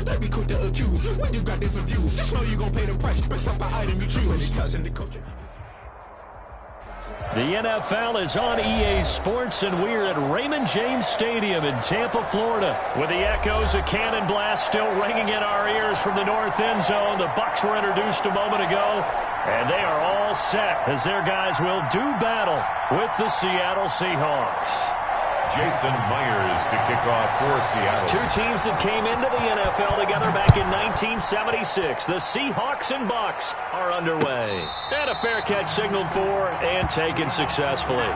They be quick to accuse when you got different views. Just know you gon' pay the price based off the item you choose. The NFL is on EA Sports, and we're at Raymond James Stadium in Tampa, Florida, with the echoes of cannon blast still ringing in our ears from the north end zone. The Bucs were introduced a moment ago, and they are all set as their guys will do battle with the Seattle Seahawks. Jason Myers to kick off for Seattle. Two teams that came into the NFL together back in 1976. The Seahawks and Bucs are underway. And a fair catch signaled for and taken successfully.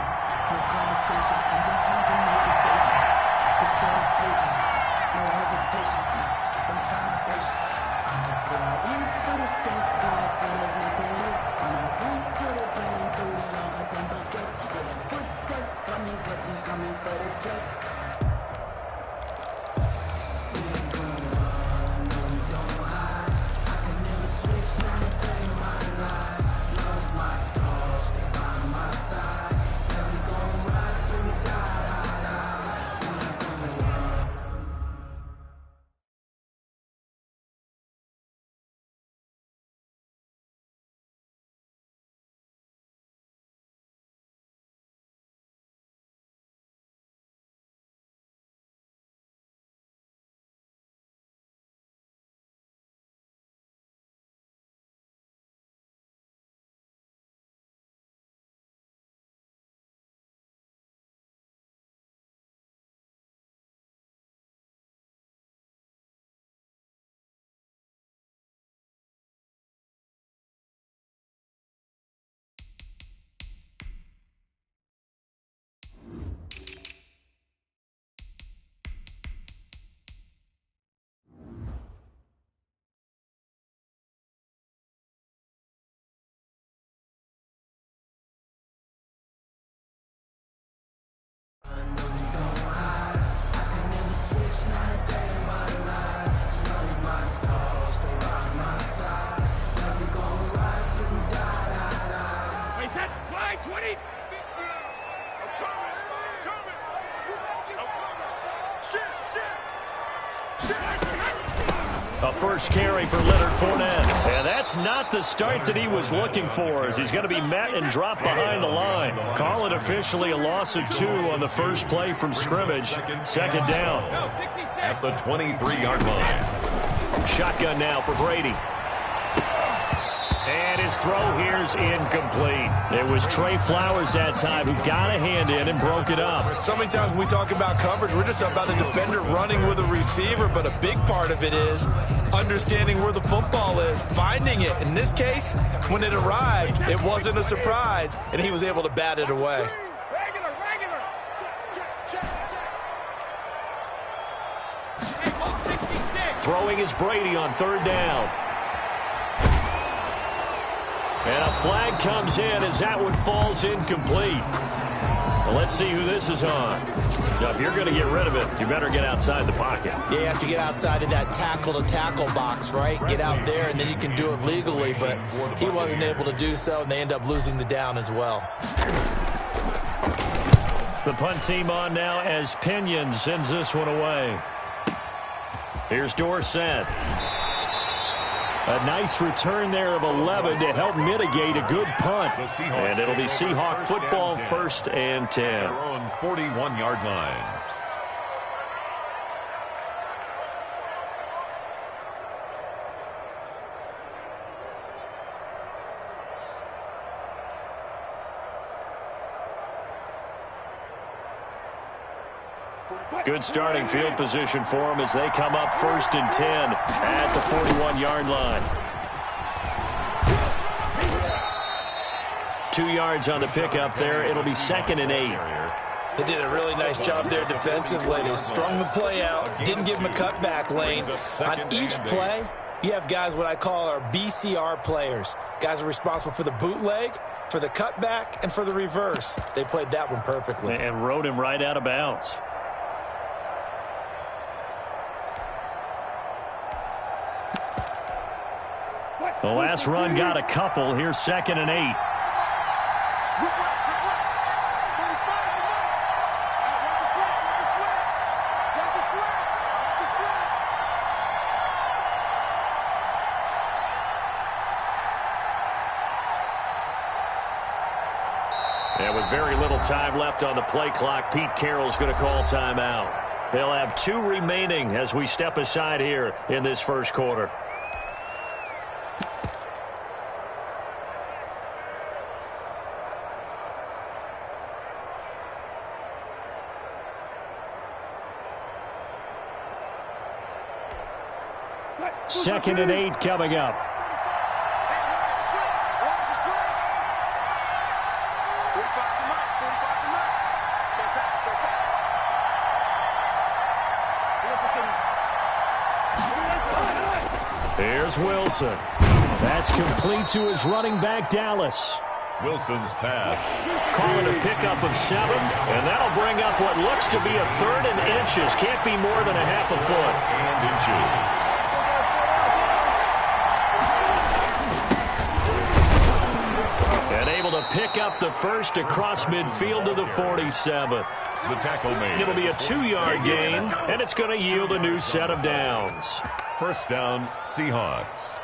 A first carry for Leonard Fournette. And that's not the start that he was looking for, as he's going to be met and dropped behind the line. Call it officially a loss of 2 on the first play from scrimmage. Second down. At the 23-yard line. Shotgun now for Brady. And his throw here is incomplete. It was Trey Flowers that time who got a hand in and broke it up. So many times when we talk about coverage, we're just about a defender running with a receiver, but a big part of it is understanding where the football is, finding it. In this case, when it arrived, it wasn't a surprise, and he was able to bat it away. Throwing is Brady on third down. And a flag comes in as that one falls incomplete. Well, let's see who this is on. Now, if you're going to get rid of it, you better get outside the pocket. Yeah, you have to get outside of that tackle-to-tackle box, right? Get out there, and then you can do it legally, but he wasn't able to do so, and they end up losing the down as well. The punt team on now as Pinion sends this one away. Here's Dorsett. A nice return there of 11 to help mitigate a good punt. And it'll be Seahawk football, 1st and 10. Their own 41-yard line. Good starting field position for them as they come up 1st and 10 at the 41-yard line. 2 yards on the pickup there. It'll be 2nd and 8. They did a really nice job there defensively. They strung the play out, didn't give him a cutback lane. On each play, you have guys what I call our BCR players. Guys are responsible for the bootleg, for the cutback, and for the reverse. They played that one perfectly. And rode him right out of bounds. The last run got a couple. Here's 2nd and 8. And with very little time left on the play clock, Pete Carroll's going to call timeout. They'll have 2 remaining as we step aside here in this first quarter. Second and 8 coming up. Here's Wilson. That's complete to his running back, Dallas. Wilson's pass. Calling a pickup of 7, and that'll bring up what looks to be a 3rd and inches. Can't be more than a half a foot. And inches. And able to pick up the first across midfield to the 47. The tackle made. It'll be a 2-yard gain, and it's going to yield a new set of downs. First down, Seahawks.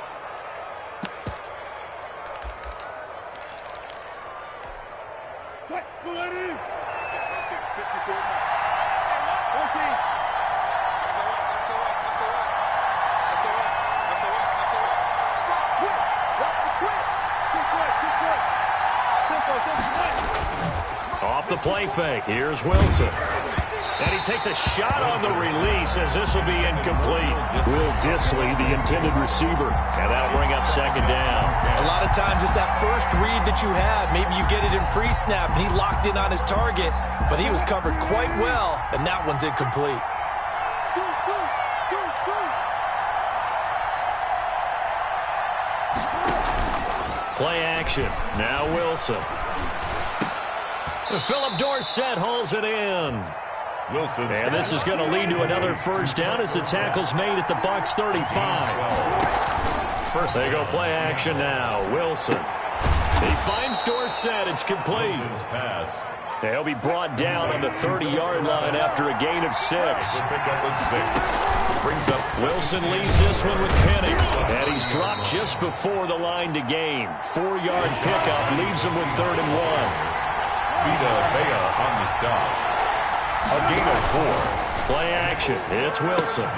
Off the play fake, here's Wilson. And he takes a shot on the release as this will be incomplete. Will Disley, the intended receiver. And that'll bring up second down. A lot of times it's that first read that you have. Maybe you get it in pre-snap. He locked in on his target, but he was covered quite well, and that one's incomplete. Play action. Now Wilson. Philip Dorsett hauls it in. Wilson. And this is going to lead to another first down as the tackle's made at the Bucs 35. First, they go play action now. Wilson. He finds Dorsett. It's complete. Pass. He'll be brought down on the 30-yard line after a gain of 6. Pick up with 6. Brings up 6. Wilson leaves this one with Penny. And he's dropped just before the line to gain. 4-yard pickup leaves him with 3rd and 1. Vita Vea on the stop. A gain of 4. Play action. It's Wilson.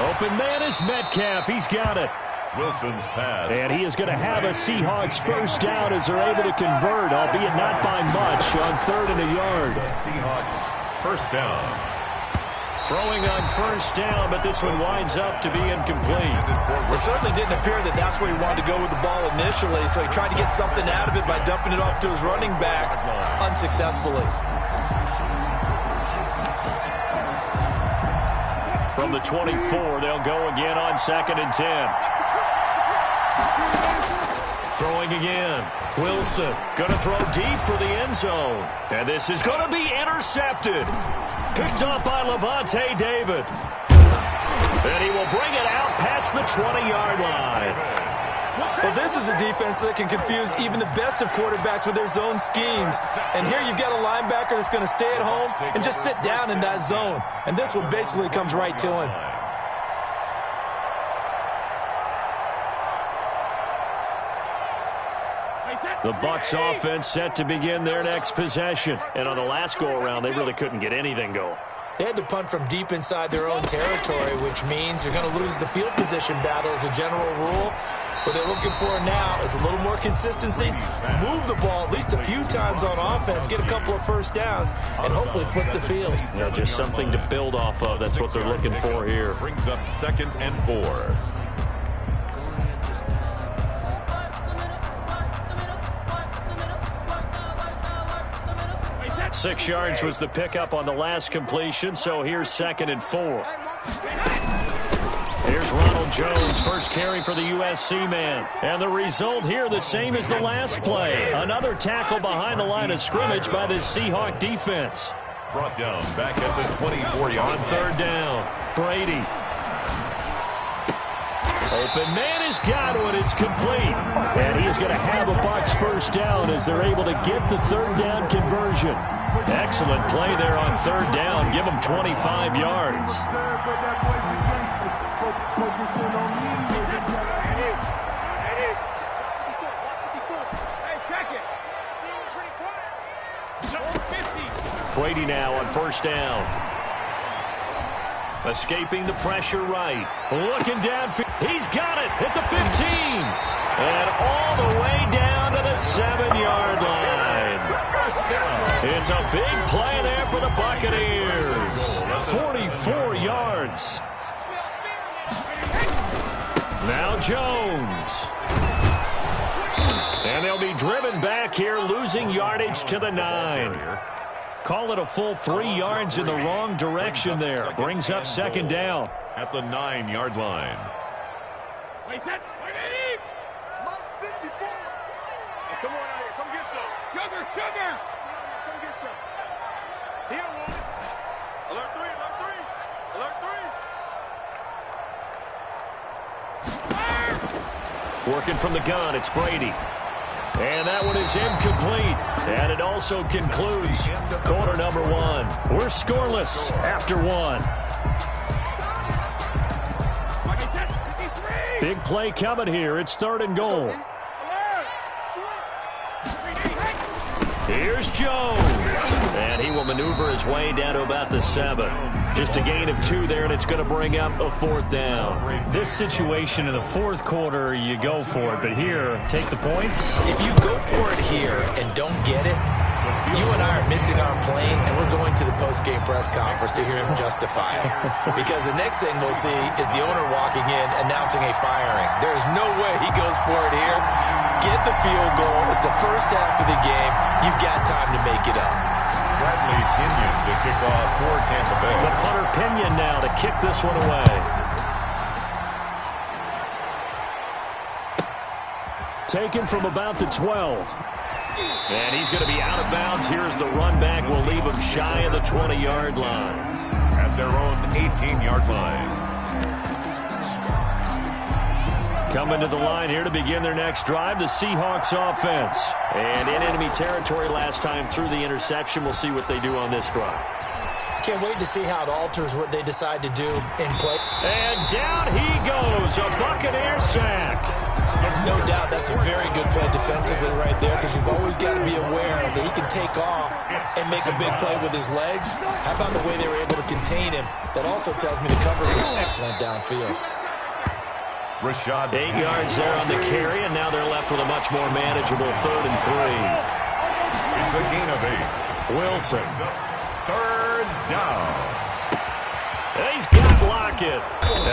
Open man is Metcalf. He's got it. Wilson's pass. And he is going to have a Seahawks first down as they're able to convert, albeit not by much, on 3rd and a yard. Seahawks first down. Throwing on first down, but this one winds up to be incomplete. It certainly didn't appear that that's where he wanted to go with the ball initially, so he tried to get something out of it by dumping it off to his running back unsuccessfully. From the 24, they'll go again on 2nd and 10. Throwing again. Wilson going to throw deep for the end zone. And this is going to be intercepted. Picked up by Levante David. And he will bring it out past the 20-yard line. Well, this is a defense that can confuse even the best of quarterbacks with their zone schemes. And here you've got a linebacker that's going to stay at home and just sit down in that zone. And this one basically comes right to him. The Bucs offense set to begin their next possession. And on the last go-around, they really couldn't get anything going. They had to punt from deep inside their own territory, which means they're going to lose the field position battle as a general rule. What they're looking for now is a little more consistency, move the ball at least a few times on offense, get a couple of first downs, and hopefully flip the field. You know, just something to build off of. That's what they're looking for here. Brings up 2nd and 4. 6 yards was the pickup on the last completion, so here's 2nd and 4. Here's Ronald Jones, first carry for the USC man. And the result here the same as the last play. Another tackle behind the line of scrimmage by the Seahawk defense. Brought down back at the 24-yard on 3rd down. Brady. Open man has got it. It's complete. And he is going to have a Bucs first down as they're able to get the 3rd down conversion. Excellent play there on 3rd down. Give them 25 yards. Brady now on first down. Escaping the pressure right. Looking downfield. He's got it at the 15. And all the way down to the 7-yard line. It's a big play there for the Buccaneers. 44 yards. Now Jones. And they'll be driven back here, losing yardage to the 9. Call it a full 3 yards in the wrong direction there. Brings up second down. At the 9-yard line. Wait, wait, Mark 54. Come on out here. Come get some. Sugar. Come get some. He don't want it. Alert 3. Working from the gun, it's Brady. And that one is incomplete. And it also concludes quarter number 1. We're scoreless after 1. Big play coming here. It's 3rd and goal. Here's Jones. And he will maneuver his way down to about the 7. Just a gain of 2 there, and it's going to bring up a 4th down. This situation in the 4th quarter, you go for it. But here, take the points. If you go for it here and don't get it, you and I are missing our plane, and we're going to the post-game press conference to hear him justify it. Because the next thing we'll see is the owner walking in announcing a firing. There is no way he goes for it here. Get the field goal. It's the first half of the game. You've got time to make it up. Bradley Pinion to kick off for Tampa Bay. The punter Pinion now to kick this one away. Taken from about the 12. And he's going to be out of bounds. Here's the run back. Will leave him shy of the 20-yard line. At their own 18-yard line. Coming to the line here to begin their next drive, the Seahawks offense. And in enemy territory last time through the interception. We'll see what they do on this drive. Can't wait to see how it alters what they decide to do in play. And down he goes, a Buccaneer sack. No doubt that's a very good play defensively right there, because you've always got to be aware that he can take off and make a big play with his legs. How about the way they were able to contain him? That also tells me the coverage was excellent downfield. 8 yards there on the carry, and now they're left with a much more manageable 3rd and 3. It's a gain of 8. Wilson. 3rd down. And he's got Lockett.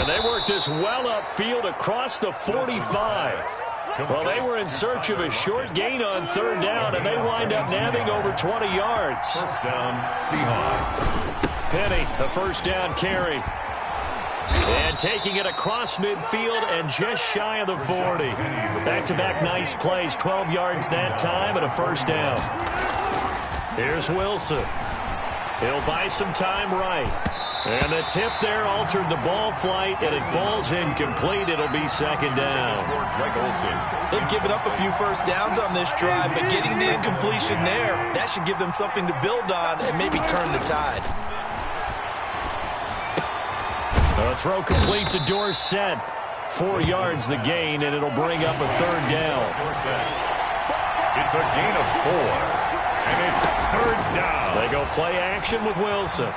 And they worked this well upfield across the 45. Well, they were in search of a short gain on 3rd down, and they wind up nabbing over 20 yards. First down, Seahawks. Penny, a first down carry. And taking it across midfield and just shy of the 40. Back-to-back nice plays, 12 yards that time and a first down. Here's Wilson. He'll buy some time right. And the tip there altered the ball flight, and it falls incomplete. It'll be second down. They've given up a few first downs on this drive, but getting the incompletion there, that should give them something to build on and maybe turn the tide. A throw complete to Dorsett. 4 yards the gain, and it'll bring up a 3rd down. It's a gain of 4, and it's 3rd down. They go play action with Wilson.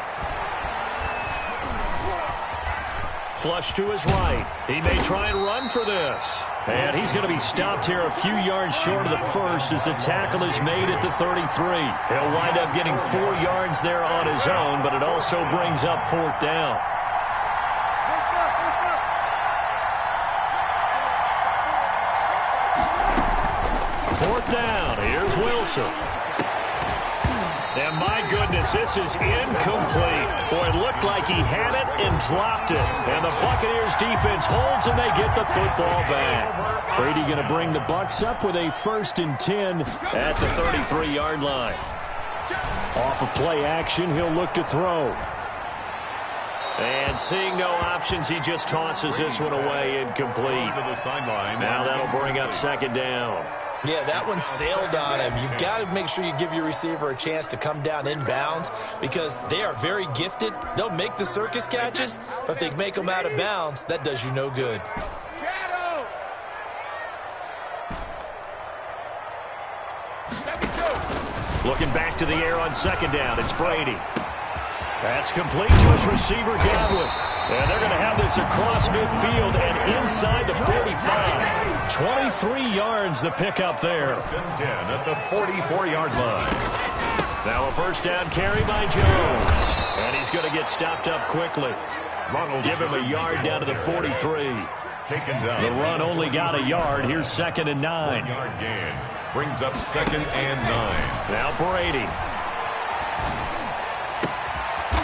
Flush to his right. He may try and run for this. And he's going to be stopped here a few yards short of the first as the tackle is made at the 33. He'll wind up getting 4 yards there on his own, but it also brings up 4th down. Down. Here's Wilson. And my goodness, this is incomplete. Boy, it looked like he had it and dropped it. And the Buccaneers defense holds and they get the football back. Brady going to bring the Bucs up with a 1st and 10 at the 33-yard line. Off of play action, he'll look to throw. And seeing no options, he just tosses this one away incomplete. Now that'll bring up second down. Yeah, that one sailed on him. You've got to make sure you give your receiver a chance to come down inbounds because they are very gifted. They'll make the circus catches, but if they make them out of bounds, that does you no good. Shadow. Let me go. Looking back to the air on second down. It's Brady. That's complete to his receiver, Godwin. And they're going to have this across midfield and inside the 45. 23 yards the pickup there. 10 at the 44-yard line. Now a first down carry by Jones. And he's going to get stopped up quickly. Give him a yard down to the 43. Taken down. The run only got a yard. Here's 2nd and 9. 1-yard gain. Brings up 2nd and 9. Now Brady.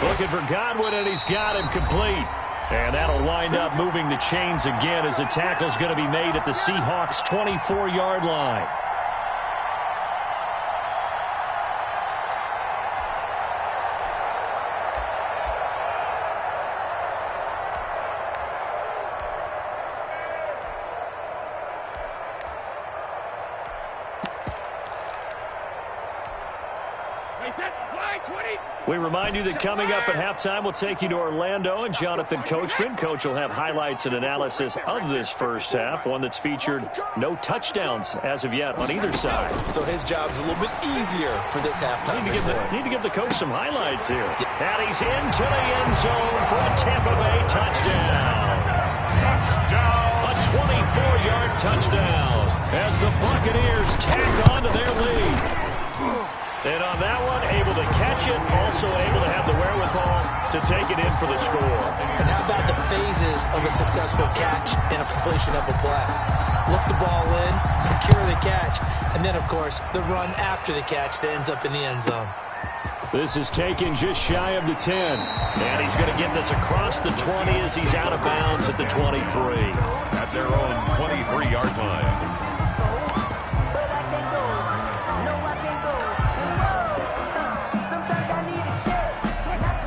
Looking for Godwin, and he's got him complete. And that'll wind up moving the chains again as the tackle's going to be made at the Seahawks' 24-yard line. We remind you that coming up at halftime, we'll take you to Orlando and Jonathan Coachman. Coach will have highlights and analysis of this first half, one that's featured no touchdowns as of yet on either side. So his job's a little bit easier for this halftime. Need to give the coach some highlights here. And he's into the end zone for a Tampa Bay touchdown. A 24-yard touchdown as the Buccaneers tack on to their lead. And on that one, able to catch it, also able to have the wherewithal to take it in for the score. And how about the phases of a successful catch and a completion of a play? Look the ball in, secure the catch, and then, of course, the run after the catch that ends up in the end zone. This is taken just shy of the 10. And he's going to get this across the 20 as he's out of bounds at the 23. At their own 23-yard line.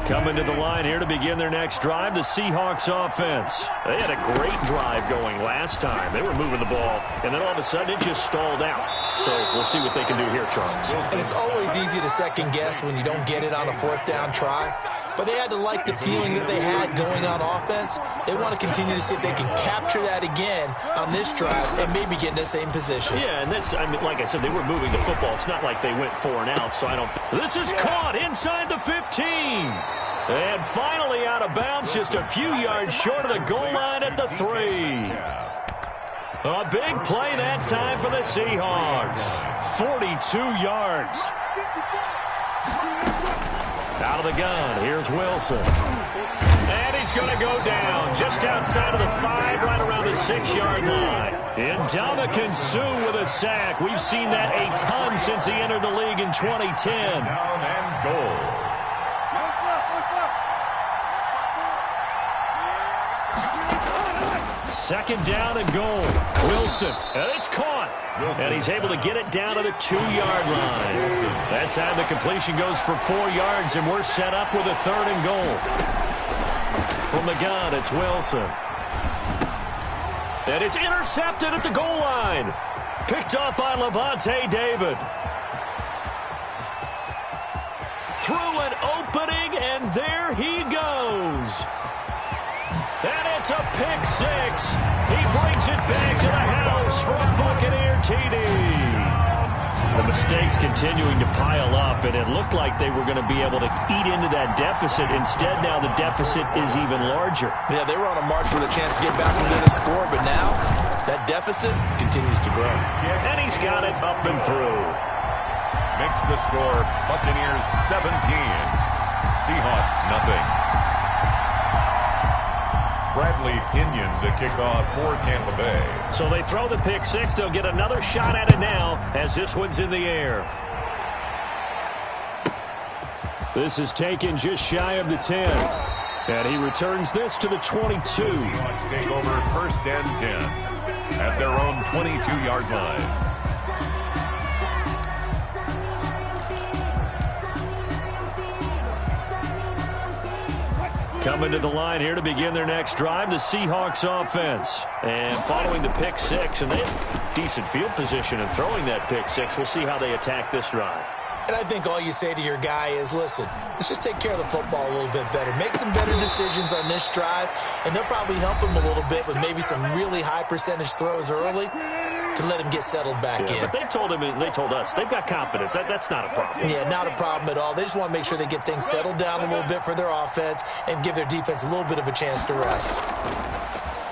Coming to the line here to begin their next drive, the Seahawks offense. They had a great drive going last time. They were moving the ball, and then all of a sudden it just stalled out. So we'll see what they can do here, Charles. And it's always easy to second guess when you don't get it on a 4th down try. But they had to like the feeling that they had going on offense. They want to continue to see if they can capture that again on this drive and maybe get in the same position. Yeah, and that's, I mean, like I said, they were moving the football. It's not like they went 4 and out, so I don't. This is caught inside the 15. And finally out of bounds, just a few yards short of the goal line at the 3. A big play that time for the Seahawks. 42 yards. Out of the gun, here's Wilson. And he's going to go down just outside of the 5, right around the 6-yard line. And Ndamukong Suh with a sack. We've seen that a ton since he entered the league in 2010. Down and goal. Second down and goal. Wilson, and it's caught. And he's able to get it down to the 2-yard line. That time the completion goes for 4 yards, and we're set up with a 3rd and goal. From the gun, it's Wilson. And it's intercepted at the goal line. Picked off by Levante David. Through an opening, and there he goes. And it's a pick 6. He brings it back to the house for a Buccaneer TD. The mistakes continuing to pile up, and it looked like they were going to be able to eat into that deficit. Instead, now the deficit is even larger. Yeah, they were on a march with a chance to get back within a score, but now that deficit continues to grow. And he's got it up and through. Makes the score Buccaneers 17. Seahawks nothing. Bradley Pinion to kick off for Tampa Bay. So they throw the pick 6. They'll get another shot at it now as this one's in the air. This is taken just shy of the 10. And he returns this to the 22. Seahawks take over 1st and 10 at their own 22-yard line. Coming to the line here to begin their next drive, the Seahawks offense. And following the pick 6, and they have decent field position in throwing that pick 6. We'll see how they attack this drive. And I think all you say to your guy is, listen, let's just take care of the football a little bit better. Make some better decisions on this drive, and they'll probably help him a little bit with maybe some really high percentage throws early. to let him get settled back in. But they told us they've got confidence. That's not a problem. Yeah, not a problem at all. They just want to make sure they get things settled down a little bit for their offense and give their defense a little bit of a chance to rest.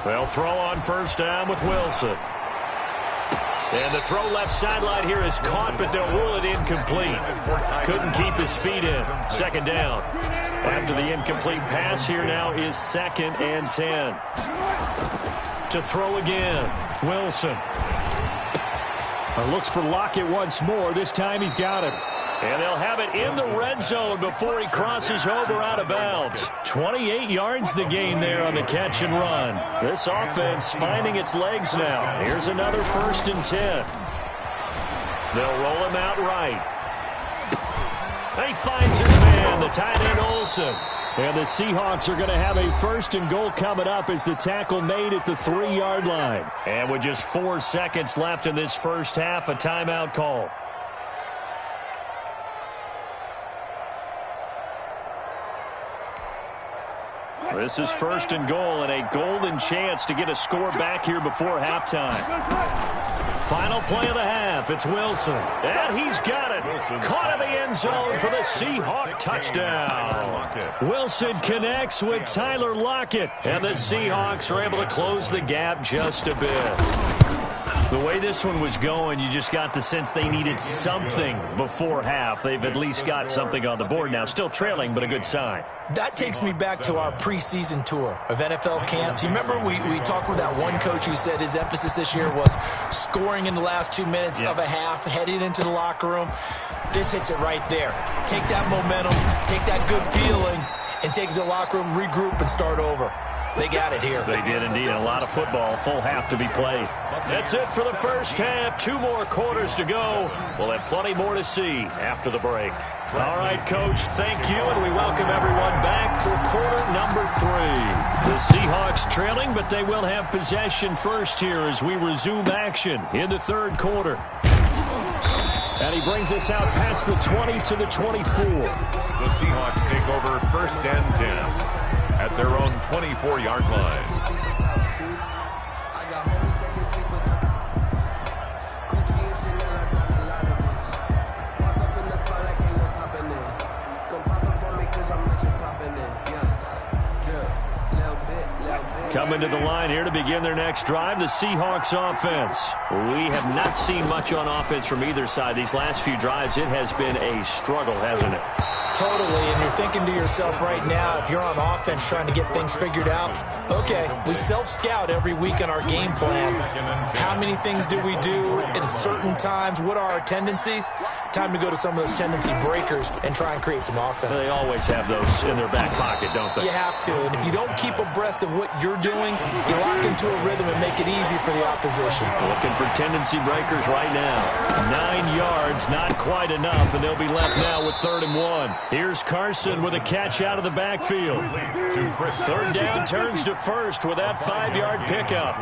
They'll throw on first down with Wilson. And the throw left sideline here is caught, but they'll rule it incomplete. Couldn't keep his feet in. Second down. After the incomplete pass, here now is 2nd and 10. To throw again, Wilson. Looks for Lockett once more. This time he's got him. And they'll have it in the red zone before he crosses over out of bounds. 28 yards the gain there on the catch and run. This offense finding its legs now. Here's another 1st and 10. They'll roll him out right. He finds his man, the tight end Olsen. And the Seahawks are going to have a 1st and goal coming up as the tackle made at the 3-yard line. And with just 4 seconds left in this first half, a timeout call. This is 1st and goal and a golden chance to get a score back here before halftime. Final play of the half. It's Wilson. And he's got it. Caught in the end zone for the Seahawk touchdown. Wilson connects with Tyler Lockett. And the Seahawks are able to close the gap just a bit. The way this one was going, you just got the sense they needed something before half. They've at least got something on the board now. Still trailing, but a good sign. That takes me back to our preseason tour of NFL camps. You remember we talked with that one coach who said his emphasis this year was scoring in the last 2 minutes of a half, heading into the locker room. This hits it right there. Take that momentum, take that good feeling, and take it to the locker room, regroup, and start over. They got it here. They did indeed. A lot of football, full half to be played. That's it for the first half. 2 more quarters to go. We'll have plenty more to see after the break. All right, Coach, thank you, and we welcome everyone back for quarter number 3. The Seahawks trailing, but they will have possession first here as we resume action in the 3rd quarter. And he brings us out past the 20 to the 24. The Seahawks take over 1st and 10 at their own 24-yard line. Coming to the line here to begin their next drive, the Seahawks offense. We have not seen much on offense from either side. These last few drives, it has been a struggle, hasn't it? Totally, and you're thinking to yourself right now, if you're on offense trying to get things figured out, okay, we self-scout every week on our game plan. How many things do we do at certain times? What are our tendencies? Time to go to some of those tendency breakers and try and create some offense. They always have those in their back pocket, don't they? You have to, and if you don't keep abreast of what you're doing, you lock into a rhythm and make it easy for the opposition. Looking for tendency breakers right now. 9 yards, not quite enough, and they'll be left now with 3rd and 1. Here's Carson with a catch out of the backfield. 3rd down turns to 1st with that 5-yard pickup.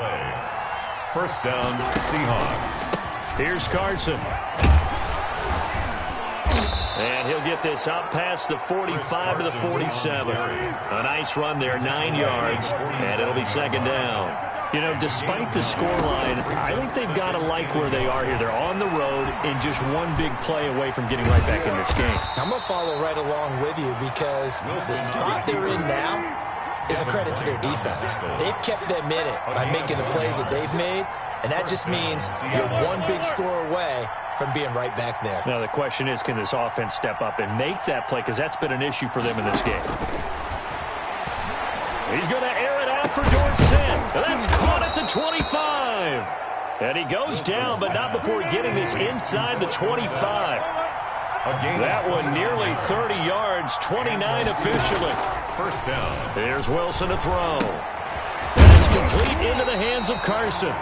1st down, Seahawks. Here's Carson. And he'll get this up past the 45 to the 47. A nice run there, 9 yards, and it'll be 2nd down. You know, despite the scoreline, I think they've got to like where they are here. They're on the road and just one big play away from getting right back in this game. I'm going to follow right along with you because the spot they're in now is a credit to their defense. They've kept them in it by making the plays that they've made, and that just means you're one big score away from being right back there. Now the question is, can this offense step up and make that play? Because that's been an issue for them in this game. He's going to air it out for Dorsett. That's caught at the 25. And he goes down, but not before getting this inside the 25. That one nearly 30 yards, 29 officially. 1st down. Here's Wilson to throw. And it's complete into the hands of Carson.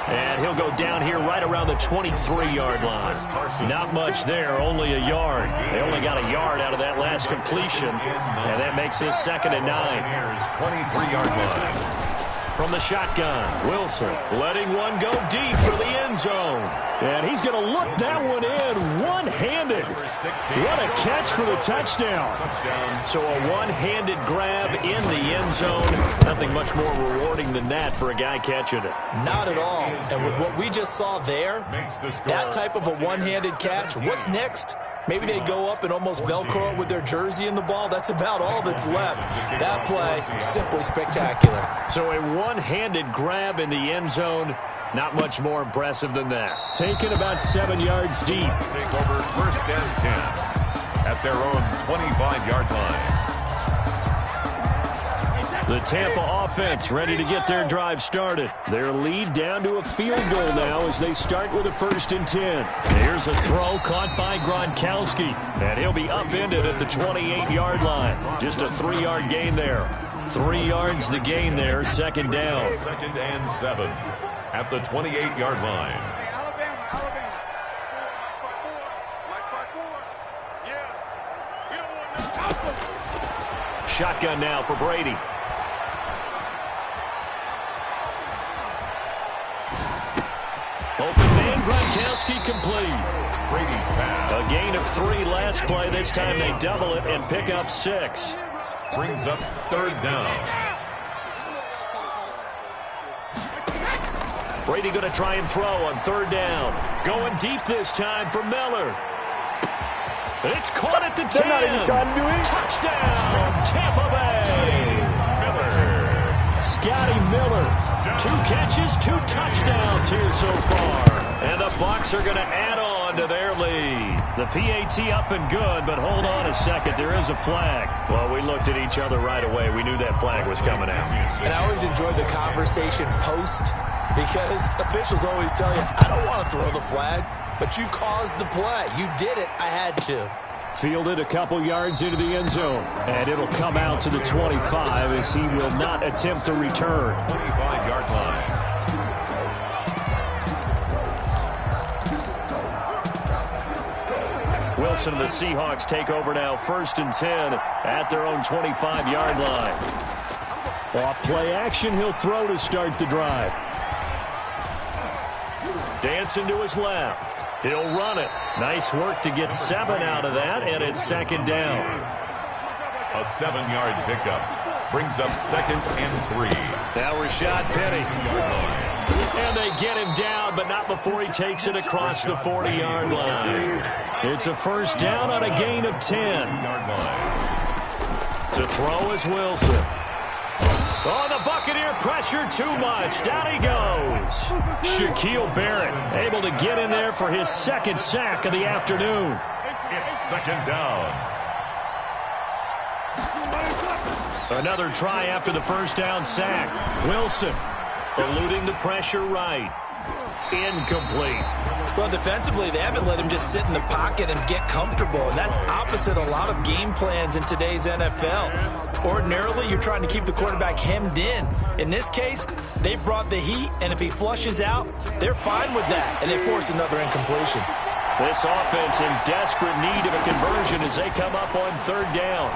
And he'll go down here right around the 23-yard line. Not much there, only a yard. They only got a yard out of that last completion, and that makes this 2nd and 9. Here's 23-yard line. From the shotgun, Wilson letting one go deep for the end zone. And he's going to look that one in one-handed. What a catch for the touchdown. So a one-handed grab in the end zone. Nothing much more rewarding than that for a guy catching it. Not at all. And with what we just saw there, that type of a one-handed catch, what's next? Maybe they go up and almost Velcro it with their jersey in the ball. That's about all that's left. That play, simply spectacular. So a one-handed grab in the end zone. Not much more impressive than that. Taken about 7 yards deep. Take over 1st and 10 at their own 25-yard line. The Tampa offense ready to get their drive started. Their lead down to a field goal now as they start with a 1st and 10. Here's a throw caught by Gronkowski. And he'll be upended at the 28-yard line. Just a 3-yard gain there. 3 yards the gain there, 2nd down. 2nd and 7 at the 28-yard line. Shotgun now for Brady. Open man, Gronkowski complete. Brady's pass. A gain of 3 last play. This time they double it and pick up 6. Brings up 3rd down. Brady going to try and throw on 3rd down. Going deep this time for Miller. It's caught at the 10. They're not even trying to do it. Touchdown, Tampa Bay. Miller. Scotty Miller. 2 catches, 2 touchdowns here so far. And the Bucs are going to add on to their lead. The PAT up and good, but hold on a second. There is a flag. Well, we looked at each other right away. We knew that flag was coming out. And I always enjoy the conversation post because officials always tell you, I don't want to throw the flag, but you caused the play. You did it. I had to. Fielded a couple yards into the end zone. And it'll come out to the 25 as he will not attempt to return. 25-yard line. Wilson and the Seahawks take over now, 1st and 10 at their own 25-yard line. Off play action, he'll throw to start the drive. Dancing to his left. He'll run it. Nice work to get 7 out of that, and it's 2nd down. A 7-yard pickup. Brings up 2nd and 3. Now Rashad Penny. And they get him down, but not before he takes it across the 40-yard line. It's a 1st down on a gain of 10. To throw is Wilson. Oh, the Buccaneer pressure too much. Down he goes. Shaquille Barrett able to get in there for his 2nd sack of the afternoon. It's 2nd down. Another try after the 1st down sack. Wilson eluding the pressure right. Incomplete. Well, defensively, they haven't let him just sit in the pocket and get comfortable, and that's opposite a lot of game plans in today's NFL. Ordinarily, you're trying to keep the quarterback hemmed in. In this case, they brought the heat, and if he flushes out, they're fine with that, and they force another incompletion. This offense in desperate need of a conversion as they come up on 3rd down.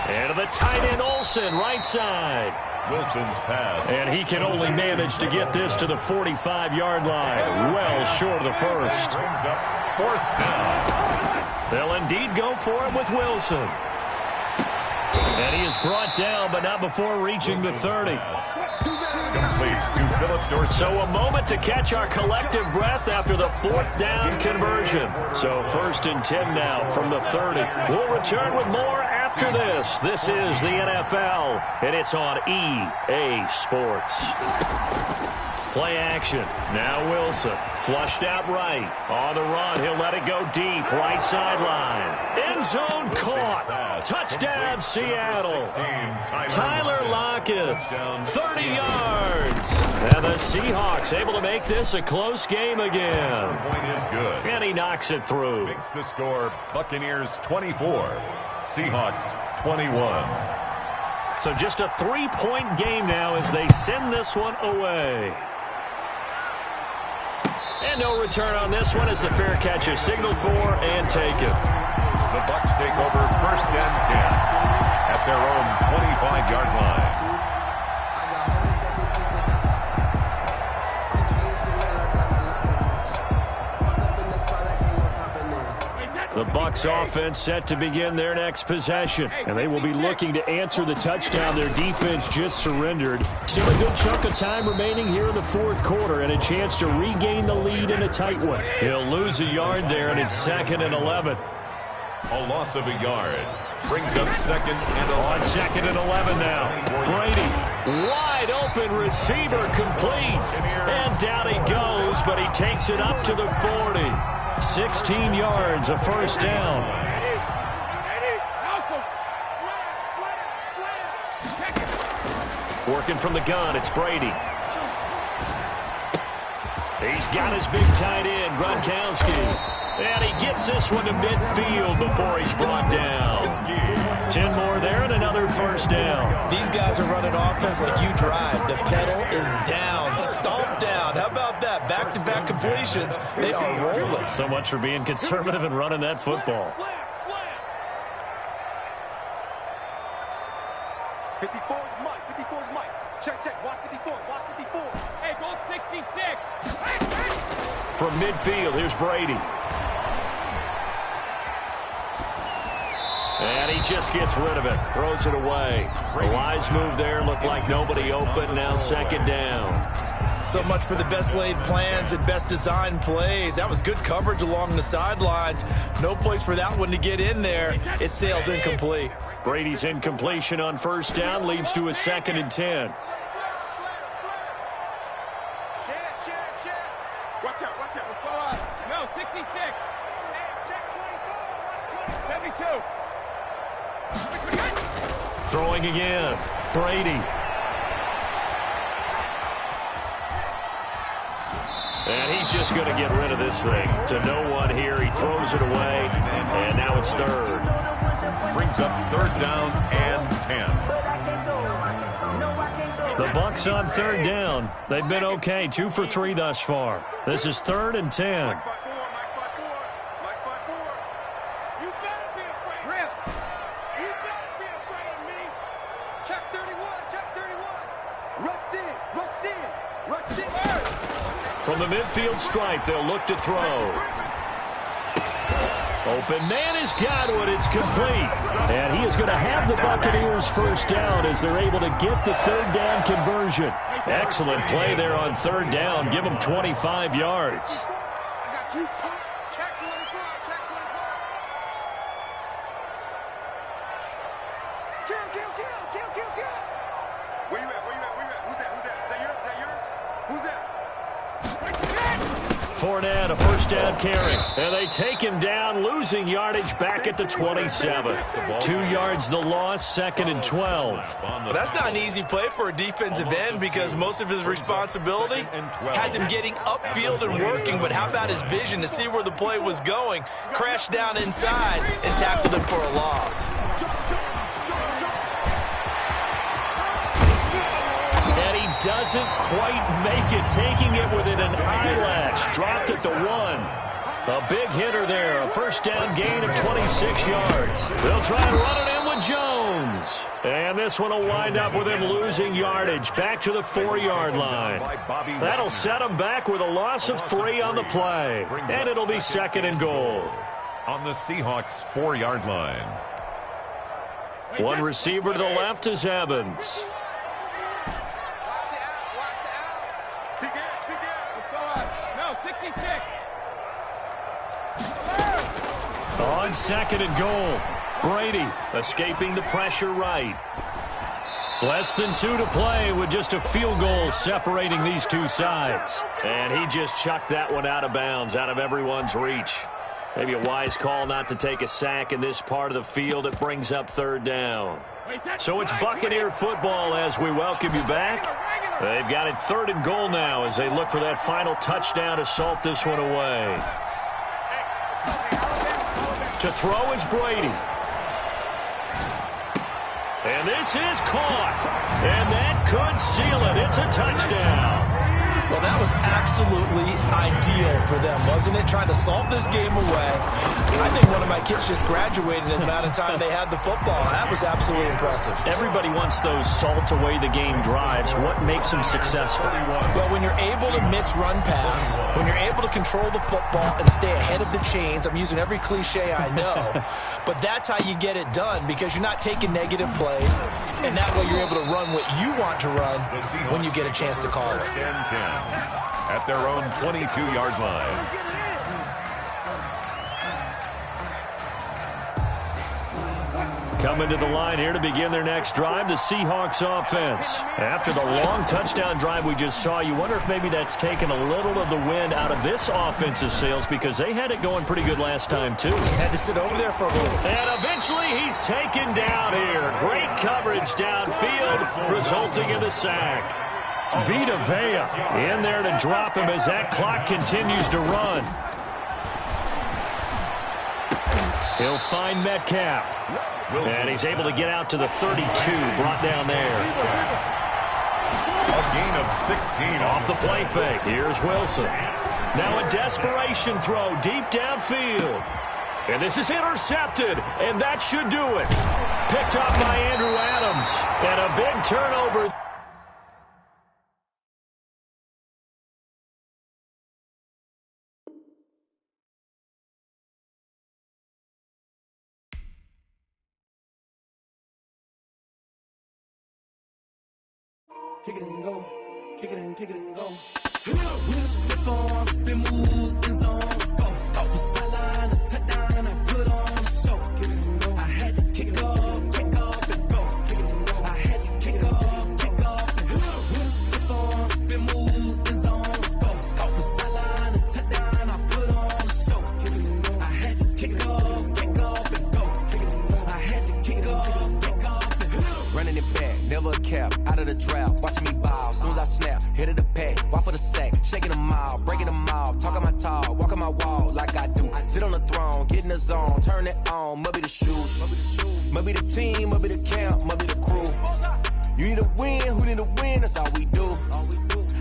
And to the tight end, Olsen, right side. Wilson's pass. And he can only manage to get this to the 45-yard line. Well short of the 1st. Brings up 4th down. They'll indeed go for it with Wilson. And he is brought down, but not before reaching the 30. Complete to Philip Dorsett. So a moment to catch our collective breath after the 4th down conversion. So 1st and 10 now from the 30. We'll return with more after this. This is the NFL, and it's on EA Sports. Play action. Now Wilson. Flushed out right. On the run. He'll let it go deep. Right sideline. End zone caught. Touchdown Seattle. Tyler Lockett. 30 yards. And the Seahawks able to make this a close game again. Point is good. And he knocks it through. Makes the score Buccaneers 24. Seahawks 21. So just a 3-point game now as they send this one away. And no return on this one as the fair catch is signaled for and taken. The Bucs take over 1st and 10 at their own 25-yard line. The Bucs offense set to begin their next possession. And they will be looking to answer the touchdown their defense just surrendered. Still a good chunk of time remaining here in the fourth quarter and a chance to regain the lead in a tight one. He'll lose a yard there, and it's 2nd and 11. A loss of a yard. Brings up 2nd and 11. On 2nd and 11 now. Brady, wide open receiver, complete. And down he goes, but he takes it up to the 40. 16 yards, a first down. Working from the gun, it's Brady. He's got his big tight end, Gronkowski. And he gets this one to midfield before he's brought down. 10 more there and another first down. These guys are running offense like you drive. The pedal is down, stomp down. How about that? Back-to-back completions. They are rolling. So much for being conservative and running that football. 54 is Mike. 54 is Mike. Check. Watch 54. Watch 54. Hey, go 66. From midfield, here's Brady. And he just gets rid of it. Throws it away. A wise move there. Looked like nobody open. Now 2nd down. So much for the best laid plans and best designed plays. That was good coverage along the sidelines. No place for that one to get in there. It sails incomplete. Brady's incompletion on first down leads to a 2nd and 10. Watch out. No, 66. Check 24. Watch 72. Throwing again. Brady. And he's just going to get rid of this thing. To no one here. He throws it away. And now it's 3rd. Brings up 3rd down and 10. The Bucs on 3rd down. They've been okay. 2 for 3 thus far. This is 3rd and 10. From the midfield stripe, they'll look to throw. Open man has got one. It's complete. And he is going to have the Buccaneers first down as they're able to get the 3rd down conversion. Excellent play there on 3rd down. Give them 25 yards. Where you at? Who's that? Who's that? Fournette, a first down carry. And they take him down, losing yardage back at the 27. 2 yards the loss, 2nd and 12. Well, that's not an easy play for a defensive end because most of his responsibility has him getting upfield and working. But how about his vision to see where the play was going? Crashed down inside and tackled him for a loss. And he doesn't quite make it, taking it within an eyelash. Dropped at the 1. A big hitter there. A first down gain of 26 yards. They'll try and run it in with Jones. And this one will wind up with him losing yardage back to the 4-yard line. That'll set him back with a loss of 3 on the play. And it'll be 2nd and goal. On the Seahawks 4-yard line. One receiver to the left is Evans. On 2nd and goal, Brady escaping the pressure right. Less than 2 to play with just a field goal separating these two sides. And he just chucked that one out of bounds, out of everyone's reach. Maybe a wise call not to take a sack in this part of the field. It brings up 3rd down. So it's Buccaneer football as we welcome you back. They've got it 3rd and goal now as they look for that final touchdown to salt this one away. To throw is Brady. And this is caught. And that could seal it. It's a touchdown. Well, that was absolutely ideal for them, wasn't it? Trying to salt this game away. I think one of my kids just graduated in the amount of time they had the football. That was absolutely impressive. Everybody wants those salt away the game drives. What makes them successful? Well, when you're able to mix run pass, when you're able to control the football and stay ahead of the chains, I'm using every cliche I know, but that's how you get it done, because you're not taking negative plays, and that way you're able to run what you want to run when you get a chance to call it. First and 10 at their own 22-yard line. Coming to the line here to begin their next drive, the Seahawks offense. After the long touchdown drive we just saw, you wonder if maybe that's taken a little of the wind out of this offensive sails, because they had it going pretty good last time, too. Had to sit over there for a little. And eventually he's taken down here. Great coverage downfield, resulting in a sack. Vita Vea in there to drop him as that clock continues to run. He'll find Metcalf. And he's able to get out to the 32, brought down there. A gain of 16 off the play fake. Here's Wilson. Now a desperation throw deep downfield. And this is intercepted, and that should do it. Picked up by Andrew Adams. And a big turnover. Kick it and go, kick it and go. With a stiff arm, spin move, in zone, scope. Off the sideline, a touchdown, I put on a show. Kick it and go. I had to kick off and go. Kick it and go. I had to kick off and go. With a stiff arm, spin move, in zone, scope. Off the sideline, a touchdown, I put on a show. Kick it and go. I had to kick off and go. Kick it and go. I had to kick off and go. Running it back, never cap, out of the drought. Watching me ball, soon as I snap, hit of the pack, walk for the sack, shaking them all, breaking them all, talking my tall, walking my wall like I do. Sit on the throne, get in the zone, turn it on, must be the shoes, must be the team, must be the camp, must be the crew. You need a win, who need a win, that's all we do.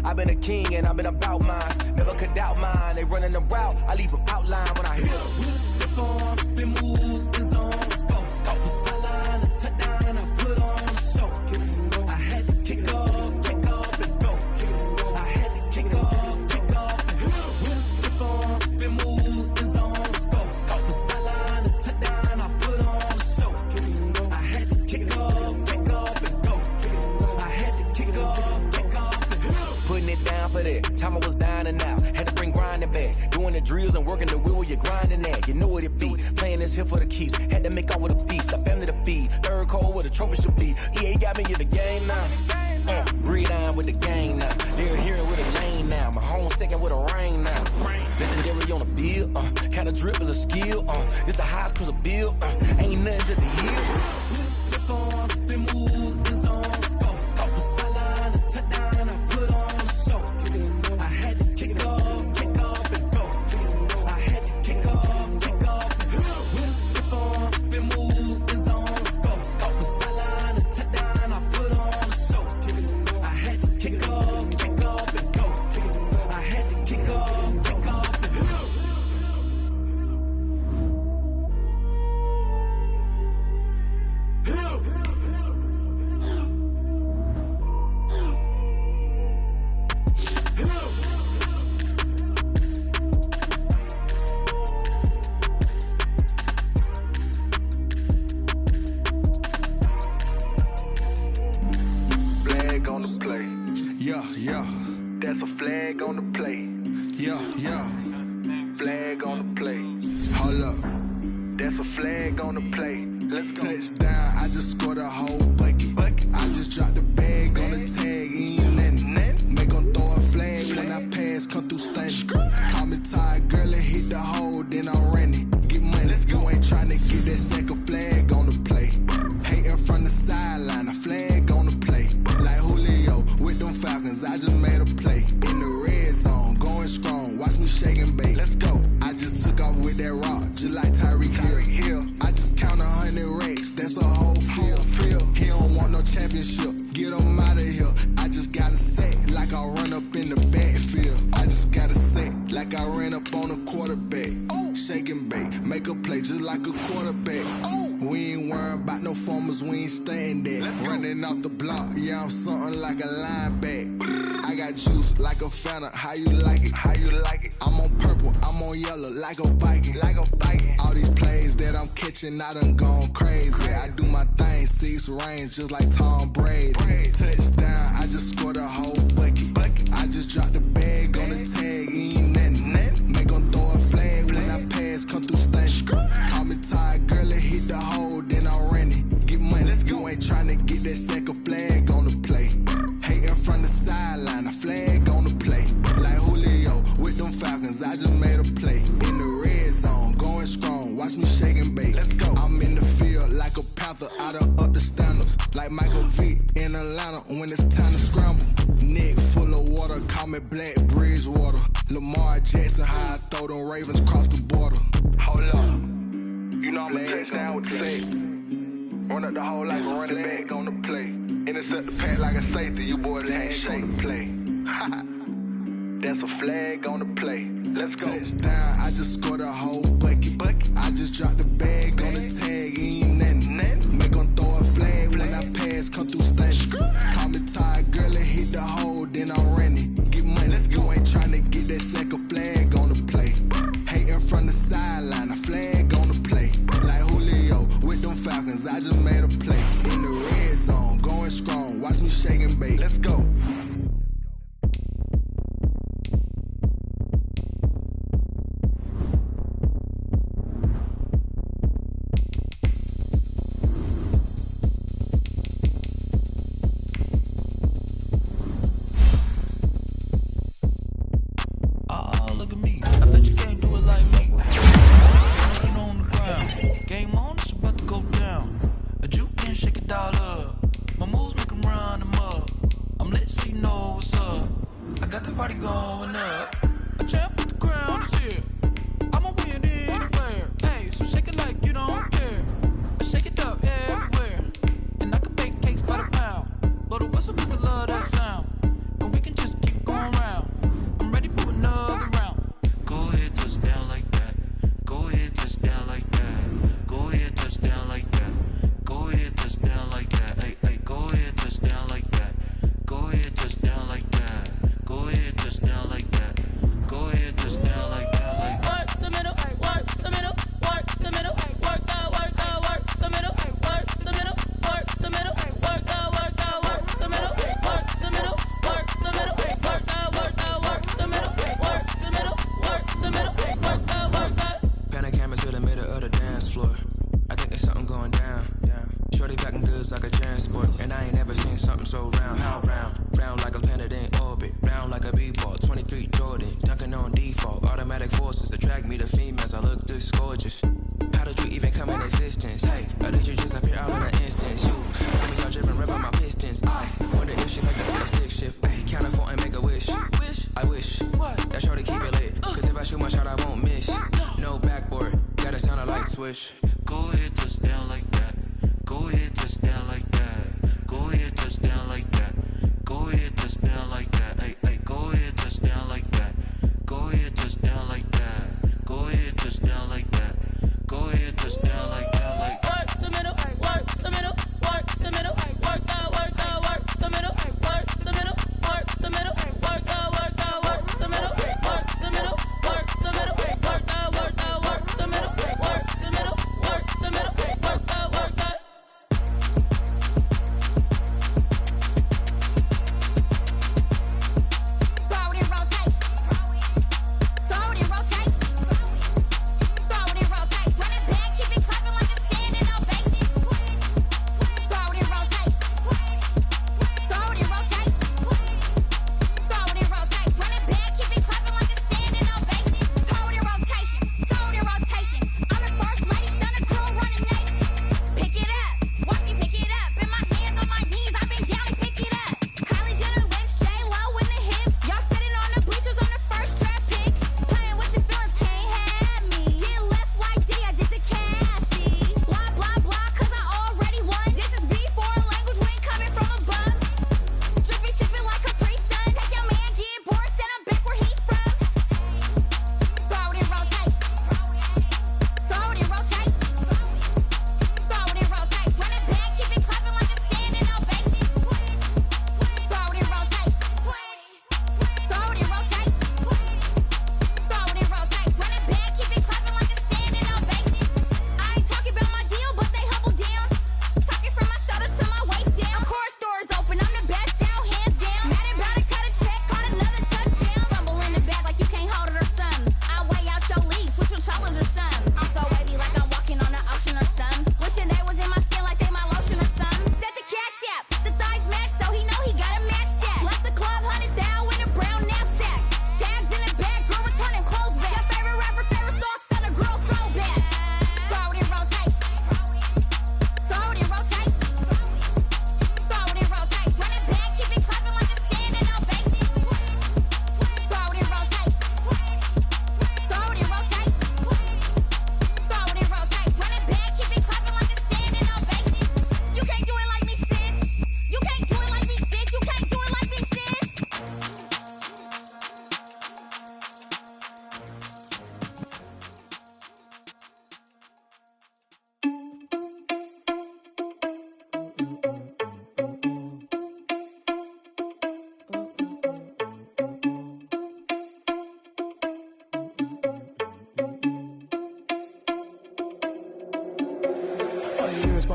I've been a king and I've been about mine, never could doubt mine. They running the route, I leave them outline when I hit them. With a stiff arm, spin move, in zone, scope. Off the sideline, a touchdown, I put on a show. I had to kick off and go. I had to kick off and go. With a stiff arm, spin move, in zone, scope. Off the sideline, a touchdown, I put on a show. I had to kick off and go. I had to kick off and go. Putting it down for that. Time I was down and out. Had to bring grinding back. Doing the drills and working the wheel where you're grinding at. You know what it be. Playing this here for the keeps. Had to make out with a feast. A family to feed. Third cold where the trophy should be. EA got me in the game now. Breathe on with the game now. They're here with a lane now. My home second with a rain now. Legendary on the field. Kind of drip is a skill. It's the highest cruiser bill. Ain't nothing just a hill. With a stiff arm, spin move, in zone, scope. Off the sideline, a touchdown, I put on a show. I had to kick off and go. I had to kick off and go. With a stiff arm, spin move, in zone, scope. Off the sideline, a touchdown, I put on a show. I had to kick off and go. I had to kick off and go. Flag on the play. Yeah, yeah, That's a flag on the play. yeah, yeah. Flag on the play. Hold up. That's a flag on the play. Let's go. Touchdown, I just scored a whole bucket. I just dropped the bag on the tag, ain't nothing. Make 'em throw a flag when I pass, come through stunning. Call me tired, girl, and hit the hole, then I'm running. Get money, you ain't tryna get that second flag on the play. Hating from the sideline, a flag on the play. Like Julio with them Falcons, I just made a play. In the red zone, going strong, watch me shake and bake. Let's go. I just took off with that rock, just like Tyreek Hill. I just count 100 racks, that's a whole field. He don't want no championship, get him quarterback. Shake and bake, make a play just like a quarterback. We ain't worrying about no formers, we ain't staying there. Running off the block, yeah, I'm something like a linebacker. I got juice like a Fanta, how you like it? How you like it? I'm on purple, I'm on yellow, like a Viking. Like a Viking. All these plays that I'm catching, I done gone crazy. I do my thing, 6 range, just like Tom Brady. Touchdown, I just scored a whole bucket. I just dropped the bag on the tag, ain't nothing. Make 'em throw a flag when I pass, come through stunning. Call me tired, girl, it hit the hole, then I ran it. Get money, you ain't tryna get that second flag on the play. Hating from the sideline, a flag on the play. Like Julio with them Falcons, I just made a play. In the red zone, going strong, watch me shake and bake. I'm in the field like a Panther, I done up the standards. Like Michael Vick in Atlanta when it's time to scramble. Neck full of water, call me Black Bridgewater. Lamar Jackson, how I throw them Ravens cross the border. Hold up, you know I'm a touchdown with the safe. Run up the hole like a running back on the play. Intercept the pack like a safety, you boys ain't shake play. That's a flag on the play. Let's go. Touchdown, I just scored a whole bucket. I just dropped the bag on the tag, ain't nothing. Make 'em throw a flag when I pass, come through stunning. Call me tired, girl, it hit the hole, then I ran it. Get money, you ain't tryna get that second flag on the play. Hating from the sideline, a flag on the play. Like Julio with them Falcons, I just made a play. In the red zone, going strong, watch me shake and bake. Let's go.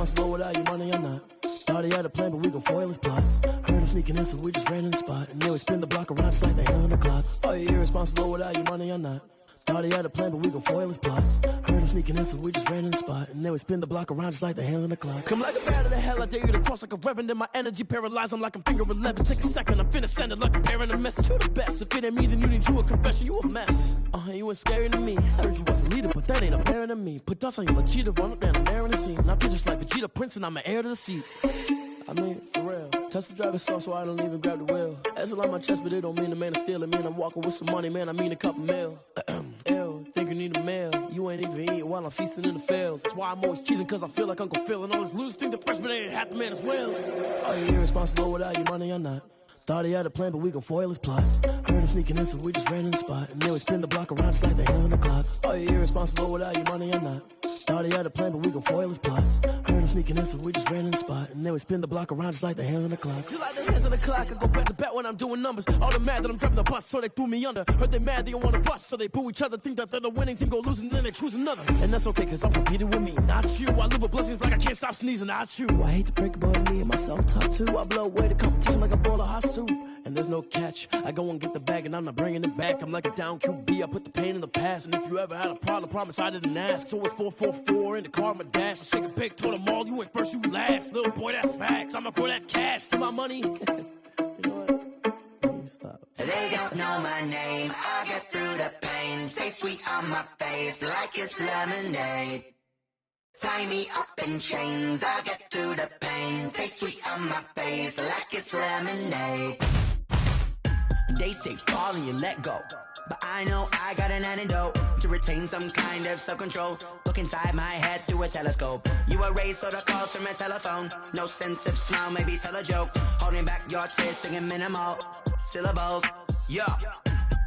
irresponsible without your money or not. Thought he had a plan, but we gon' foil his plot. Heard him sneaking in, so we just ran in the spot. And then we spin the block around just like the hand on the clock. Are you irresponsible without your money or not? Thought he had a plan, but we gon' foil his plot. Heard him sneaking in, so we just ran in the spot. And then we spin the block around just like the hands on the clock. Come like a bat of the hell, I dare you to cross like a reverend. In my energy paralyzed, I'm like I'm finger 11. Take a second, I'm finna send it like a parent a message. You the best, if it ain't me, then you need you a confession. You a mess, you ain't scary to me. Heard you was a leader, but that ain't apparent to me. Put dust on you like Cheetah, run up down, I'm there in the scene. And I feel just like Vegeta Prince, and I'm an heir to the seat. I mean, for real. Touch the driver's soft, so I don't even grab the wheel. That's a lot on my chest, but it don't mean the man is stealing. Man, I'm walking with some money, man, I mean a couple mil. Ew, think you need a meal. You ain't even eating while I'm feasting in the field. That's why I'm always cheesing, cause I feel like Uncle Phil. And all this loose think the freshman ain't half the man as well. Are you irresponsible without your money or not? Thought he had a plan, but we gon' foil his plot. Heard him sneaking in, so we just ran in the spot. And then we spin the block around just like the hand on the clock. Are you irresponsible without your money or not? Thought he had a plan, but we gon' foil his plot. Heard him sneaking in, so we just ran in the spot. And then we spin the block around just like the hands on the clock. Just like the hands on the clock, I go back to back when I'm doing numbers. All the mad that I'm driving the bus, so they threw me under. Heard they mad, they don't wanna bust, so they boo each other. Think that they're the winning team, go losing, then they choose another. And that's okay, cause I'm competing with me, not you. I live with blessings like I can't stop sneezing, not you. I hate to break about me and my self-talk too. I blow away the competition like a bowl of hot soup. And there's no catch. I go and get the bag and I'm not bringing it back. I'm like a down QB, I put the pain in the past. And if you ever had a problem, promise I didn't ask. So it's 444 in the car, my dash. I shake a pig, told them all, you went first, you last. Little boy, that's facts. I'ma throw that cash to my money. You know what? Stop. They don't know my name. I get through the pain. Taste sweet on my face like it's lemonade. Tie me up in chains. I get through the pain. Taste sweet on my face like it's lemonade. They say fall and you let go, but I know I got an antidote to retain some kind of self-control. Look inside my head through a telescope. You erase all the calls from a telephone. No sense of smile, maybe tell a joke. Holding back your tears, singing minimal syllables. Yeah,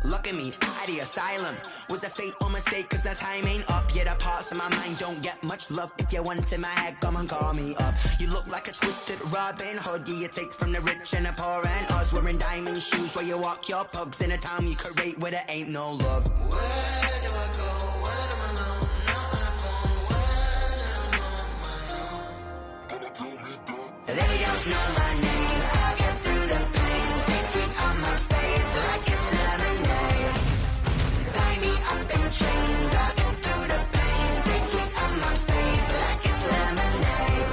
look at me, out of the asylum. Was a fate or mistake, cause the time ain't up. Yet the parts of my mind don't get much love. If you want in my head, come and call me up. You look like a twisted Robin Hood. Yeah, you take from the rich and the poor and us. Wearing diamond shoes where you walk your pugs. In a town you create where there ain't no love. Where do I go? When I'm alone? Not on the phone. When I'm on my own. They don't know my name. I get through the pain. Taste sweet on my face like it's lemonade. Tie me up in chains. I get through the pain. Taste sweet on my face like it's lemonade.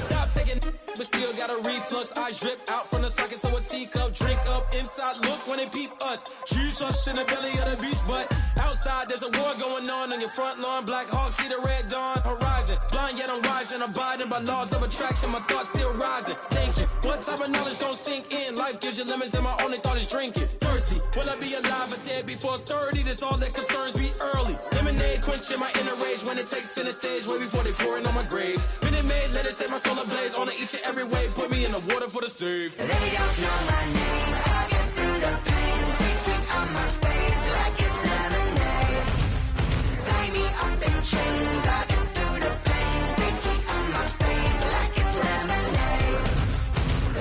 Stop taking, but still got a reflux. Eyes drip out from the socket to a teacup. Drink up inside, look when they peep us. Huge us in the belly of the beach, but outside there's a war going on your front lawn. Black Hawk, see the red dawn horizon. Blind yet I'm rising, abiding by laws of attraction. My thoughts still rising. Thinking, what type of knowledge don't sink in? Life gives you lemons and my only thought is drinking. Thirsty, will I be alive or dead before 30? That's all that concerns me early. Lemonade quenching my inner rage when it takes center stage way before they pour it on my grave. Minute Maid, let it set my soul ablaze. On each and every way, put me in the water for the save. They don't know my name. I get through the pain. Taste sweet on my face like it's lemonade. Tie me up in chains. I get through the pain. Taste sweet on my face like it's lemonade.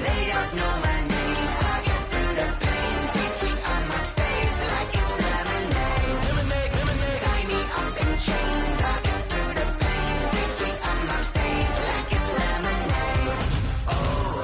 They don't know my name. I get through the pain. Taste sweet on my face like it's lemonade. Lemonade, lemonade. Tie me up in chains. I get through the pain. Taste sweet on my face like it's lemonade. Oh.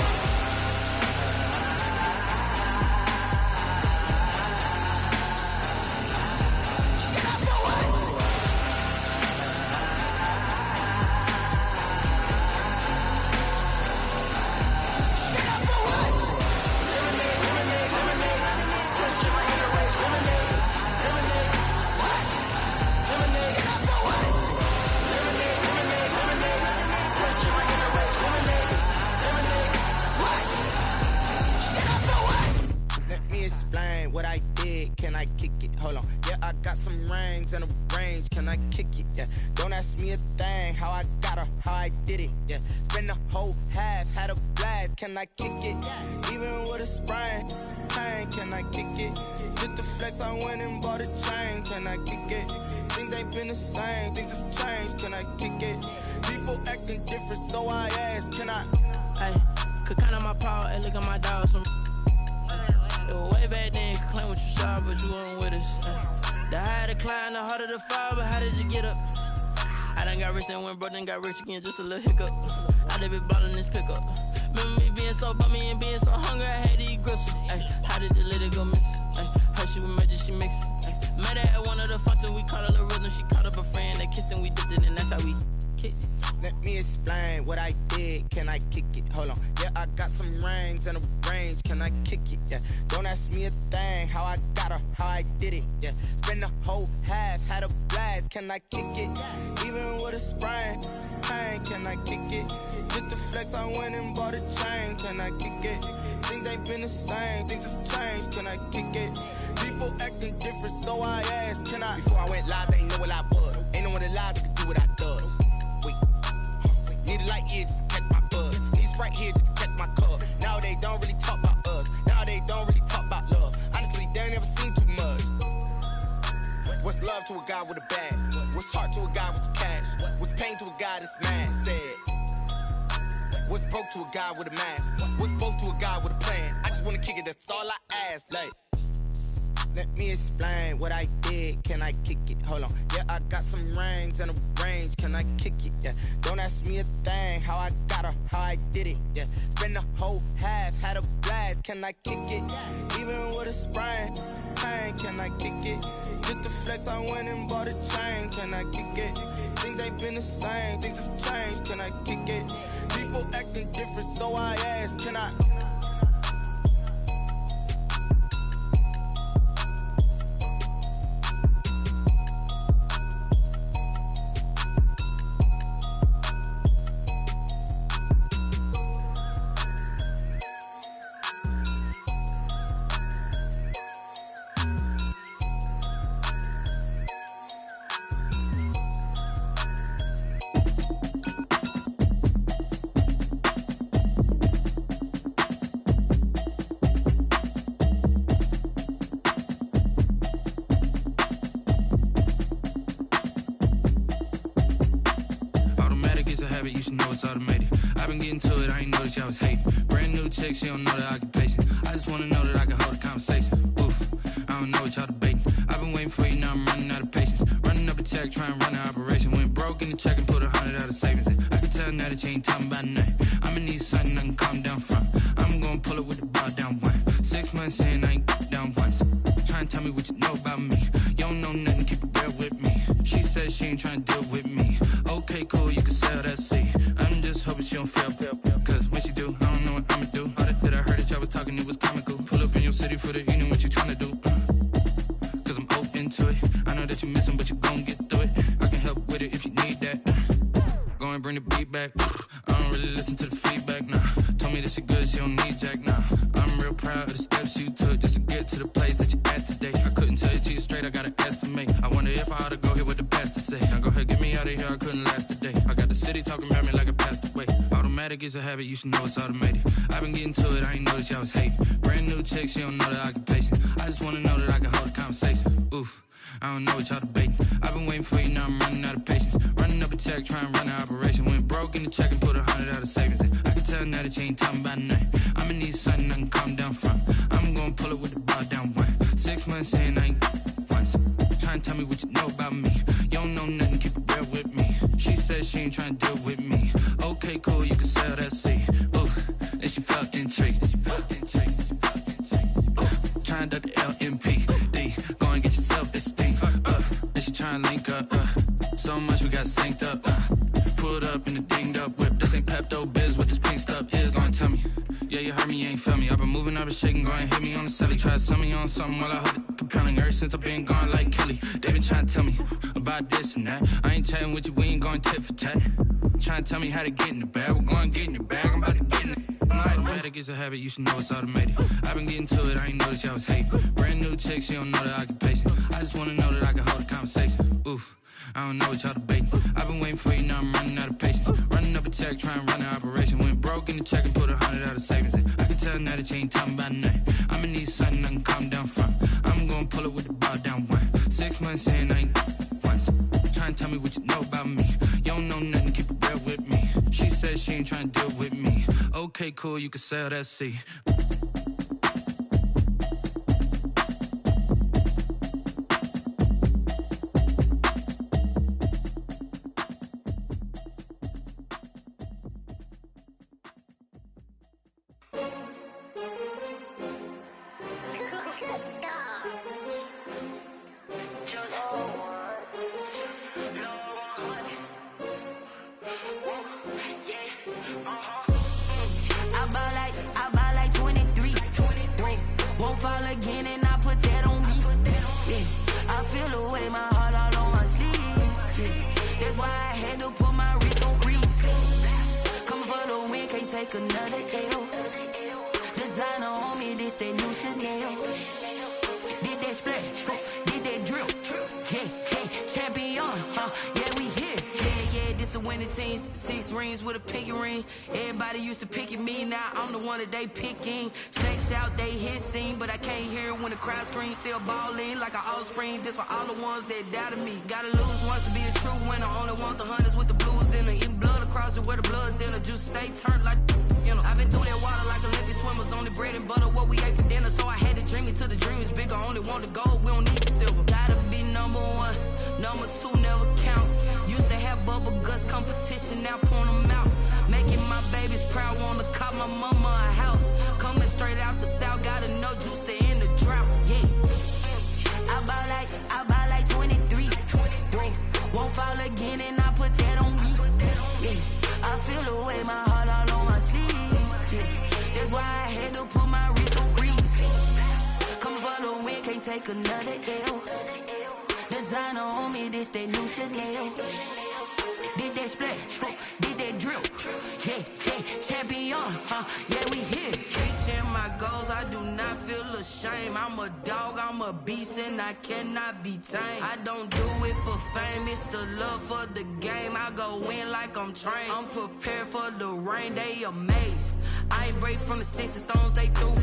Let me explain what I did. Can I kick it? Hold on. Yeah, I got some rings and a range. Can I kick it? Yeah. Don't ask me a thing. How I got her, how I did it. Yeah. Spend the whole half, had a blast. Can I kick it? Even with a sprain. Pain, can I kick it? Just the flex, I went and bought a chain. Can I kick it? Things ain't been the same. Things have changed. Can I kick it? People acting different, so I ask. Can I? Hey, could count on my power, and look at my dogs. It was way back then, you could claim what you saw, but you weren't with us. The higher the climb, the harder the fall, but how did you get up? I done got rich and went broke, then got rich again, just a little hiccup. I done been ballin' this pickup. Remember me being so bummy and being so hungry, I had to eat gristle. Ay, how did the lady go miss? Ay, her she was magic, she mixed. Met her at one of the functions, we caught a little rhythm. She caught up a friend, they kissed and we dipped it, and that's how we kicked it. Let me explain what I did. Can I kick it? Hold on. Yeah, I got some rings and a range. Can I kick it? Yeah. Don't ask me a thing. How I got her, how I did it. Yeah. Spend the whole half, had a blast. Can I kick it? Even with a sprain, pain. Can I kick it? Just to flex, I went and bought a chain. Can I kick it? Things ain't been the same. Things have changed. Can I kick it? People acting different, so I asked. Can I? Before I went live, they ain't know what I was. Ain't no one alive that could do what I does. Need a light year just to catch my buzz. Need Sprite here just to catch my cup. Now they don't really talk about us. Now they don't really talk about love. Honestly, they ain't never seen too much. What's love to a guy with a bag? What's heart to a guy with some cash? What's pain to a guy that's mad? Said. What's broke to a guy with a mask? What's both to a guy with a plan? I just wanna kick it, that's all I ask. Like, let me explain what I did. Can I kick it? Hold on. Yeah, I got some rings and a range. Can I kick it? Yeah. Don't ask me a thing. How I got her, how I did it. Yeah. Spend the whole half, had a blast. Can I kick it? Even with a sprain, pain. Can I kick it? Just to flex, I went and bought a chain. Can I kick it? Things ain't been the same. Things have changed. Can I kick it? People acting different, so I asked. Can I? You should know it's automated. I've been getting to it, I ain't noticed y'all was hating. Brand new chick, she don't know the occupation. I just wanna know that I can hold a conversation. Oof, I don't know what y'all debating. I've been waiting for you, now I'm running out of patience. Running up a check, trying to run an operation. Went broke in the check and put 100 out of savings in. I can tell now that you ain't talking about nothing. I'ma need something I can calm down from. I'm gonna pull it with the ball down one. 6 months in, I ain't down once. Trying to tell me what you know about me. You don't know nothing, keep it real with me. She said she ain't trying to deal with me. Okay, cool, you can sell that seat. I'm just hoping she don't fail. Cause when she do, I don't know what I'ma do. All that I heard that y'all was talking, it was comical. Pull up in your city for the evening, what you tryna do? Cause I'm open to it. I know that you missing, but you gon' get through it. I can help with it if you need that. Go and bring the beat back. I don't really listen to the feedback, nah. Told me that she good, she don't need jack, nah. I'm real proud of the steps you took just to get to the place that you at today. I couldn't tell you to you straight, I gotta estimate. I wonder if I ought to go here with the best to say. Now go ahead, get me out of here, I couldn't last today. I got the city talking about me like I passed away. Automatic is a habit, you should know it's automated. I've been getting to it, I ain't noticed y'all was hating. Brand new chick, she don't know the occupation. I just wanna know that I can hold a conversation. Oof, I don't know what y'all debating. I've been waiting for you, now I'm running out of patience. Running up a check, trying to run an operation. Went broke in the check and put 100 out of savings in. I can tell now that you ain't talking about nothing. I'ma need something I can calm down from. I'm gonna pull it with the ball down one. 6 months in, I ain't once. Trying to tell me what you know about me. You don't know nothing, keep it real with me. She said she ain't trying to deal with me. Okay, cool, you can sell that seat. Ooh, and she felt intrigued. Trying to duck the LMPD. Go and get yourself esteem. And she trying to link up. So much we got synced up. Pulled up in the dinged up whip. This ain't Pepto-Biz, what this pink stuff is. Long tell me. Yeah, you heard me, you ain't felt me. I've been moving, I've been shaking, go and hit me on the celly. Try to sell me on something while I hold it compelling. Ever since I've been gone like Kelly, they been trying to tell me about this and that. I ain't chatting with you, we ain't going tit for tat. Trying to tell me how to get in the bag. We're going to get in the bag, I'm about to get in it. Automatic is a habit, you should know it's automated. I've been getting to it, I ain't noticed y'all was hating. Brand new chick, she don't know the occupation. I just wanna know that I can hold a conversation. Oof, I don't know what y'all debating. I've been waiting for you, now I'm running out of patience. Running up a check, trying to run an operation. Went broke in the check and put 100 out of savings in. I can tell now that you ain't talking about nothing. I'ma need something I can calm down from. I'm gonna pull it with the ball down one. 6 months in, I ain't once. Trying to tell me what you know about me. You don't know nothing, keep it real with me. She said she ain't trying to deal with me. Okay, cool, you can sell that seat. take another L. Designer on me, this that new Chanel. Did that splash, did that drill. Yeah, champion, yeah, we here. Yeah, this the winning team. 6 rings with a pinky ring. Everybody used to pick at me, now I'm the one that they picking. Snakes out, they hit scene, but I can't hear when the crowd screams. Still balling like an offspring. This for all the ones that doubted me. Gotta lose once to be a true winner. Only want the hunters with the blues in it. Eating blood across it where the blood thinner. Juice stay turned like, you know. I've been through that water like Olympic swimmers. Only bread and butter, what we ate for dinner. So I had to dream it till the dream is bigger. Only want the gold, we don't need the silver. Gotta be number 1, number 2 never count. Used to have bubble guts competition, now point them out. Making my babies proud, wanna cop my mama a house. Coming straight out the south, gotta know juice to end the drought. Yeah, I buy like 23. Won't fall again, and I put that on me. Yeah, I feel the way, my heart all on my sleeve. Yeah, that's why I had to put my wrist on freeze. Coming for the win, can't take another L. Designer on me, this that new Chanel. Did that splash, did that drill. Yeah, champion, yeah, we here. Reaching my goals, I do not feel ashamed. I'm a dog, I'm a beast, and I cannot be tamed. I don't do it for fame, it's the love for the game. I go in like I'm trained. I'm prepared for the rain, they amazed. I ain't break from the sticks and stones they threw.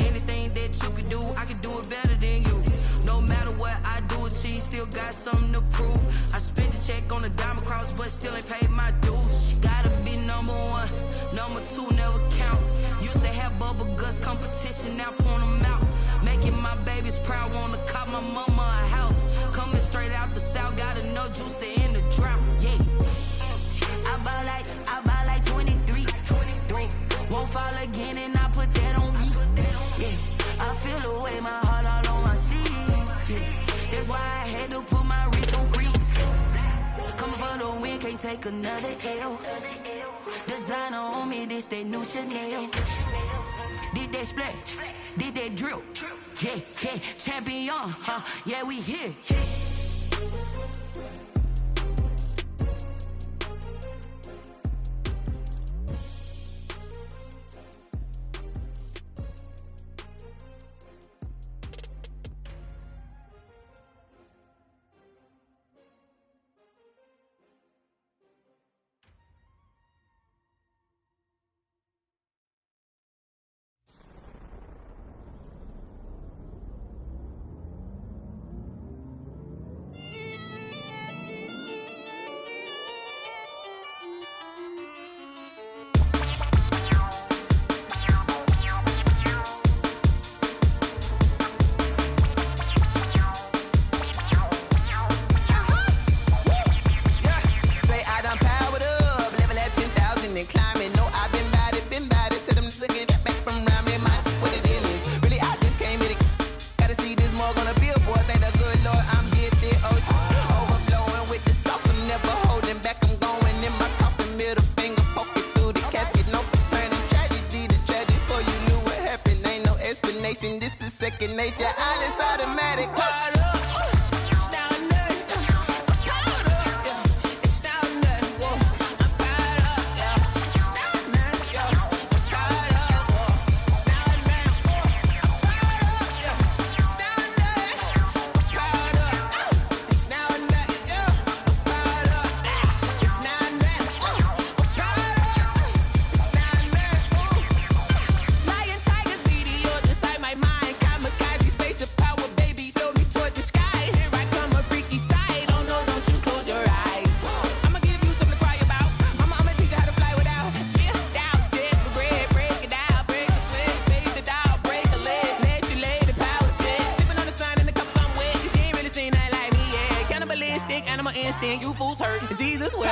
Anything that you can do, I can do it better than you. No matter what I do, achieve, still got something to prove. I spent the check on the diamond cross, but still ain't paid my dues. Gotta be number 1, number 2 never count. Used to have bubble guts competition, now point them out. Making my babies proud, wanna cop my mama a house. Coming straight out the south, gotta know juice to end the drought. Yeah, I buy like 23. Won't fall again, and I put that on me. Yeah, I feel the way, my heart all on my sleeve. Yeah, that's why I had to put my wrist on freeze. Coming for the win, can't take another L. Designer on me, this that new Chanel. Did that splash, did that drill. Yeah, champion, yeah, we here. This is second nature, all is automatic. You fools hurt. Jesus will.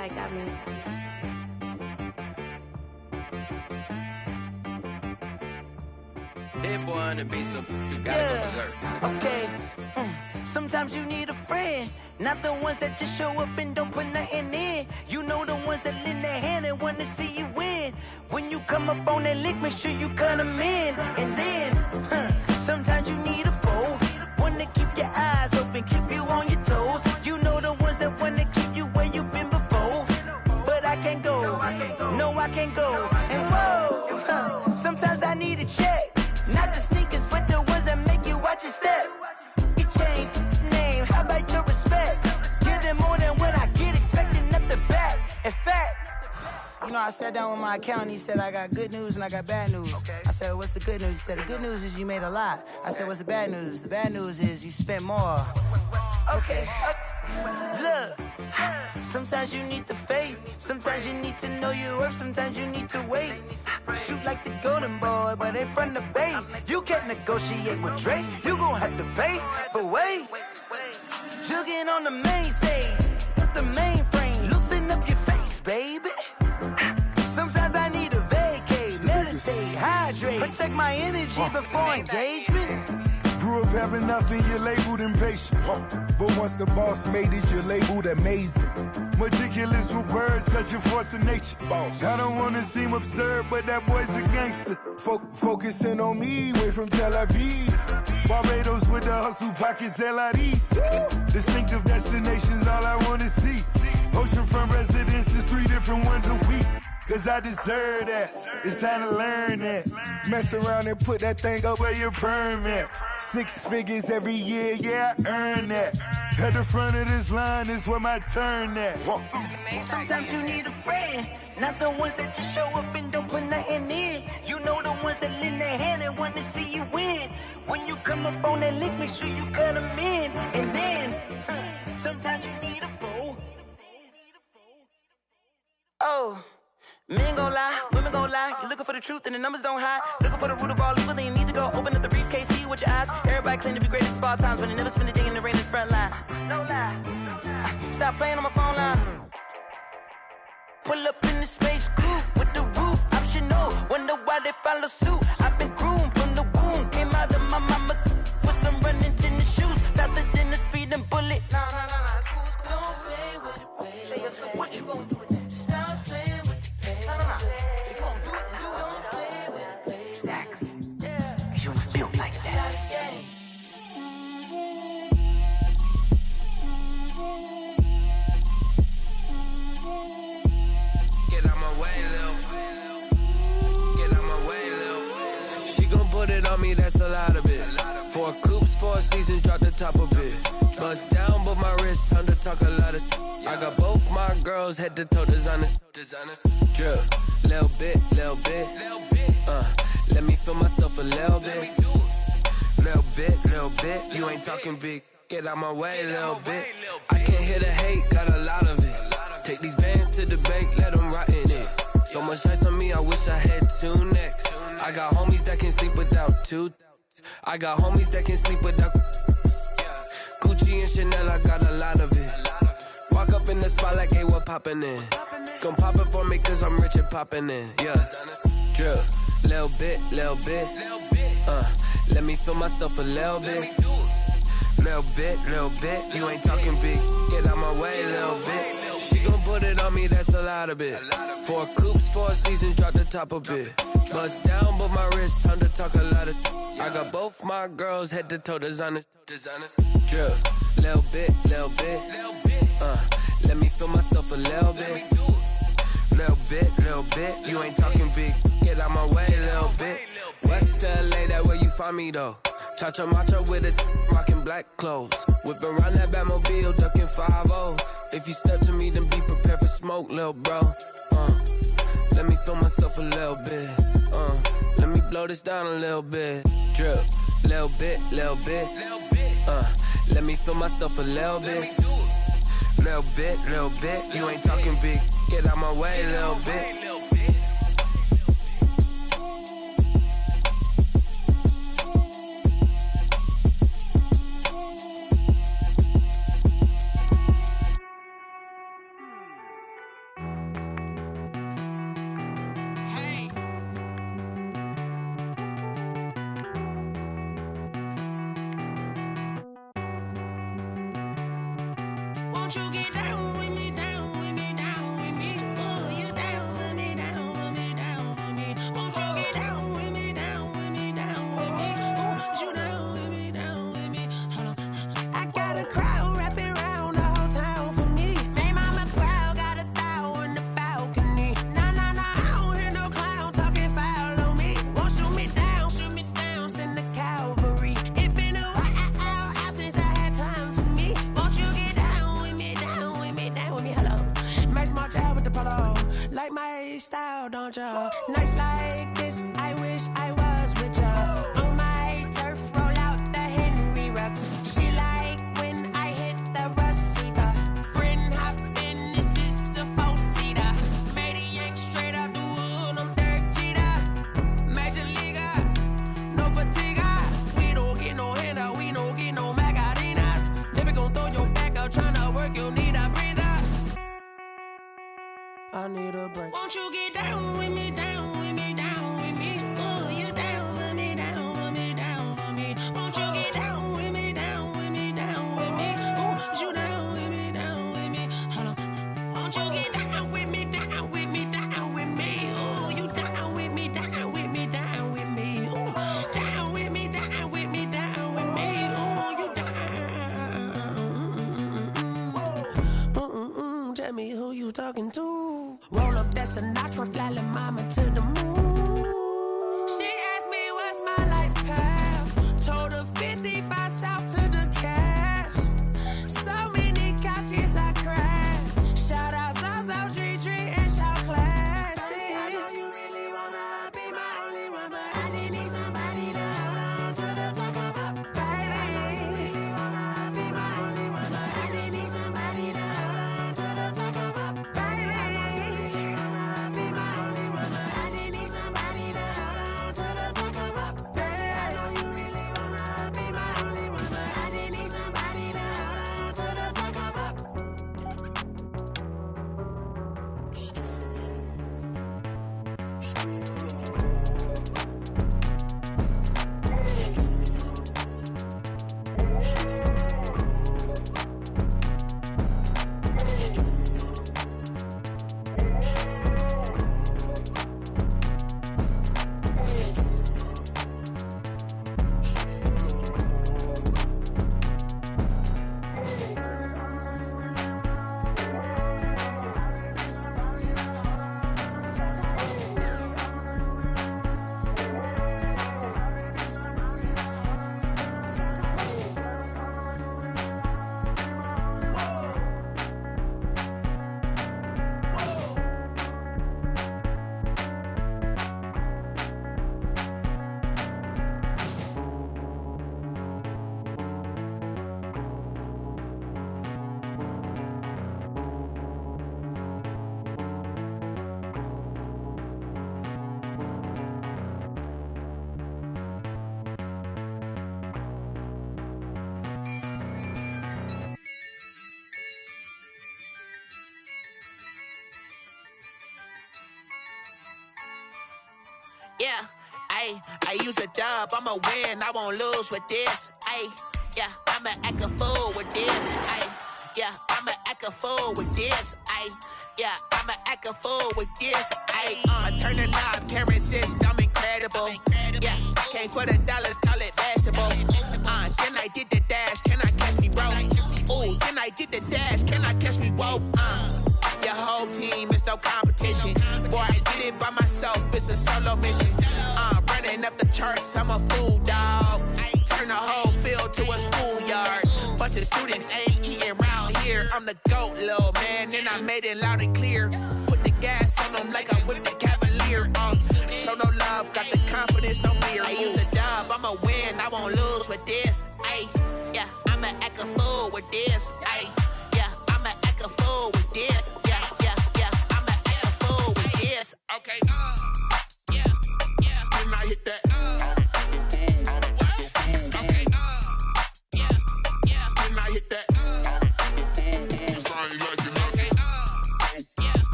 guy got me. Hit boy on the beat, so you gotta go berserk. Okay. Sometimes you need a friend, not the ones that just show up and don't put nothing in. You know the ones that lend their hand and wanna see you win. When you come up on that lick, make sure you cut them in. And then, sometimes you need a foe, one to keep your eyes open, keep you on your toes. You know the ones that wanna keep you where you've been before. But I can't go, no I can't go. And whoa, sometimes I need a check. Not the sneakers, but the ones that make you watch your step. You change name, how about your respect? Give them more than what I get, expecting up the back. In fact, you know, I sat down with my accountant, he said, I got good news and I got bad news. I said, what's the good news? He said, the good news is you made a lot. I said, what's the bad news? The bad news is you spent more. Okay. Look, sometimes you need the faith, sometimes you need to know your worth, sometimes you need to wait. Shoot like the golden boy, but ain't from the bay. You can't negotiate with Drake, you gon' have to pay. But wait, jugging on the main stage, with the mainframe, loosen up your face, baby. Sometimes I need a vacate, meditate, hydrate, protect my energy before engagement. Grew up having nothing, you're labeled impatient. But once the boss made it, you're labeled amazing. Meticulous with words, such a force of nature. I don't wanna seem absurd, but that boy's a gangster. Focusing on me, way from Tel Aviv. Barbados with the hustle pockets, LIDs. Distinctive destinations, all I wanna see. Oceanfront residences, 3 different ones a week. Cause I deserve that, it's time to learn that. Mess around and put that thing up where your permit. 6 figures every year, yeah, I earn that. At the front of this line is where my turn at. Sometimes you need a friend, not the ones that just show up and don't put nothing in. You know the ones that lend their hand and want to see you win. When you come up on that lick, make sure you cut them in. And then, sometimes you need a foe. Oh. Men gon' lie, women gon' lie. You're looking for the truth and the numbers don't hide. Looking for the root of all evil, then you need to go open up the briefcase, see with your eyes. Everybody claim to be greatest of all times, but they never spend a day in the rain in the front line. No lie. Stop playing on my phone line. Pull up in the space coupe with the roof optional. Wonder why they follow suit. I've been groomed from the womb. Came out of my mama with some running tennis shoes. Faster than the speeding bullet. No, it's cool, it's cool. Don't play with it, baby. Say it, so what you gon' do? Stop playing with it. If you gon' do it, then don't play with it, baby. Exactly. Yeah. You built like that. Get out my way, Lil. Get out my way, Lil. She gon' put it on me, that's a lot of it. 4 coops, 4 seasons, drop the top of it. Bust down, but my wrist, time to talk a lot of. I got both my girls head to toe designer. Drip, little bit. Let me feel myself a little bit. Little bit. You ain't talking big. Get out my way, little bit. I can't hear the hate, got a lot of it. Take these bands to the bank, let them rot in it. So much ice on me, I wish I had 2 necks. I got homies that can sleep without 2. I got homies that can sleep without. Gucci and Chanel, I got a lot of it. Walk up in the spot like, hey, what poppin' in? Gon' pop it for me cause I'm rich and poppin' in, yeah. Drip, little bit. Let me feel myself a little bit. Little bit. You ain't talking big. Get out my way, little bit. She gon' put it on me, that's a lot of it. 4 coops, 4 seasons, drop the top a bit. Bust down, but my wrist, time to talk a lot of. I got both my girls head to toe designer. Drip, little bit. Let me feel myself a little bit. Little bit. You ain't talking big. Get out my way, little bit. West LA, that where you find me though. Cha-cha matcha with a rockin' black clothes. Whip around that Batmobile, ducking 5-0. If you step to me, then be prepared for smoke, lil' bro. Let me feel myself a little bit. Let me blow this down a little bit. Drip, little bit. Let me feel myself a little bit. Little bit. You ain't talking big. Get out my way, little bit. Won't you get down with me, down with me, down with me? Oh, you down with me, down with me, down with me. Won't you get down with me, down with me, down with me? Oh, you down with me, down with me? Hold on. I got a crowd wrapping around the whole town for me. Made mama proud, got a thou in the balcony. Nah, nah, nah, I don't hear no clown talking foul on me. Won't shoot me down, send the cavalry. It been a while since I had time for me. Won't you get down with me, down with me, down with me? Hello. Max my job with the polo. Like my style, don't ya? Nights like this, I wish I was with ya. On my turf, roll out the Henry Rux. She like when I hit the receiver. Friend hop in, this is a four-seater. Made a yank straight out the wood, I'm Derek Jeter. Major leaguer, no fatigue. We don't get no handout, we don't get no Macarinas. Never gon' throw your back out, tryna work, you need a breather. I need a break. Won't you get down with me, down with me, down with me? Oh, you down with me, down with me, down with me? Won't you get down with me, down with me, down with me? Oh, you down with me, down with me? Hold on. Won't you get down with me, down with me, down with me? Oh, you down with me, down with me, down with me? Oh, down with me, down with me, down with me? Oh, you down. Tell me who you talking to. Roll up that Sinatra, fly la mama to the moon. She asked me what's my life path. Told her 55 south to the cash. So many couches I cried. Shout out South Street and shout classic. I know you really wanna be my only one, but I didn't need somebody to hold on to the second up. Baby, I know you really wanna be my only one, but I didn't need somebody to hold on to the second up. Baby, I know you really wanna be my only one, but I didn't need somebody to hold on to the second up. Baby, I know you really wanna be my only one, but I didn't need somebody to hold on to the second up. Yeah, I use a dub, I'ma win, I won't lose with this. Yeah, I'ma act a fool with this. Yeah, I'ma act a fool with this. Yeah, I'ma act a fool with this. I turn the knob, camera assist, I'm incredible. Yeah, came for the dollars, call it vegetable. Then I did the dash, can I catch me, bro? Ooh, then I did the dash, can I catch me, whoa? Your whole team is no competition. Boy, I did it by myself, it's a solo mission. Running up the charts, I'm a fool, dog. Turn the whole field to a schoolyard. Bunch of students ain't eating round here. I'm the GOAT, little man, and I made it loud and clear. Put the gas on them like I'm with the Cavalier. Show no love, got the confidence, no fear. I use a dub, I'ma win, I won't lose with this. Yeah, I'ma act a fool with this. Yeah, I'ma act a fool with this. Yeah, I'ma act a fool with this. Okay, yeah, then I hit that. Okay, yeah, then I hit that. I ain't like it, okay,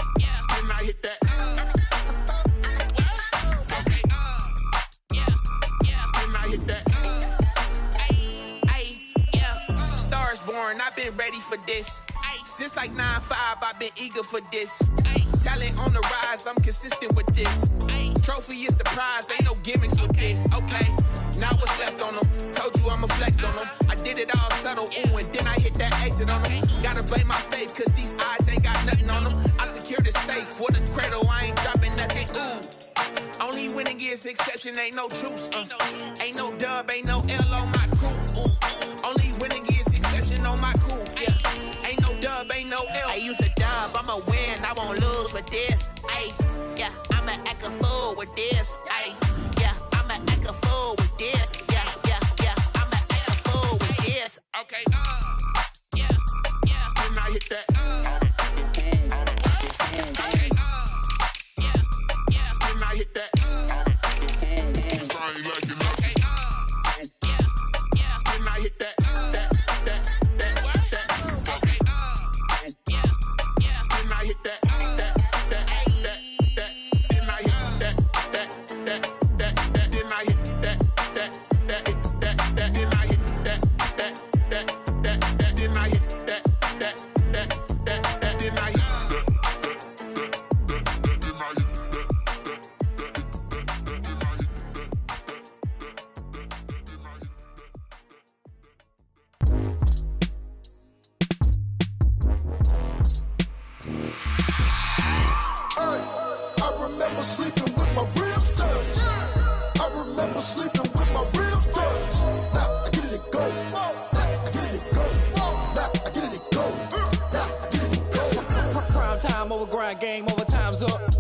yeah, then I hit that. Okay, yeah, then I hit that. Yeah, Stars born, I've been ready for this. Since like 9-5, I've been eager for this. Talent on the rise, I'm consistent with this. Trophy is the prize, ain't no gimmicks with this. Okay, now what's left on them? Told you I'ma flex on them. I did it all subtle, ooh, and then I hit that exit on them. Gotta blame my faith, cause these eyes ain't got nothing on them. I secured the safe for the cradle, I ain't dropping nothing, ooh. Only winning is exception, ain't no truce. Ain't no dub, ain't no L on my crew. Only winning is exception on my crew. Yeah, ain't no dub, ain't no L. I use a dub, I'ma win, I won't lose with this. Ay, yeah, I'ma act a fool with this. Ay, yeah, I'ma act a fool with this. Yeah, yeah, yeah, I'ma act a fool with this. Okay, yeah, yeah. Then I hit that. Okay, yeah, yeah. Then I hit that. Game over, time's up.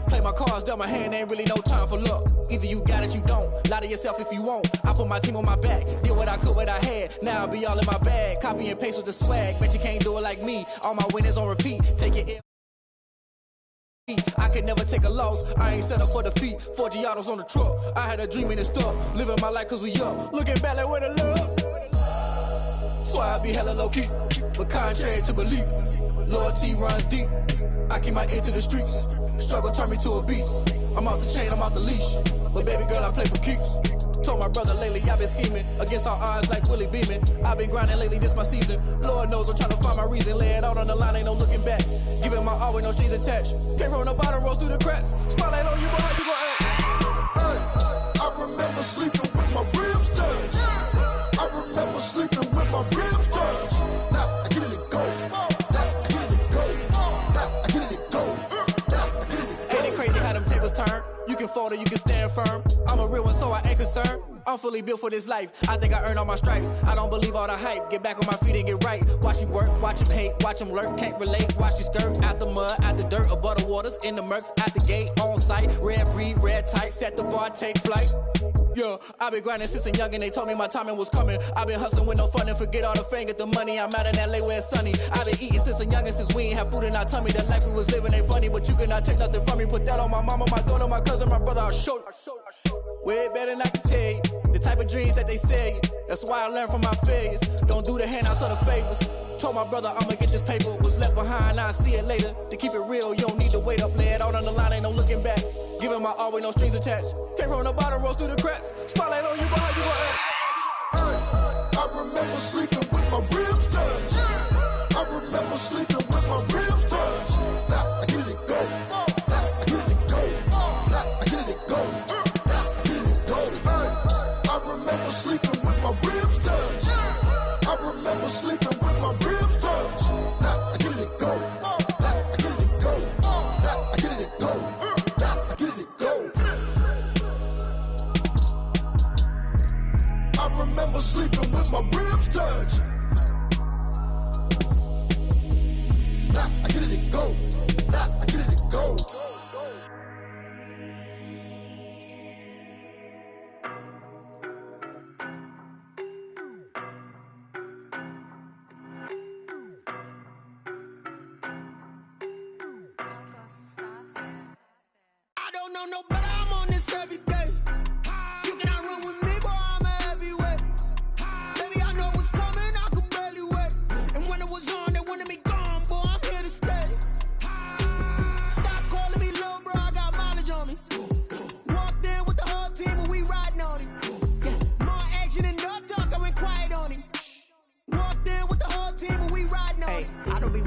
Play my cards, dealt my hand, ain't really no time for luck. Either you got it, you don't. Lie to yourself if you won't. I put my team on my back, did what I could, what I had. Now I'll be all in my bag. Copy and paste with the swag. Bet you can't do it like me. All my winners on repeat. Take it in. I can never take a loss. I ain't set up for defeat. 4 Giottos on the truck. I had a dream and it's stuck. Living my life cause we up. Looking back like where the love. So I be hella low key. But contrary to belief, loyalty runs deep. I keep my ear to the streets. Struggle turned me to a beast. I'm out the chain, I'm out the leash. But baby girl, I play for keeps. Told my brother lately, I've been scheming against all odds like Willie Beeman. I've been grinding lately, this my season. Lord knows I'm trying to find my reason. Lay it out on the line, ain't no looking back. Giving my all with no strings attached. Came from the bottom, rose through the cracks. Spotlight on you, but how you gon' act? Hey, I remember sleeping with my ribs touched. I remember sleeping with my ribs touched. Now I get it and go. Turn. You can fold or you can stand firm. I'm a real one, so I ain't concerned. I'm fully built for this life. I think I earned all my stripes. I don't believe all the hype. Get back on my feet and get right. Watch you work, watch him hate, watch him lurk. Can't relate, watch you skirt. Out the mud, out the dirt, above the waters, in the murks, out the gate, on site. Red breed, red tight, set the bar, take flight. Yeah, I've been grinding since a youngin'. They told me my timing was coming. I've been hustling with no fun and forget all the fame, get the money. I'm out in LA where it's sunny. I've been eating since a youngin', since we ain't have food in our tummy. The life we was living ain't funny, but you cannot take nothing from me. Put that on my mama, my daughter, my cousin, my brother. I'll show you. Way better than I can tell you. The type of dreams that they sell you. That's why I learned from my failures. Don't do the handouts or the favors. Told my brother I'ma get this paper. Was left behind, I'll see it later. To keep it real, you don't need to wait up. Lay it out on the line, ain't no looking back. Giving my all with no strings attached. Came from the bottom, rose through the cracks. Spotlight on you, but how you gon' act? Hey, I remember sleeping with my ribs touched. I remember sleeping with my ribs touched. Now I get it and go. Now I get it and go. Now I get it and go. Now I get it and go. Hey, I remember sleeping with my ribs touched. I remember sleeping with my ribs touched. Now I get it and go. Now I get it and go. Now I get it and go. Now I get it and go. I remember sleeping with my ribs touched. Now I get it and go. Now I get it and go. I don't know no better, I'm on this every day. You cannot run with me, boy, I'm a heavyweight. Baby, I know what's coming, I could barely wait. And when it was on, they wanted me gone, boy, I'm here to stay. Stop calling me little bro, I got mileage on me. Walked in with the whole team and we riding on him. Yeah, more action and no talk, I went quiet on him. Walked in with the whole team and we riding on him. I don't be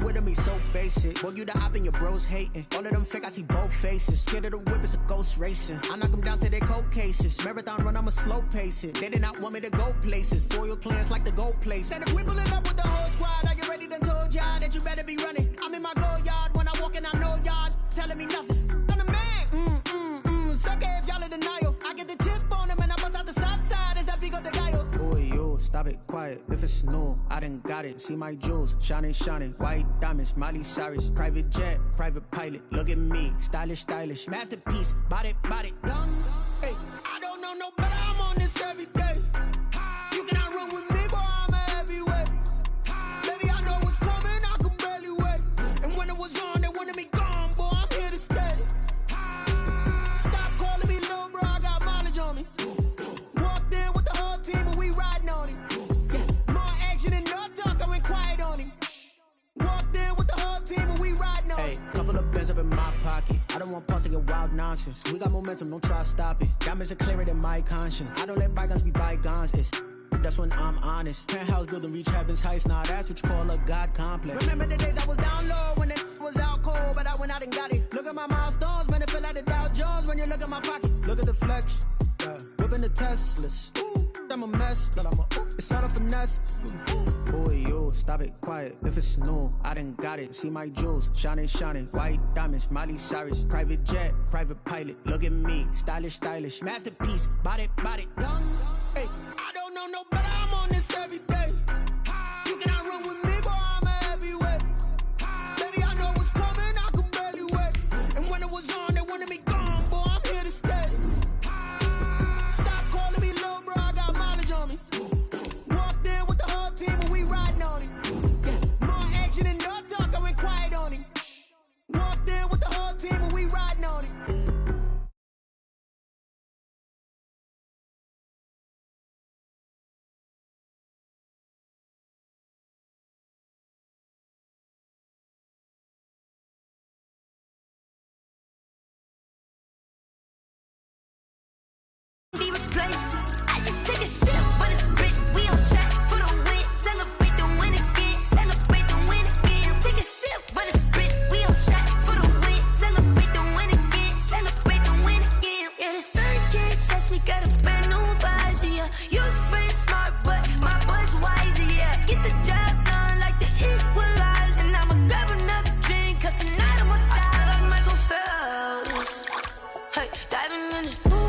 Boy, you the op and your bros hating. All of them fake, I see both faces. Scared of the whip, it's a ghost racing. I knock them down to their cold cases. Marathon run, I'ma slow pace it. They did not want me to go places. Foil plans like the gold place. And if we pulling up with the whole squad, I get ready to told y'all that you better be running. I'm in my go yard. When I walk in, I know y'all telling me nothing. I'm the man. Sucker if y'all in denial. I get the chip on them and I bust out the south side. Is that big of the guy? Boy, yo, stop it, quiet. If it's new, I done got it. See my jewels, shining, shining. White diamonds, Miley Cyrus. Private jet, private pilot. Look at me, stylish, stylish. Masterpiece, body, young. Hey, I don't know no better. I'm on this every day. You cannot run with me, boy. I'm a heavyweight. Baby, I know what's coming. I could barely wait. And when it was on, they wanted me gone, boy. I'm here to stay. Stop calling me little bro. I got mileage on me. Walked in with the whole team and we riding on it. Yeah, more action than no talk. I went quiet on it. Walked in with the whole team and we riding on it. Hey, couple of bands up in my pocket. I don't want pause to get wild nonsense. We got momentum, don't try to stop it. Diamonds are clearer than my conscience. I don't let bygones be bygones. That's when I'm honest. Penthouse building, reach heaven's heights. Nah, that's what you call a God complex. Remember the days I was down low when it was out cold, but I went out and got it. Look at my milestones, man, it feel like the Dow Jones when you look at my pocket. Look at the flex, whipping the Teslas. I'm a mess, but it's all a finesse. Boy, yo, stop it, quiet. If it's new, I done got it. See my jewels, shining, shining. White diamonds, Miley Cyrus. Private jet, private pilot. Look at me, stylish, stylish. Masterpiece, body, young. Hey, I don't know no better. I'm on this every day. You cannot run with me, boy. I'm a heavyweight. Baby, I know what's coming. I could barely wait. And when it was on, they wanted me gone, boy. I'm here to stay. Stop calling me little bro. I got mileage on me. Walked in with the whole team and we riding on it. Yeah, more action than no talk. I went quiet on it. Walked in with the whole team and we riding on it. Be replaced. I just take a sip, but it's brick. We on track for the win. Celebrate the win again. Celebrate the win again. Take a sip, but it's brick. We on track for the win. Celebrate the win again. Celebrate the win again. Yeah, the sun can't touch me. Got a brand new visor. Yeah, your friend smart, but my boy's wiser. Yeah, get the job done like the equalizer. And I'ma grab another drink, 'cause tonight I'ma die like Michael Phelps. Hey, diving in this pool.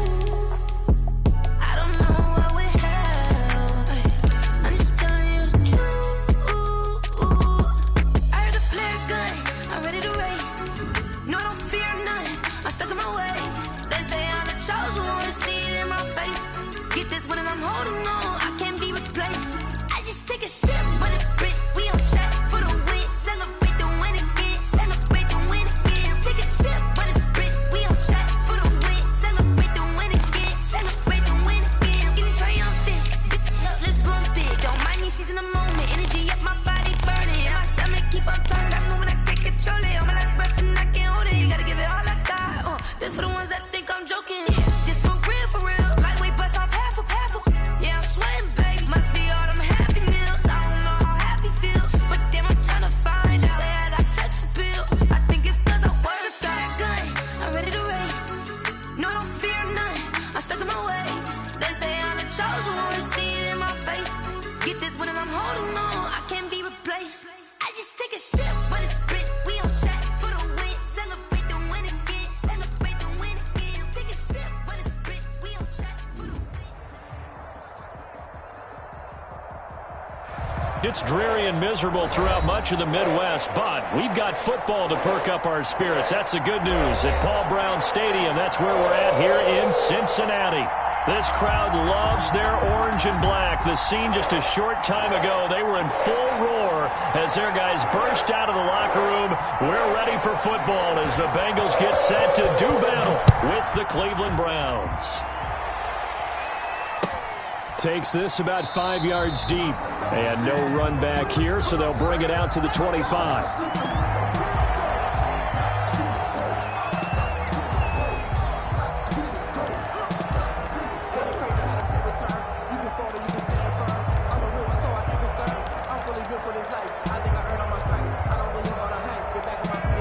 I'm holding on, I can't be replaced. I just take a sip, but it's brick. We on track for the win. Celebrate the win again. Celebrate the win again. Take a sip, but it's brick. We on track for the win. Celebrate the win again. Celebrate the win again. Get it triumphant. Let's bump it. Don't mind me, she's in the moment. Energy up my body burning. And my stomach keep on tossing. I'm moving, I can't control it. On my last breath and I can't hold it. You gotta give it all I got. This for the ones that think I'm joking. This for real, for real. Lightweight bust off half a. Yeah, I'm sweating, babe. Must be all them happy meals. I don't know how happy feels, but damn, I'm tryna find out. Say I got sex appeal. I think it's 'cause I work got a gun. I'm ready to race. No, I don't fear none. I'm stuck in my ways. They say I'm the chosen one. See it in my face. Get this one and I'm holding on. I can't be replaced. I just take a sip, but it's brick. We on track for the win. Celebrate the win again. Celebrate the win again. Take a sip, but it's brick. We on track for the win. It's dreary and miserable throughout much of the Midwest, but we've got football to perk up our spirits. That's the good news. At Paul Brown Stadium, that's where we're at here in Cincinnati. This crowd loves their orange and black. The scene just a short time ago, they were in full roar as their guys burst out of the locker room. We're ready for football as the Bengals get set to do battle with the Cleveland Browns. Takes this about 5 yards deep. And no run back here, so they'll bring it out to the 25. I'm fully built for this life. I think I earned all my stripes. I don't believe all the hype. Get back on my feet.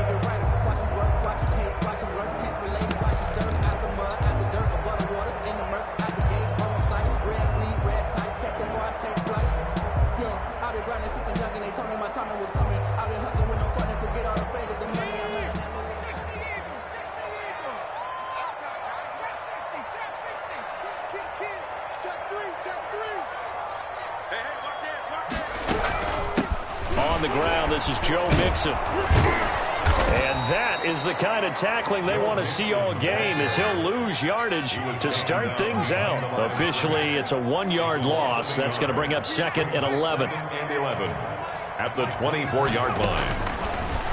On the ground, this is Joe Mixon. And that is the kind of tackling they want to see all game, as he'll lose yardage to start things out. Officially, it's a 1-yard loss. That's going to bring up 2nd and 11. At the 24-yard line.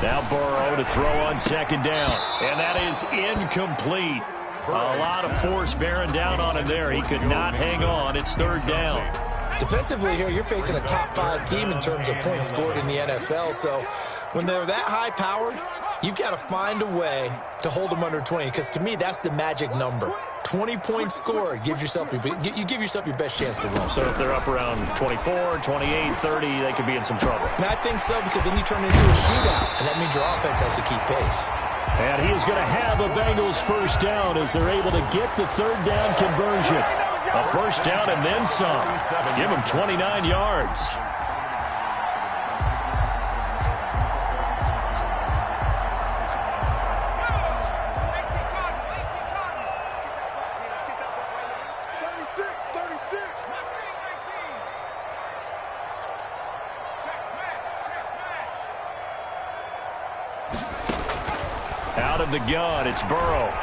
Now Burrow to throw on 2nd down. And that is incomplete. A lot of force bearing down on him there. He could not hang on. It's 3rd down. Defensively here, you're facing a top 5 team in terms of points scored in the NFL. So when they're that high-powered, you've got to find a way to hold them under 20, because to me, that's the magic number. 20 points scored gives yourself you give yourself your best chance to win. So if they're up around 24, 28, 30, they could be in some trouble. And I think so, because then you turn it into a shootout, and that means your offense has to keep pace. And he is going to have a Bengals 1st down as they're able to get the 3rd down conversion. A 1st down and then some. Give him 29 yards. Out of the gun, it's Burrow.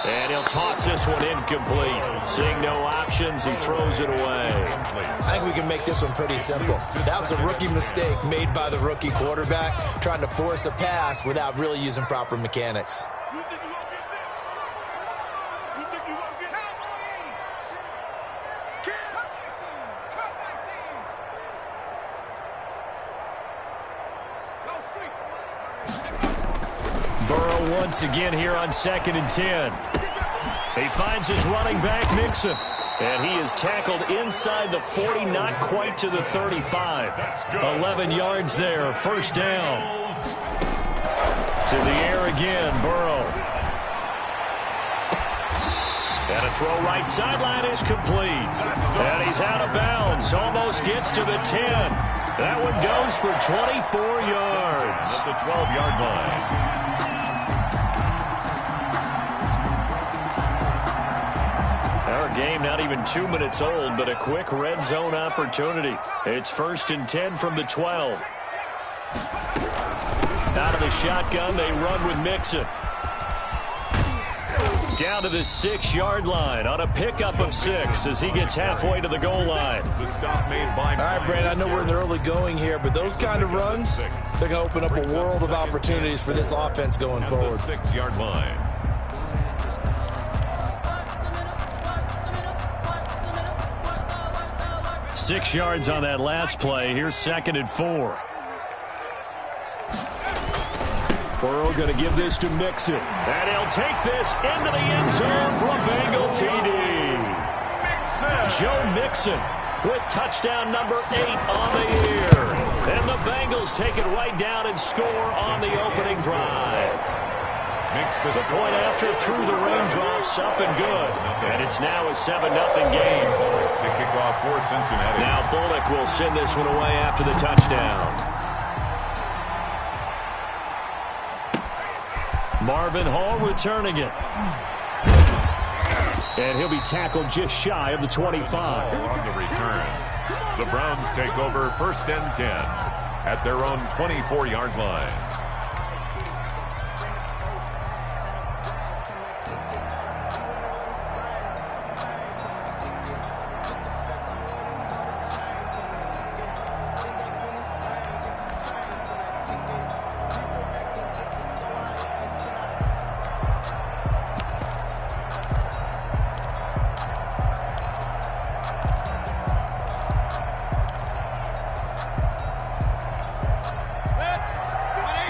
And he'll toss this one incomplete. Seeing no options, he throws it away. I think we can make this one pretty simple. That was a rookie mistake made by the rookie quarterback, trying to force a pass without really using proper mechanics. Burrow once again here on 2nd and 10. He finds his running back, Mixon. And he is tackled inside the 40, not quite to the 35. 11 yards there, 1st down. To the air again, Burrow. And a throw right sideline is complete. And he's out of bounds, almost gets to the 10. That one goes for 24 yards. At the 12-yard line. Our game not even 2 minutes old, but a quick red zone opportunity. It's 1st and 10 from the 12. Out of the shotgun, they run with Mixon. Down to the 6-yard line on a pickup of 6 as he gets halfway to the goal line. The stop made by. All right, Brandon, I know we're in the early going here, but those kind of runs, they're going to open up a world of opportunities for this offense going forward. The 6-yard line. Six yards on that last play. Here's 2nd and 4. Burrow going to give this to Mixon. And he'll take this into the end zone for a Bengal TD. Joe Mixon with touchdown number 8 on the year. And the Bengals take it right down and score on the opening drive. The point after through the raindrops, up and good. And it's now a 7-0 game. To kick off for Cincinnati. Now Bullock will send this one away after the touchdown. Marvin Hall returning it. And he'll be tackled just shy of the 25. On the return, the Browns take over 1st and 10 at their own 24-yard line.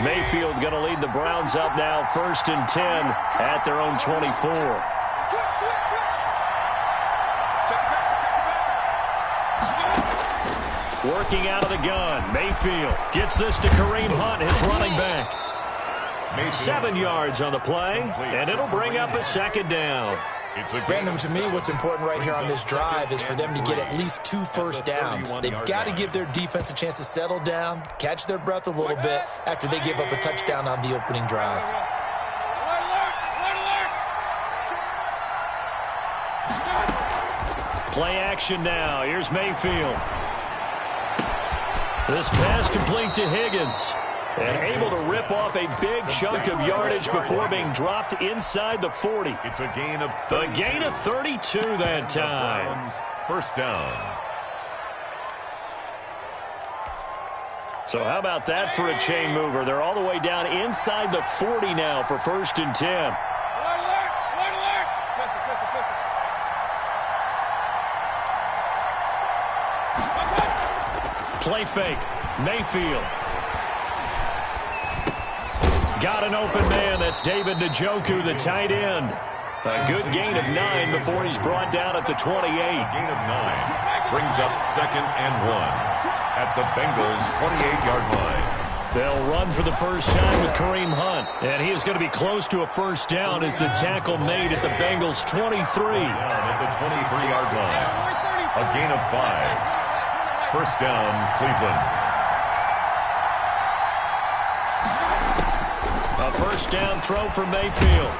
Mayfield going to lead the Browns up now, 1st and 10 at their own 24. Working out of the gun, Mayfield gets this to Kareem Hunt, his running back. 7 yards on the play, and it'll bring up a 2nd down. Brandon, to me, what's important right here on this drive is for them to get at least 2 first downs. They've got to give their defense a chance to settle down, catch their breath a little bit after they give up a touchdown on the opening drive. Play action now. Here's Mayfield. This pass complete to Higgins. And able to rip off a big chunk of yardage before being dropped inside the 40. It's a gain of 32. A gain of 32 that time. First down. So how about that for a chain mover? They're all the way down inside the 40 now for 1st and 10. Play fake. Mayfield. Got an open man. That's David Njoku, the tight end. A good gain of 9 before he's brought down at the 28. Gain of 9 brings up 2nd and 1 at the Bengals' 28-yard line. They'll run for the first time with Kareem Hunt. And he is going to be close to a first down as the tackle made at the Bengals' 23. Down at the 23-yard line. A gain of 5. First down, Cleveland. A first down throw for Mayfield.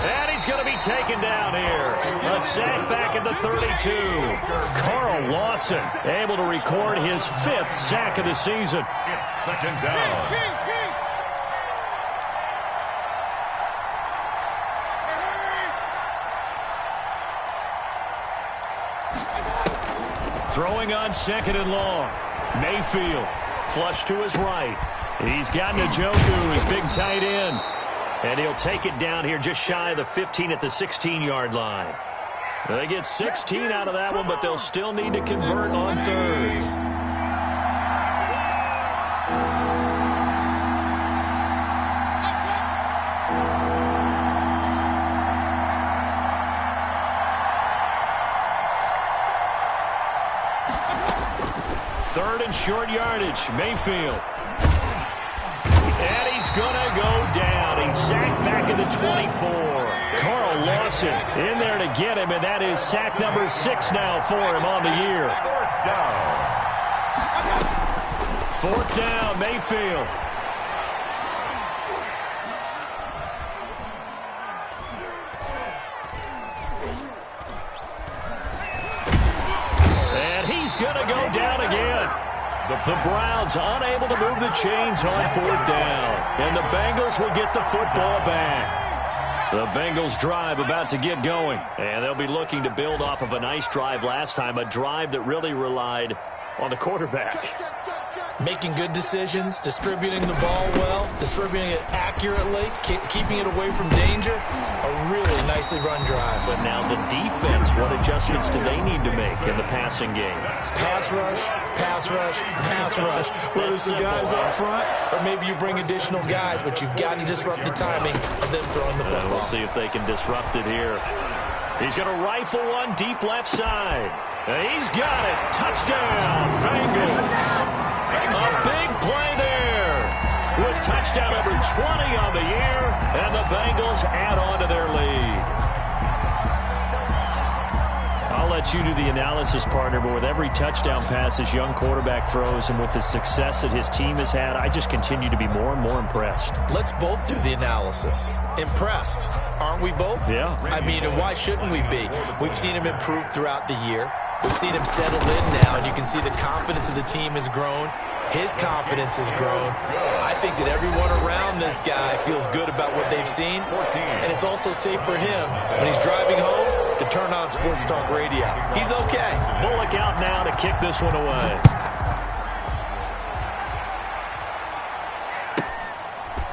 And he's going to be taken down here. A sack back at the 32. Carl Lawson able to record his 5th sack of the season. It's 2nd down. Throwing on 2nd and long. Mayfield flush to his right. He's got Njoku, his big tight end. And he'll take it down here just shy of the 15 at the 16-yard line. They get 16 out of that one, but they'll still need to convert on 3rd. Third and short yardage. Mayfield. And he's going to go down. He's sacked back at the 24. Carl Lawson in there to get him, and that is sack number 6 now for him on the year. 4th down, Mayfield. And he's going to go down again. The Browns unable to move the chains on 4th down. And the Bengals will get the football back. The Bengals drive about to get going. And they'll be looking to build off of a nice drive last time. A drive that really relied on the quarterback. Making good decisions, distributing the ball well, distributing it accurately, keeping it away from danger. A really nicely run drive. But now the defense, what adjustments do they need to make in the passing game? Pass rush, pass rush, pass rush. Whether it's the guys up front or maybe you bring additional guys, but you've got to disrupt the timing of them throwing the football. We'll see if they can disrupt it here. He's going to rifle one deep left side. He's got it. Touchdown, Bengals. A big play there with touchdown number 20 on the year, and the Bengals add on to their lead. I'll let you do the analysis, partner, but with every touchdown pass this young quarterback throws and with the success that his team has had, I just continue to be more and more impressed. Let's both do the analysis. Impressed. Aren't we both? Yeah. I mean, and why shouldn't we be? We've seen him improve throughout the year. We've seen him settle in now, and you can see the confidence of the team has grown. His confidence has grown. I think that everyone around this guy feels good about what they've seen, and it's also safe for him when he's driving home to turn on Sports Talk Radio. He's okay. Bullock out now to kick this one away.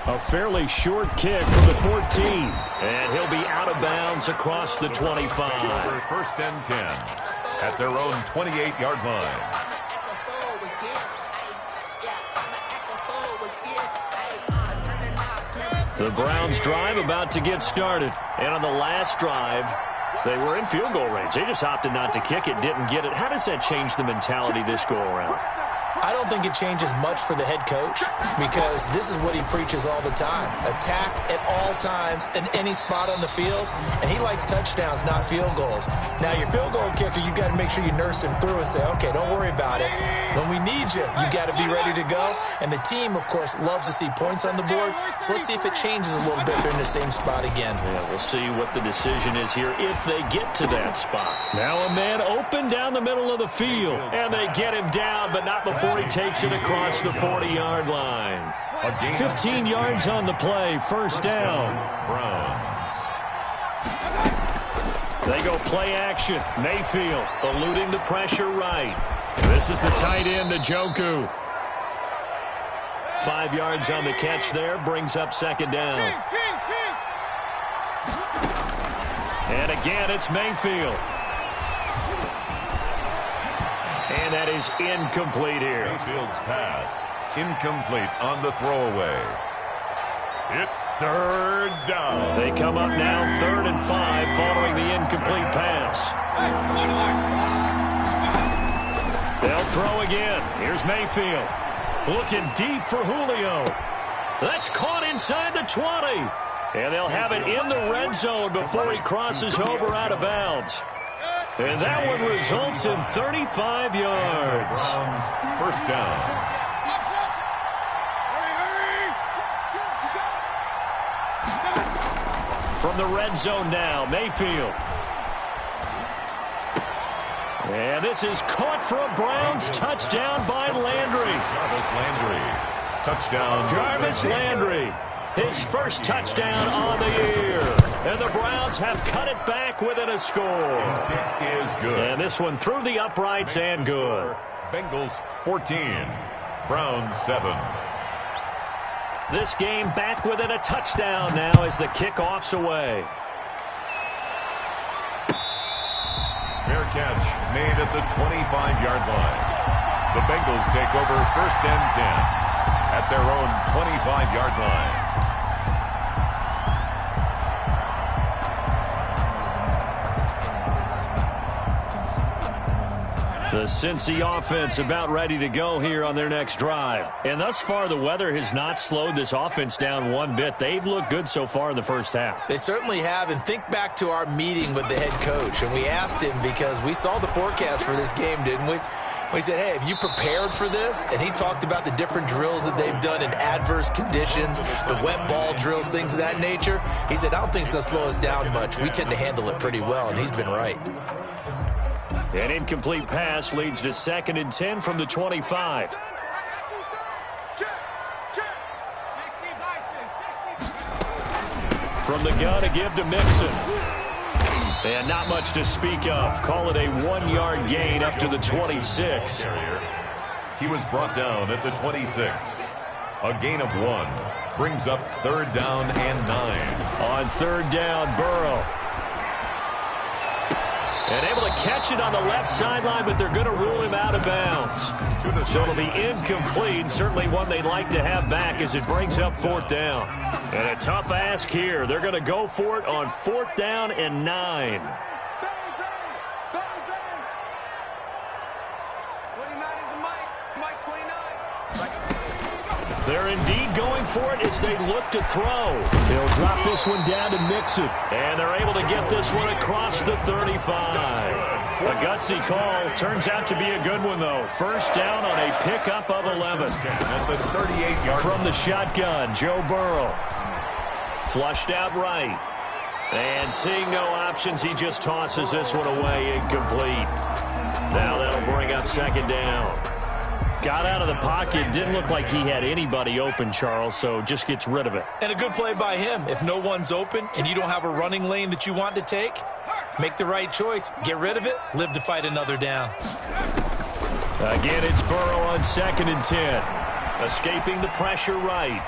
A fairly short kick from the 14. And he'll be out of bounds across the 25. First and 10 at their own 28-yard line. The Browns drive about to get started. And on the last drive, they were in field goal range. They just opted not to kick it, didn't get it. How does that change the mentality this go around? I don't think it changes much for the head coach because this is what he preaches all the time. Attack at all times in any spot on the field, and he likes touchdowns, not field goals. Now, your field goal kicker, you got to make sure you nurse him through and say, okay, don't worry about it. When we need you, you got to be ready to go. And the team, of course, loves to see points on the board. So let's see if it changes a little bit. They're in the same spot again. Yeah, we'll see what the decision is here if they get to that spot. Now a man open down the middle of the field, and they get him down, but not before he takes it across the 40-yard line. 15 yards on the play, first down. Browns. They go play action. Mayfield eluding the pressure right. This is the tight end, Njoku. 5 yards on the catch there, brings up second down. And again, it's Mayfield. And that is incomplete here. Mayfield's pass, incomplete on the throwaway. It's third down. They come up now 3rd and 5 following the incomplete pass. They'll throw again. Here's Mayfield. Looking deep for Julio. That's caught inside the 20. And they'll have it in the red zone before he crosses over out of bounds. And that one results in 35 yards. Browns, first down. From the red zone now, Mayfield. And this is caught for a Browns touchdown by Landry. Jarvis Landry. His first touchdown on the year. And the Browns have cut it back within a score. His kick is good. And this one through the uprights and good. Bengals 14, Browns 7. This game back within a touchdown now as the kickoff's away. Fair catch made at the 25-yard line. The Bengals take over first and 10 at their own 25-yard line. The Cincy offense about ready to go here on their next drive. And thus far, the weather has not slowed this offense down one bit. They've looked good so far in the first half. They certainly have. And think back to our meeting with the head coach. And we asked him because we saw the forecast for this game, didn't we? We said, hey, have you prepared for this? And he talked about the different drills that they've done in adverse conditions, the wet ball drills, things of that nature. He said, I don't think it's going to slow us down much. We tend to handle it pretty well, and he's been right. An incomplete pass leads to 2nd and 10 from the 25. From the gun, a give to Mixon. And not much to speak of. Call it a 1-yard gain up to the 26. He was brought down at the 26. A gain of 1 brings up 3rd down and 9. On 3rd down, Burrow. And able to catch it on the left sideline, but they're going to rule him out of bounds. So it'll be incomplete. Certainly one they'd like to have back as it brings up 4th down. And a tough ask here. They're going to go for it on 4th down and 9. They're indeed going for it as they look to throw. They'll drop this one down to Mixon. And they're able to get this one across the 35. A gutsy call. Turns out to be a good one, though. First down on a pickup of 11. At the 38-yard from the shotgun, Joe Burrow. Flushed out right. And seeing no options, he just tosses this one away incomplete. Now that'll bring up 2nd down. Got out of the pocket. Didn't look like he had anybody open, Charles, so just gets rid of it. And a good play by him. If no one's open and you don't have a running lane that you want to take, make the right choice. Get rid of it. Live to fight another down. Again, it's Burrow on 2nd and 10. Escaping the pressure right.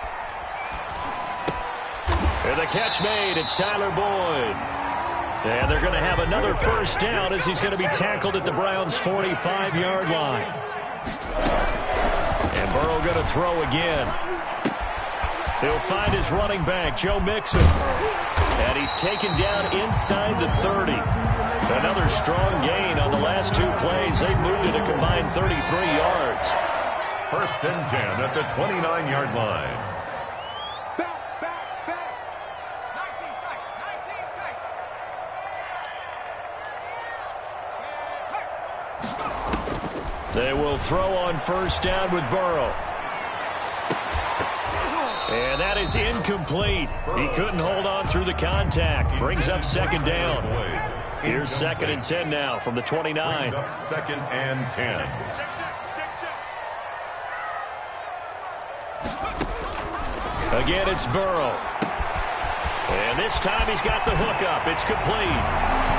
And the catch made. It's Tyler Boyd. And they're going to have another first down as he's going to be tackled at the Browns' 45-yard line. And Burrow going to throw again. He'll find his running back, Joe Mixon. And he's taken down inside the 30. Another strong gain on the last 2 plays. They moved it a combined 33 yards. First and 10 at the 29-yard line. They will throw on first down with Burrow. And that is incomplete. He couldn't hold on through the contact. Brings up second down. Here's second and 10 now from the 29. Brings up second and 10. Again, it's Burrow. And this time he's got the hook up. It's complete.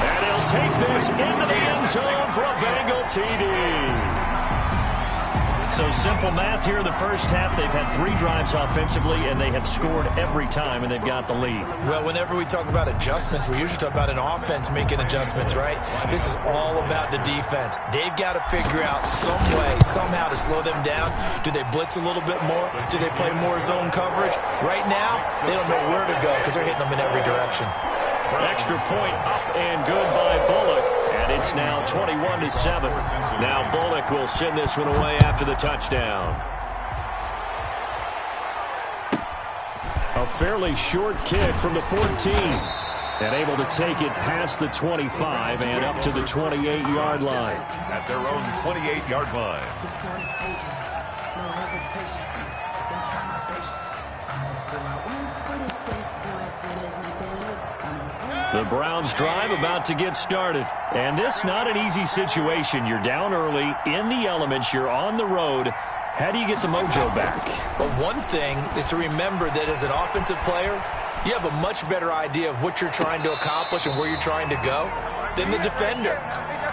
And he'll take this into the end zone for a Bengal TD. So simple math here in the first half. They've had 3 drives offensively, and they have scored every time, and they've got the lead. Well, whenever we talk about adjustments, we usually talk about an offense making adjustments, right? This is all about the defense. They've got to figure out some way, somehow to slow them down. Do they blitz a little bit more? Do they play more zone coverage? Right now, they don't know where to go because they're hitting them in every direction. Extra point up and good by Bullock. And it's now 21-7. Now Bullock will send this one away after the touchdown. A fairly short kick from the 14. And able to take it past the 25 and up to the 28-yard line. At their own 28-yard line. The Browns drive about to get started. And this not an easy situation. You're down early, in the elements, you're on the road. How do you get the mojo back? Well, one thing is to remember that as an offensive player, you have a much better idea of what you're trying to accomplish and where you're trying to go than the defender.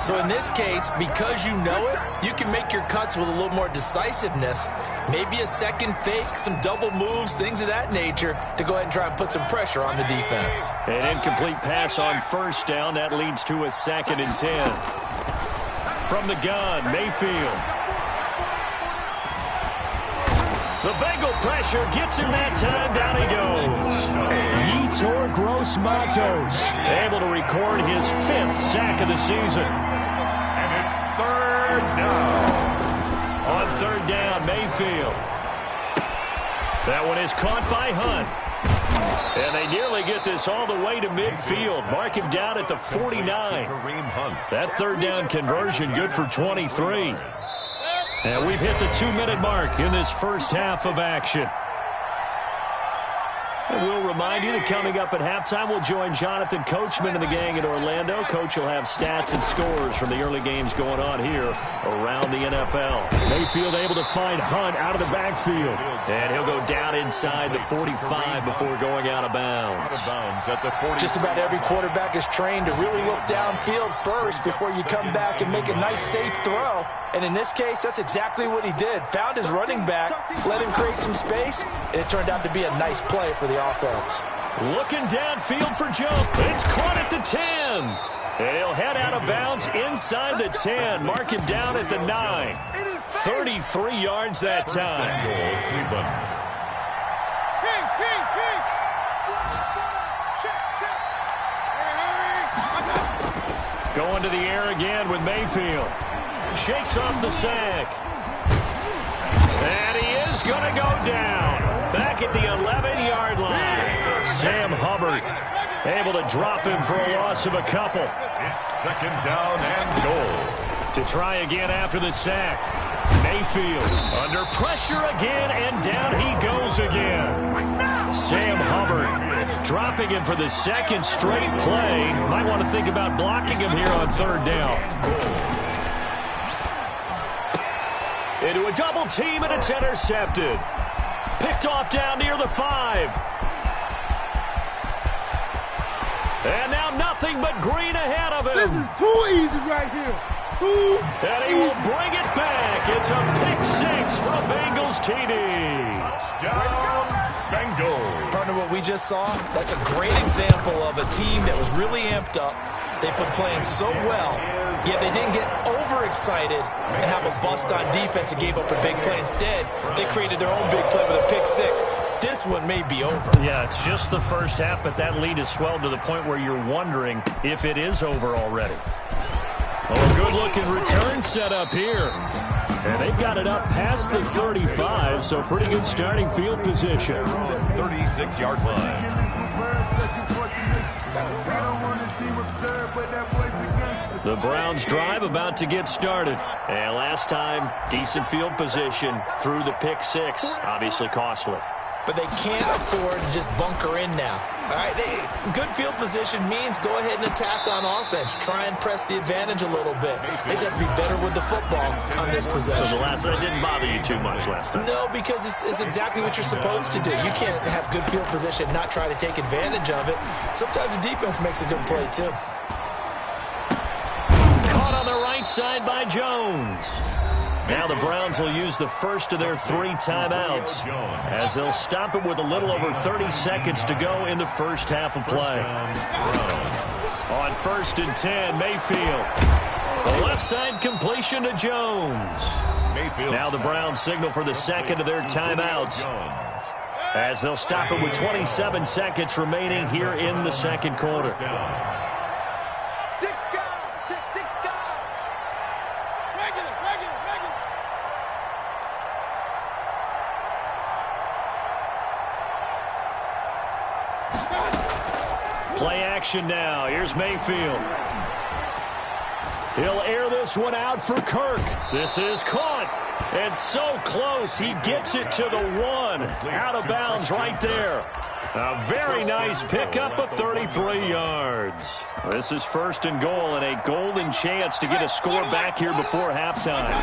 So in this case, because you know it, you can make your cuts with a little more decisiveness. Maybe a second fake, some double moves, things of that nature to go ahead and try and put some pressure on the defense. An incomplete pass on first down. That leads to a 2nd and 10. From the gun, Mayfield. The Bengal pressure gets him that time. Down he goes. Yetur Gross-Matos able to record his 5th sack of the season. And it's third down. On third down, Mayfield. That one is caught by Hunt. And they nearly get this all the way to midfield. Mark him down at the 49. That third down conversion good for 23. And we've hit the 2-minute mark in this first half of action. And we'll remind you that coming up at halftime, we'll join Jonathan Coachman and the gang in Orlando. Coach will have stats and scores from the early games going on here around the NFL. Mayfield able to find Hunt out of the backfield. And he'll go down inside the 45 before going out of bounds. Just about every quarterback is trained to really look downfield first before you come back and make a nice, safe throw. And in this case, that's exactly what he did. Found his running back, let him create some space, and it turned out to be a nice play for the offense. Looking downfield for jump. It's caught at the 10. And he'll head out of bounds inside the 10. Mark him down at the 9. 33 yards that time. Going to the air again with Mayfield. Shakes off the sack. And he is going to go down. Back at the 11-yard line. Sam Hubbard able to drop him for a loss of a couple. It's second down and goal. To try again after the sack. Mayfield under pressure again, and down he goes again. Sam Hubbard dropping him for the 2nd straight play. Might want to think about blocking him here on third down. Into a double team, and it's intercepted. Picked off down near the 5. And now nothing but green ahead of him. This is too easy right here. And he will bring it back. It's a pick 6 for a Bengals TD. Touchdown, Bengals. Partner, what we just saw, that's a great example of a team that was really amped up. They've been playing so well, yet they didn't get overexcited and have a bust on defense and gave up a big play. Instead, they created their own big play with a pick 6. This one may be over. Yeah, it's just the first half, but that lead has swelled to the point where you're wondering if it is over already. Oh, a good-looking return set up here. And they've got it up past the 35, so pretty good starting field position. 36-yard line. The Browns drive about to get started. And last time, decent field position through the pick six. Obviously costly. But they can't afford to just bunker in now. All right, good field position means go ahead and attack on offense. Try and press the advantage a little bit. They just have to be better with the football on this possession. So the last one didn't bother you too much last time? No, because it's exactly what you're supposed to do. You can't have good field position, not try to take advantage of it. Sometimes the defense makes a good play, too. Caught on the right side by Jones. Now the Browns will use the first of their 3 timeouts as they'll stop it with a little over 30 seconds to go in the first half of play. On 1st and 10, Mayfield. The left side completion to Jones. Now the Browns signal for the second of their timeouts as they'll stop it with 27 seconds remaining here in the second quarter. Play action now. Here's Mayfield. He'll air this one out for Kirk. This is caught. And so close. He gets it to the 1. Out of bounds right there. A very nice pickup of 33 yards. This is 1st and goal and a golden chance to get a score back here before halftime.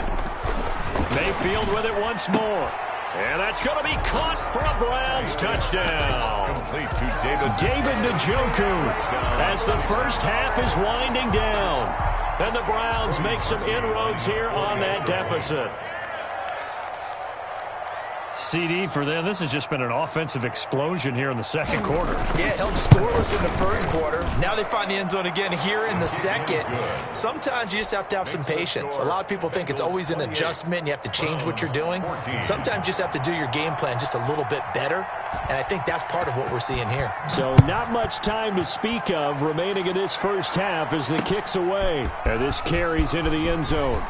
Mayfield with it once more. And that's going to be caught for a Browns touchdown. Complete to David Njoku as the first half is winding down. And the Browns make some inroads here on that deficit. CD for them. This has just been an offensive explosion here in the second quarter. Yeah, held scoreless in the first quarter. Now they find the end zone again here in the second. Sometimes you just have to have some patience. A lot of people think it's always an adjustment. You have to change what you're doing. Sometimes you just have to do your game plan just a little bit better. And I think that's part of what we're seeing here. So not much time to speak of remaining in this first half as the kick's away. And this carries into the end zone.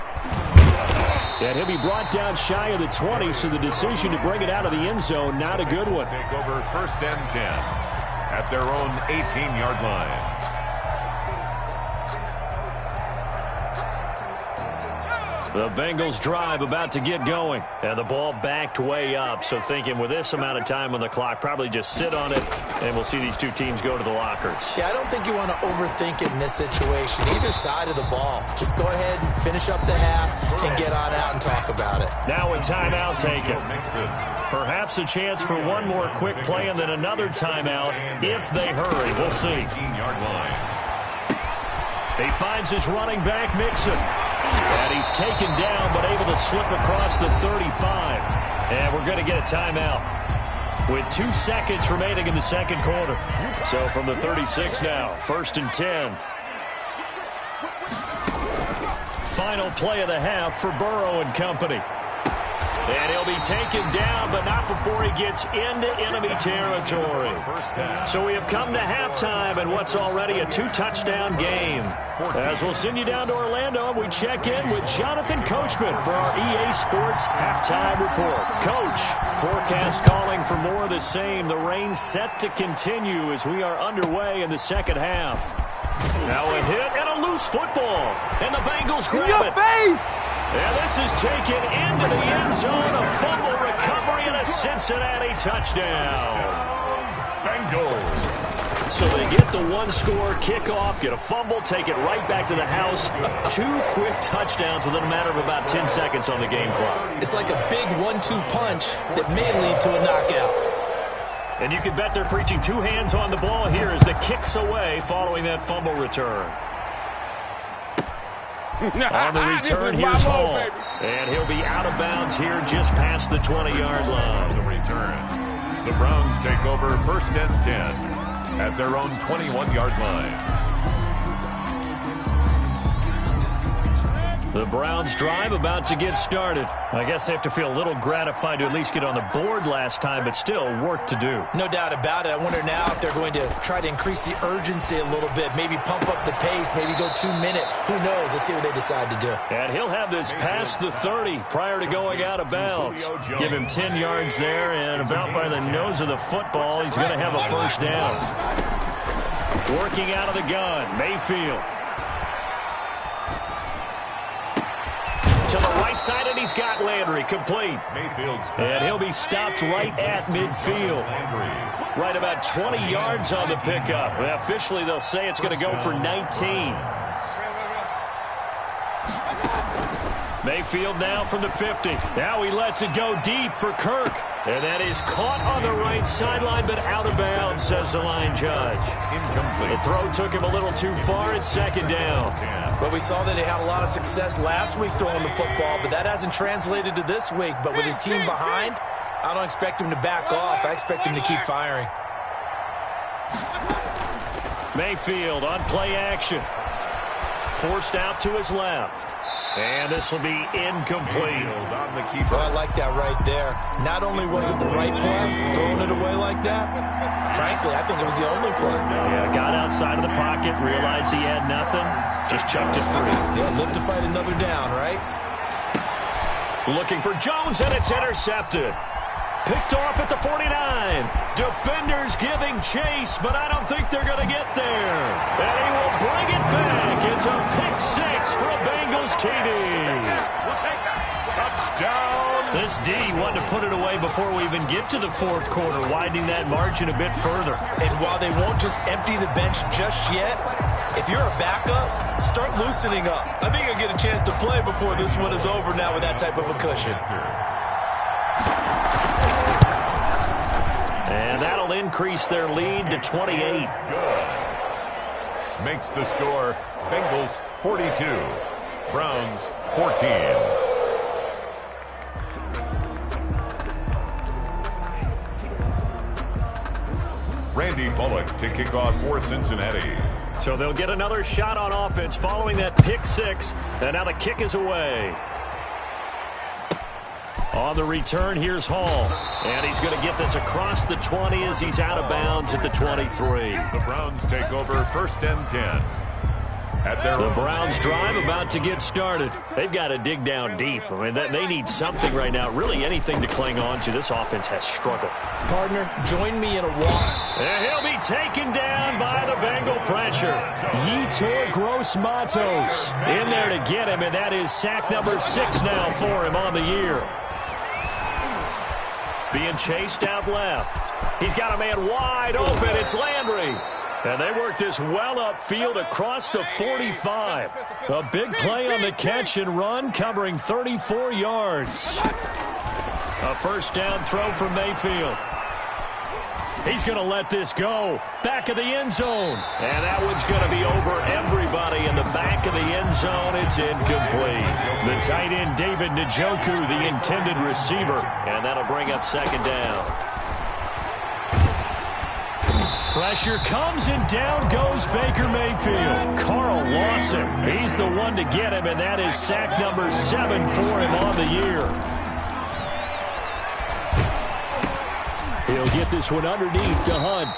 And he'll be brought down shy of the 20, so the decision to bring it out of the end zone, not a good one. Take over 1st and 10 at their own 18-yard line. The Bengals drive about to get going. And the ball backed way up. So thinking with this amount of time on the clock, probably just sit on it, and we'll see these two teams go to the lockers. Yeah, I don't think you want to overthink it in this situation. Either side of the ball. Just go ahead and finish up the half and get on out and talk about it. Now a timeout taken. Perhaps a chance for one more quick play and then another timeout if they hurry. We'll see. 18-yard line. He finds his running back, Mixon. And he's taken down, but able to slip across the 35. And we're going to get a timeout with 2 seconds remaining in the second quarter. So from the 36 now, 1st and 10. Final play of the half for Burrow and company. And he'll be taken down, but not before he gets into enemy territory. So we have come to halftime in what's already a 2-touchdown game. As we'll send you down to Orlando, we check in with Jonathan Coachman for our EA Sports Halftime Report. Coach, forecast calling for more of the same. The rain set to continue as we are underway in the second half. Now a hit and a loose football. And the Bengals grab it. Face! And this is taken into the end zone. A fumble recovery and a Cincinnati touchdown. Bengals. So they get the 1-score kickoff, get a fumble, take it right back to the house. 2 quick touchdowns within a matter of about 10 seconds on the game clock. It's like a big 1-2 punch that may lead to a knockout. And you can bet they're preaching 2 hands on the ball here as the kick's away following that fumble return. On the return, here's Hall. And he'll be out of bounds here just past the 20-yard line. The return. The Browns take over 1st and 10 at their own 21-yard line. The Browns drive about to get started. I guess they have to feel a little gratified to at least get on the board last time, but still work to do. No doubt about it. I wonder now if they're going to try to increase the urgency a little bit, maybe pump up the pace, maybe go 2 minute. Who knows? Let's see what they decide to do. And he'll have this past the 30 prior to going out of bounds. Give him 10 yards there, and about by the nose of the football, he's going to have a first down. Working out of the gun, Mayfield. To the right side, and he's got Landry complete. And he'll be stopped right at midfield. Right about 20 yards on the pickup. Well, officially, they'll say it's going to go for 19. Mayfield now from the 50. Now he lets it go deep for Kirk. And that is caught on the right sideline, but out of bounds, says the line judge. Incomplete. The throw took him a little too far. It's second down. Well, we saw that he had a lot of success last week throwing the football, but that hasn't translated to this week. But with his team behind, I don't expect him to back off. I expect him to keep firing. Mayfield on play action. Forced out to his left. And this will be incomplete. Oh, I like that right there. Not only was it the right play, throwing it away like that, frankly, I think it was the only play. Yeah, got outside of the pocket, realized he had nothing, just chucked it free. Yeah, live to fight another down, right? Looking for Jones, and it's intercepted. Picked off at the 49. Defenders giving chase, but I don't think they're going to get there. And he will bring it back. It's a pick six for a Bengals TD. Touchdown. This D wanted to put it away before we even get to the fourth quarter, widening that margin a bit further. And while they won't just empty the bench just yet, if you're a backup, start loosening up. I think you'll get a chance to play before this one is over now with that type of a cushion. And that'll increase their lead to 28. Good. Makes the score Bengals 42, Browns 14. Randy Bullock to kick off for Cincinnati. So they'll get another shot on offense following that pick six. And now the kick is away. On the return, here's Hall. And he's going to get this across the 20 as he's out of bounds at the 23. The Browns take over first and 10. The Browns drive about to get started. They've got to dig down deep. I mean, they need something right now, really anything to cling on to. This offense has struggled. Partner, join me in a walk. And he'll be taken down by the Bengal pressure. Yetur Gross-Matos in there to get him, and that is sack number 6 now for him on the year. Being chased out left. He's got a man wide open. It's Landry. And they work this well upfield across the 45. A big play on the catch and run, covering 34 yards. A first down throw from Mayfield. He's going to let this go. Back of the end zone. And that one's going to be over everybody in the back of the end zone. It's incomplete. The tight end, David Njoku, the intended receiver. And that'll bring up second down. Pressure comes, and down goes Baker Mayfield. Carl Lawson, he's the one to get him, and that is sack number 7 for him on the year. He'll get this one underneath to Hunt.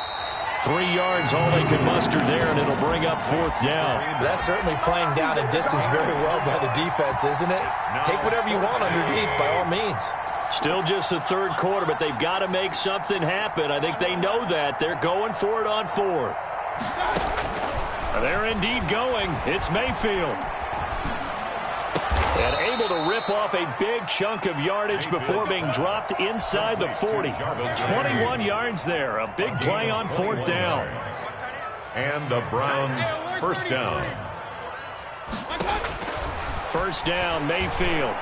3 yards, all they can muster there, and it'll bring up fourth down. That's certainly playing down in distance very well by the defense, isn't it? Take whatever you want underneath, by all means. Still just the third quarter, but they've got to make something happen. I think they know that. They're going for it on fourth. They're indeed going. It's Mayfield. And able to rip off a big chunk of yardage before being dropped inside the 40. 21 yards there. A big play on fourth down. And the Browns first down. First down, Mayfield.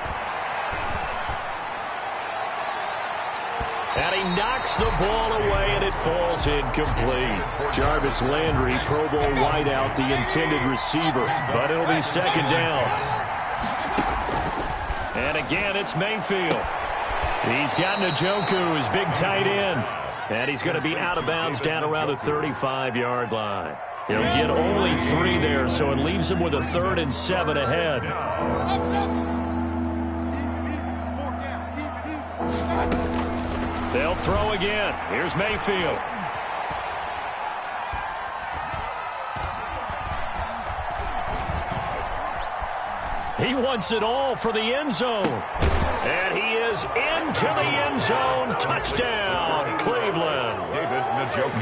And he knocks the ball away, and it falls incomplete. Jarvis Landry, Pro Bowl wideout, the intended receiver. But it'll be second down. And again, it's Mayfield. He's got Njoku, his big tight end. And he's going to be out of bounds down around the 35-yard line. He'll get only 3 there, so it leaves him with a 3rd and 7 ahead. They'll throw again. Here's Mayfield. He wants it all for the end zone. And he is into the end zone. Touchdown, Cleveland.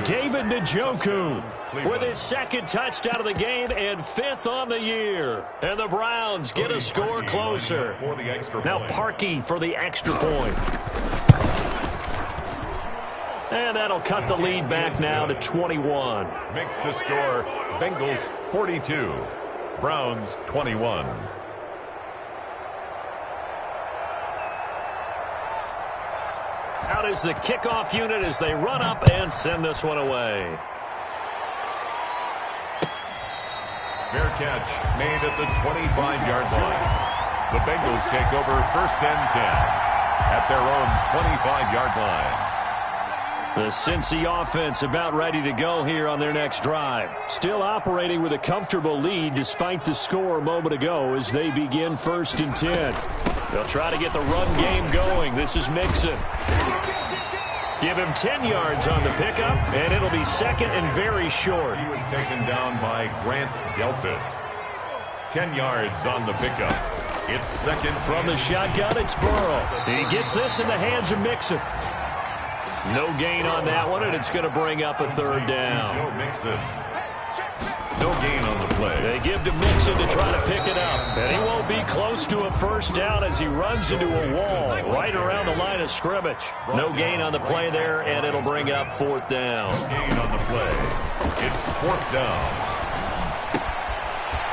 David Njoku with his 2nd touchdown of the game and 5th on the year. And the Browns get a score closer. Now Parkey for the extra point. And that'll cut the lead back now to 21. Makes the score Bengals 42, Browns 21. Out is the kickoff unit as they run up and send this one away. Fair catch made at the 25-yard line. The Bengals take over 1st and 10 at their own 25-yard line. The Cincy offense about ready to go here on their next drive. Still operating with a comfortable lead despite the score a moment ago as they begin 1st and 10. They'll try to get the run game going. This is Mixon. Give him 10 yards on the pickup, and it'll be 2nd and very short. He was taken down by Grant Delpit. 10 yards on the pickup. It's 2nd. From the shotgun, it's Burrow. He gets this in the hands of Mixon. No gain on that one, and it's going to bring up a 3rd down. Joe Mixon. No gain on the play. They give to Mixon to try to pick it up. And he won't be close to a 1st down as he runs into a wall right around the line of scrimmage. No gain on the play there, and it'll bring up 4th down. No gain on the play. It's 4th down.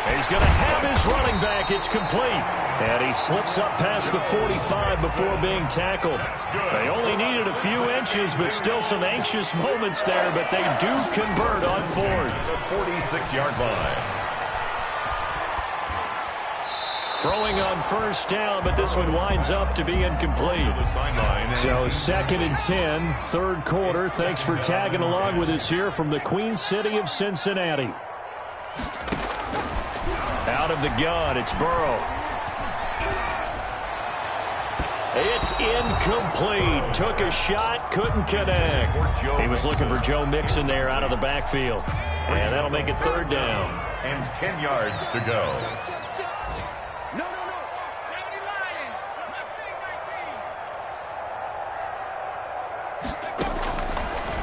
And he's going to have his running back. It's complete. And he slips up past the 45 before being tackled. They only needed a few inches, but still some anxious moments there, but they do convert on 4th. The 46-yard line. Throwing on 1st down, but this one winds up to be incomplete. So 2nd and 10, 3rd quarter. Thanks for tagging along with us here from the Queen City of Cincinnati. Out of the gun, it's Burrow. It's incomplete. Took a shot, couldn't connect. He was looking for Joe Mixon there out of the backfield. And that'll make it 3rd down. And 10 yards to go.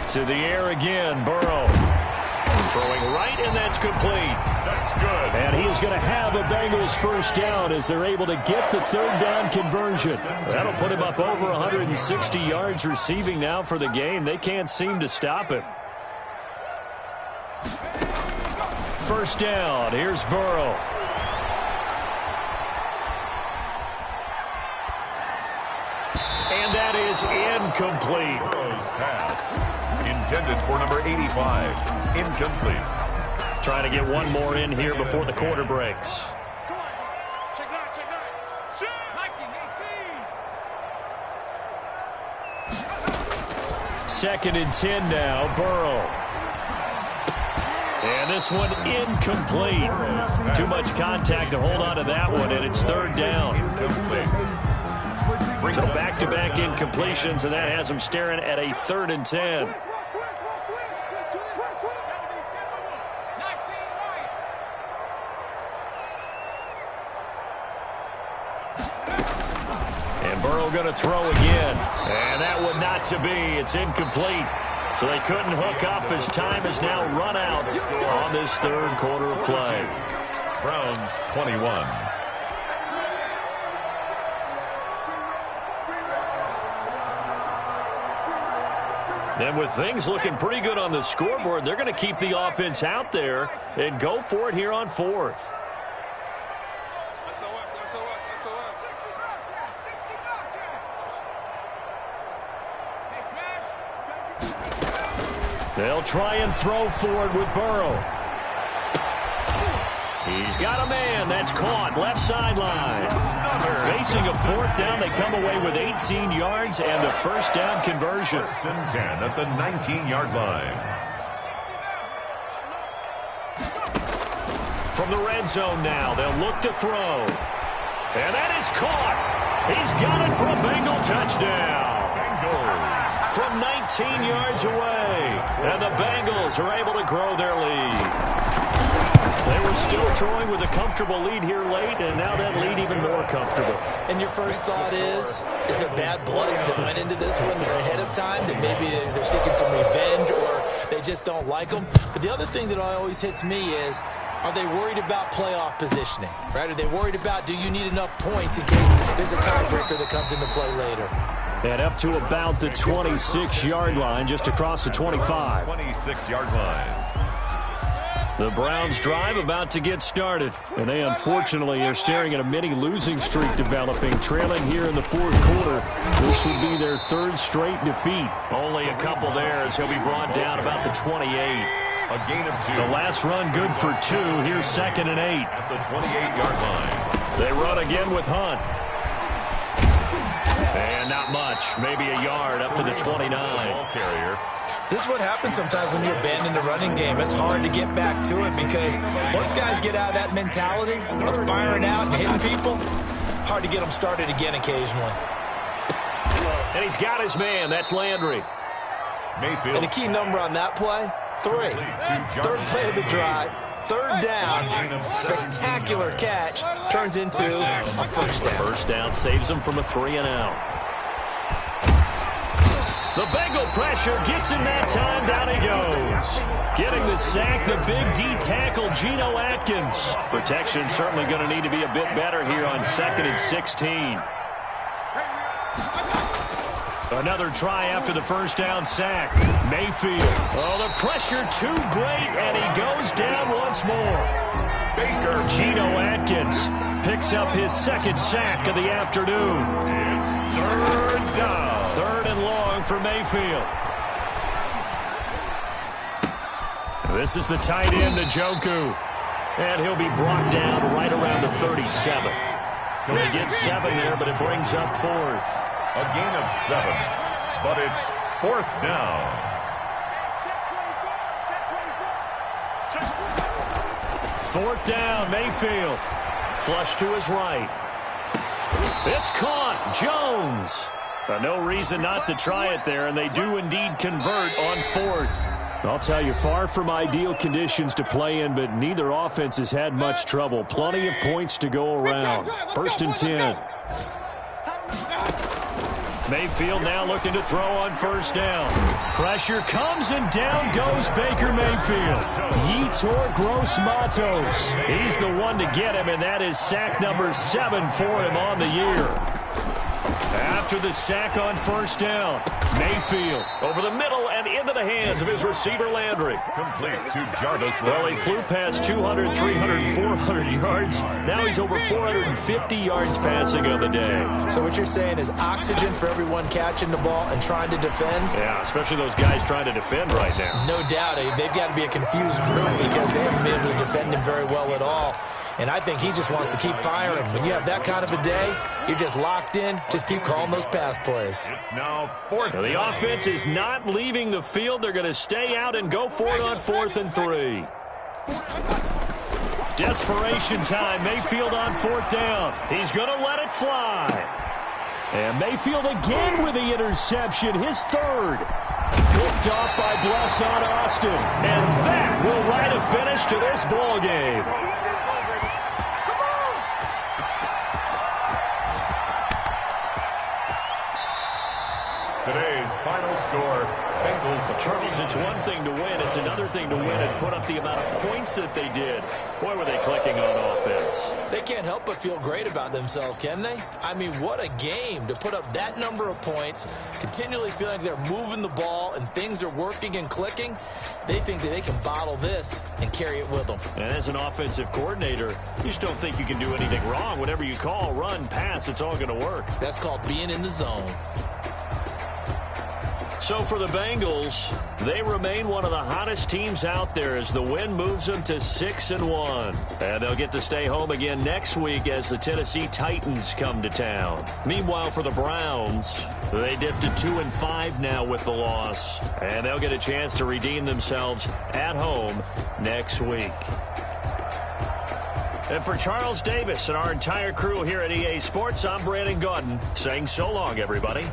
To the air again, Burrow. Throwing right, and that's complete. That's good. And he is going to have a Bengals 1st down as they're able to get the 3rd down conversion. That'll put him up over 160 yards receiving now for the game. They can't seem to stop him. 1st down. Here's Burrow. And that is incomplete. Burrow's pass. Intended for number 85. Incomplete. Trying to get one more in here before the quarter breaks. 2nd and 10 now, Burrow. And this one incomplete. Too much contact to hold on to that one, and it's 3rd down. So back-to-back incompletions, and that has him staring at a 3rd and 10. And Burrow going to throw again. And that one not to be. It's incomplete. So they couldn't hook up as time has now run out on this 3rd quarter of play. Browns 21. And with things looking pretty good on the scoreboard, they're going to keep the offense out there and go for it here on 4th. They'll try and throw forward with Burrow. He's got a man. That's caught. Left sideline. Facing a 4th down, they come away with 18 yards and the 1st down conversion. 1st and 10 at the 19-yard line. From the red zone now, they'll look to throw. And that is caught. He's got it for a Bengal touchdown. From 19 yards away. And the Bengals are able to grow their lead. They were still throwing with a comfortable lead here late, and now that lead even more comfortable. And your first thought is there bad blood that went into this one ahead of time, that maybe they're seeking some revenge or they just don't like them? But the other thing that always hits me is, are they worried about playoff positioning? Right? Are they worried about, do you need enough points in case there's a tiebreaker that comes into play later? And up to about the 26-yard line, just across the 25. 26-yard line. The Browns drive about to get started, and they unfortunately are staring at a mini losing streak developing, trailing here in the fourth quarter. This would be their third straight defeat. Only a couple there as he'll be brought down about the 28. A gain of 2. The last run good for 2. Here's 2nd and 8. At the 28-yard line. They run again with Hunt. And not much, maybe a yard up to the 29. Ball carrier. This is what happens sometimes when you abandon the running game. It's hard to get back to it because once guys get out of that mentality of firing out and hitting people, hard to get them started again occasionally. And he's got his man. That's Landry. Mayfield. And the key number on that play, 3. Third play of the drive. Third down, spectacular catch, turns into a first down. First down saves him from a 3-and-out. The Bengal pressure gets him that time. Down he goes. Getting the sack, the big D tackle, Geno Atkins. Protection certainly going to need to be a bit better here on 2nd and 16. Another try after the first down sack. Mayfield. Oh, the pressure too great, and he goes down once more. Baker. Geno Atkins picks up his 2nd sack of the afternoon. It's 3rd down. 3rd and long for Mayfield. This is the tight end, Njoku. And he'll be brought down right around the 37. They get 7 there, but it brings up 4th. A gain of 7, but it's 4th down. 4th down, Mayfield. Flush to his right. It's caught. Jones. No reason not to try it there, and they do indeed convert on 4th. I'll tell you, far from ideal conditions to play in, but neither offense has had much trouble. Plenty of points to go around. 1st and 10. Mayfield now looking to throw on 1st down. Pressure comes and down goes Baker Mayfield. Yetur Gross-Matos. He's the one to get him, and that is sack number 7 for him on the year. After the sack on 1st down, Mayfield over the middle and into the hands of his receiver Landry. Complete to Jarvis. Well, he flew past 200, 300, 400 yards. Now he's over 450 yards passing on the day. So what you're saying is oxygen for everyone catching the ball and trying to defend? Yeah, especially those guys trying to defend right now. No doubt. They've got to be a confused group because they haven't been able to defend him very well at all. And I think he just wants to keep firing. When you have that kind of a day, you're just locked in. Just keep calling those pass plays. It's now 4th. Now, the offense is not leaving the field. They're going to stay out and go for it on 4th and 3. Desperation time. Mayfield on 4th down. He's going to let it fly. And Mayfield again with the interception. His 3rd. Picked off by Blesson Austin. And that will write a finish to this ball game. Today's final score, Bengals. Charles, it's one thing to win. It's another thing to win and put up the amount of points that they did. Boy, were they clicking on offense. They can't help but feel great about themselves, can they? I mean, what a game to put up that number of points, continually feeling like they're moving the ball and things are working and clicking. They think that they can bottle this and carry it with them. And as an offensive coordinator, you just don't think you can do anything wrong. Whatever you call, run, pass, it's all going to work. That's called being in the zone. So for the Bengals, they remain one of the hottest teams out there as the win moves them to 6-1. And they'll get to stay home again next week as the Tennessee Titans come to town. Meanwhile, for the Browns, they dipped to 2-5 now with the loss. And they'll get a chance to redeem themselves at home next week. And for Charles Davis and our entire crew here at EA Sports, I'm Brandon Gaudin saying so long, everybody.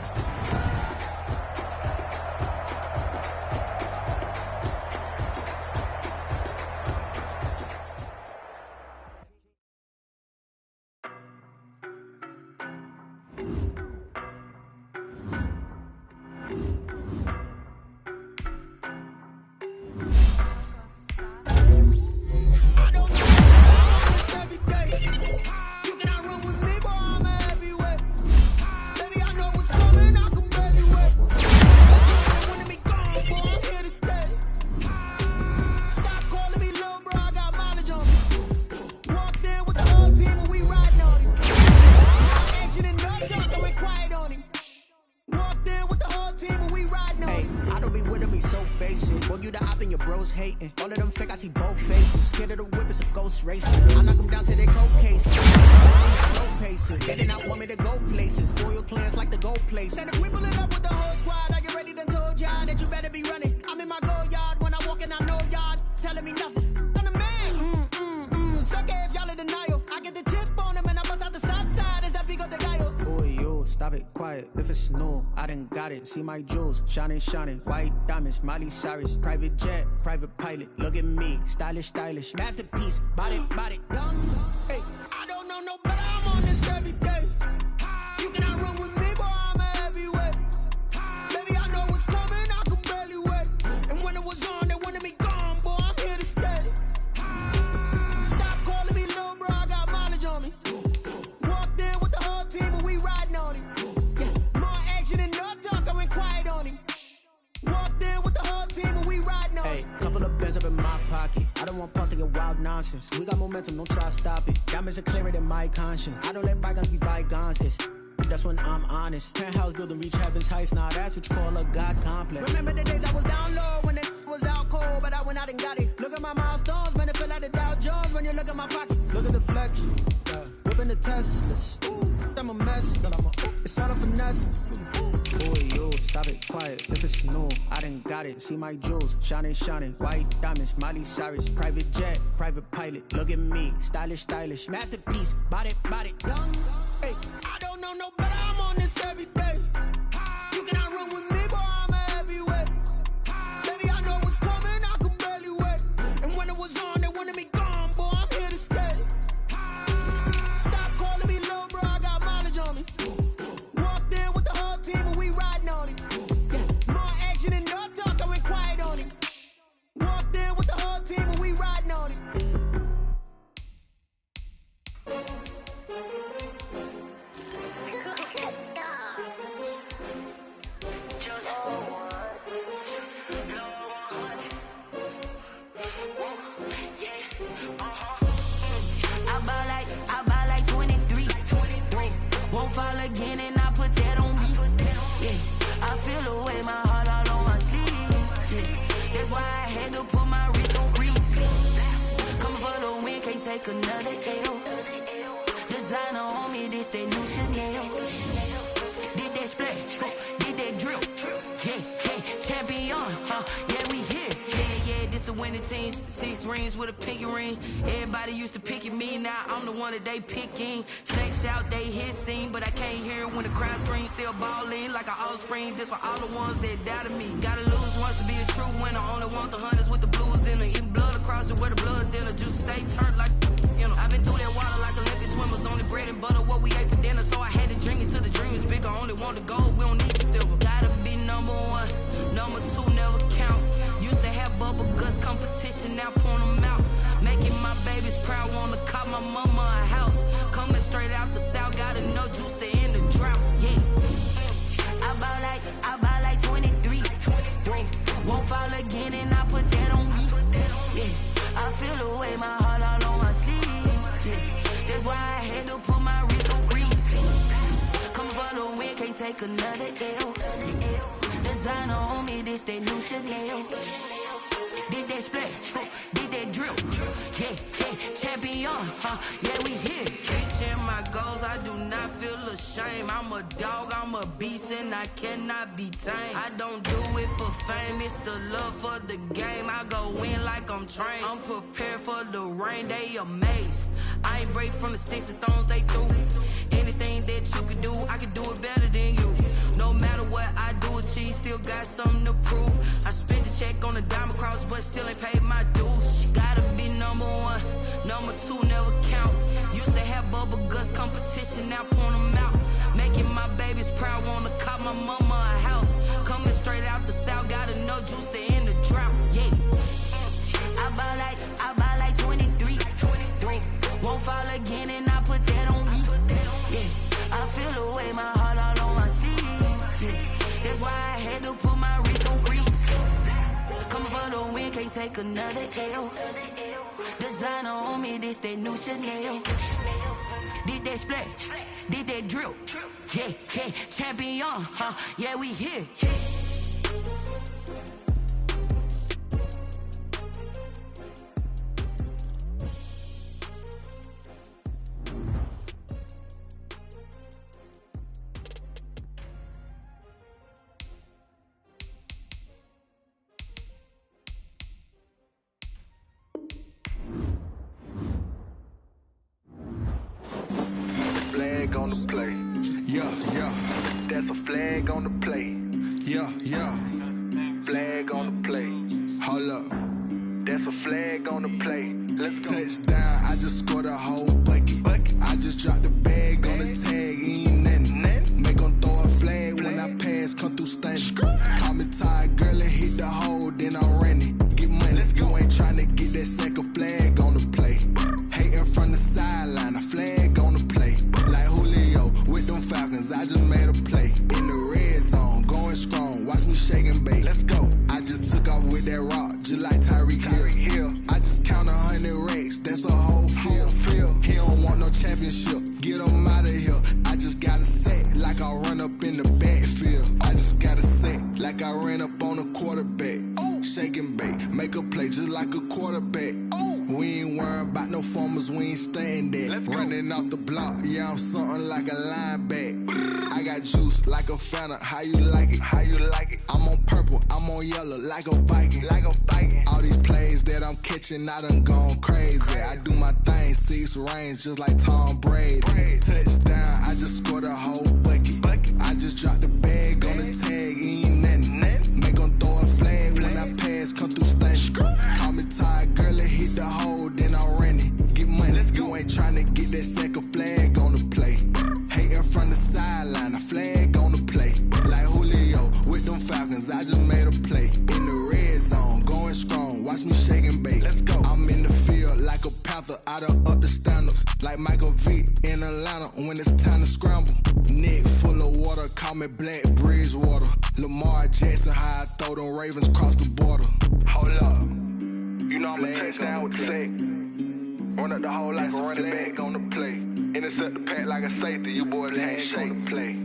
See my jewels, shining, shining, white diamonds, Miley Cyrus, private jet, private pilot, look at me, stylish, stylish, masterpiece, body, young, hey, I don't know no better, I'm on this every day, you cannot run with me, boy, I'm a heavyweight, baby, I know what's coming, I could barely wait, and when it was on, they wanted me gone, boy, I'm here to stay, stop calling me little bro, I got mileage on me, walked in with the whole team, and we riding on it. Hey, couple of bands up in my pocket. I don't want pulse to get wild nonsense. We got momentum, don't try to stop it. Diamonds are clearer than my conscience. I don't let bygones be bygones. That's when I'm honest. Penthouse building reach heaven's heights. Now that's what you call a God complex. Remember the days I was down low when it was out cold, but I went out and got it. Look at my milestones, man, it feel like the Dow Jones when you look at my pocket. Look at the flex, whipping the Teslas. I'm a mess, it's all a finesse. Boy, yo, stop it, quiet, if it's new, I done got it. See my jewels, shining, shining, white diamonds, Miley Cyrus, private jet, private pilot, look at me, stylish, stylish, masterpiece, body, young, hey, I don't know no better, I'm on this every day, you cannot run with me, boy, I'm a heavyweight, baby, I know what's coming, I could barely wait, and when it was on, they wanted me gone, boy, I'm here to stay, stop calling me little bro, I got mileage on me. Again and I put that on me. Yeah, I feel the way, my heart all on my sleeve. Yeah, that's why I had to put my wrist on freeze. Coming for the win, can't take another L. Designer on me, this that new Chanel. Did that splash, did that drill. Yeah, champion, yeah, we here. Yeah, this the winning team. 6 rings with a pinky ring. Everybody used to pick at me, now I'm the one that they picking. Snakes out, they hit scene, but I can't hear it when the crowd screams. Still ballin' like an offspring. This for all the ones that doubted me. Gotta lose once to be a true winner. Only want the hunters with the blues in it. Eating blood across it where the blood dinner. Juice stay turned like, you know. I've been through that water like Olympic swimmers. Only bread and butter, what we ate for dinner. So I had to drink it till the dream is bigger. Only want the gold, we don't need the silver. Gotta be number 1, number 2 never count. Used to have bubble guts competition, now point them out. Making my babies proud, wanna cop my mama a house. Coming straight out the south, gotta know juice to end the drought. Yeah, I buy like 23. Won't fall again and I put that on me. Yeah, I feel the way, my heart all on my sleeve. Yeah, that's why I had to put my wrist on freeze. Come for the win, can't take another L. Designer on me, this that new Chanel. Did that splash, did that drill. Yeah, champion, yeah, we here. Reaching my goals, I do not feel ashamed. shame. I'm a dog, I'm a beast, and I cannot be tamed. I don't do it for fame, it's the love for the game. I go in like I'm trained. I'm prepared for the rain, they amazed. I ain't break from the sticks and stones they threw. Anything that you could do, I could do it better than you. No matter what I do, achieve, still got something to prove. I spent the check on the diamond cross, but still ain't paid my dues. Gotta be number one, number two never count. Used to have bubble guts competition, now point them out. Making my babies proud, wanna cop my mama a house. Coming straight out the south, got enough juice to end the drought. Yeah, I buy like 23. Won't fall again, and I put that on me. Yeah, I feel the way, my heart all on my sleeve. Yeah, that's why I had to put my wrist on freeze. Coming for the win, can't take another L. Designer on me, this that new Chanel. This that splash, this that drill. Yeah, yeah, champion, huh? Yeah, we here. Flag on the play. Yeah, yeah. That's a flag on the play. Yeah, yeah. Flag on the play. Hold up. That's a flag on the play. Let's go. Touchdown, I just scored a whole bucket. I just dropped the bag on the tag, ain't nothing. Make 'em throw a flag when I pass, come through stunning. Call me tired, girl, and hit the hole, then I'm running. Get money, you ain't tryna get that second flag on the play. Hating from the sideline, a flag on the play. Like Julio with them Falcons, I just made a play. In the red zone, going strong, watch me shake and bake. Let's go. I just took off with that rock, just like Tyreek Hill. I just count 100 racks, that's a whole field. He don't want no championship, get him out of here. I just got a set, like I run up in the backfield. I just got a set, like I ran up on a quarterback. Shake and bake, make a play just like a quarterback. We ain't worrying about no formers, we ain't staying there. Running off the block, yeah, I'm something like a lineback. I got juice like a Fanta, how you like it? How you like it? I'm on purple, I'm on yellow, like a Viking. Like a Viking. All these plays that I'm catching, I done gone crazy. I do my thing, 6 range, just like Tom Brady. Touchdown, I just scored a whole bucket. I just dropped the bag on the tag, ain't nothing. Make 'em throw a flag when I pass, come through stunning. Call me tired, girl, and hit the hole, then I'm running. Get money, you ain't tryna get that second flag on the play. Hating from the sideline, a flag on the play. Like Julio with them Falcons, I just made a play. In the red zone, going strong, watch me shake and bake. Let's go. I'm in the field like a Panther, I done up the standards. Like Michael Vick in Atlanta when it's time to scramble. Neck full of water, call me Black Bridgewater. Lamar Jackson, how I throw them Ravens cross the border. Hold up. You know I'm a touchdown with the sack. Run up the hole like a running back on the play. Intercept the pack like a safety. You boys can't shake the play.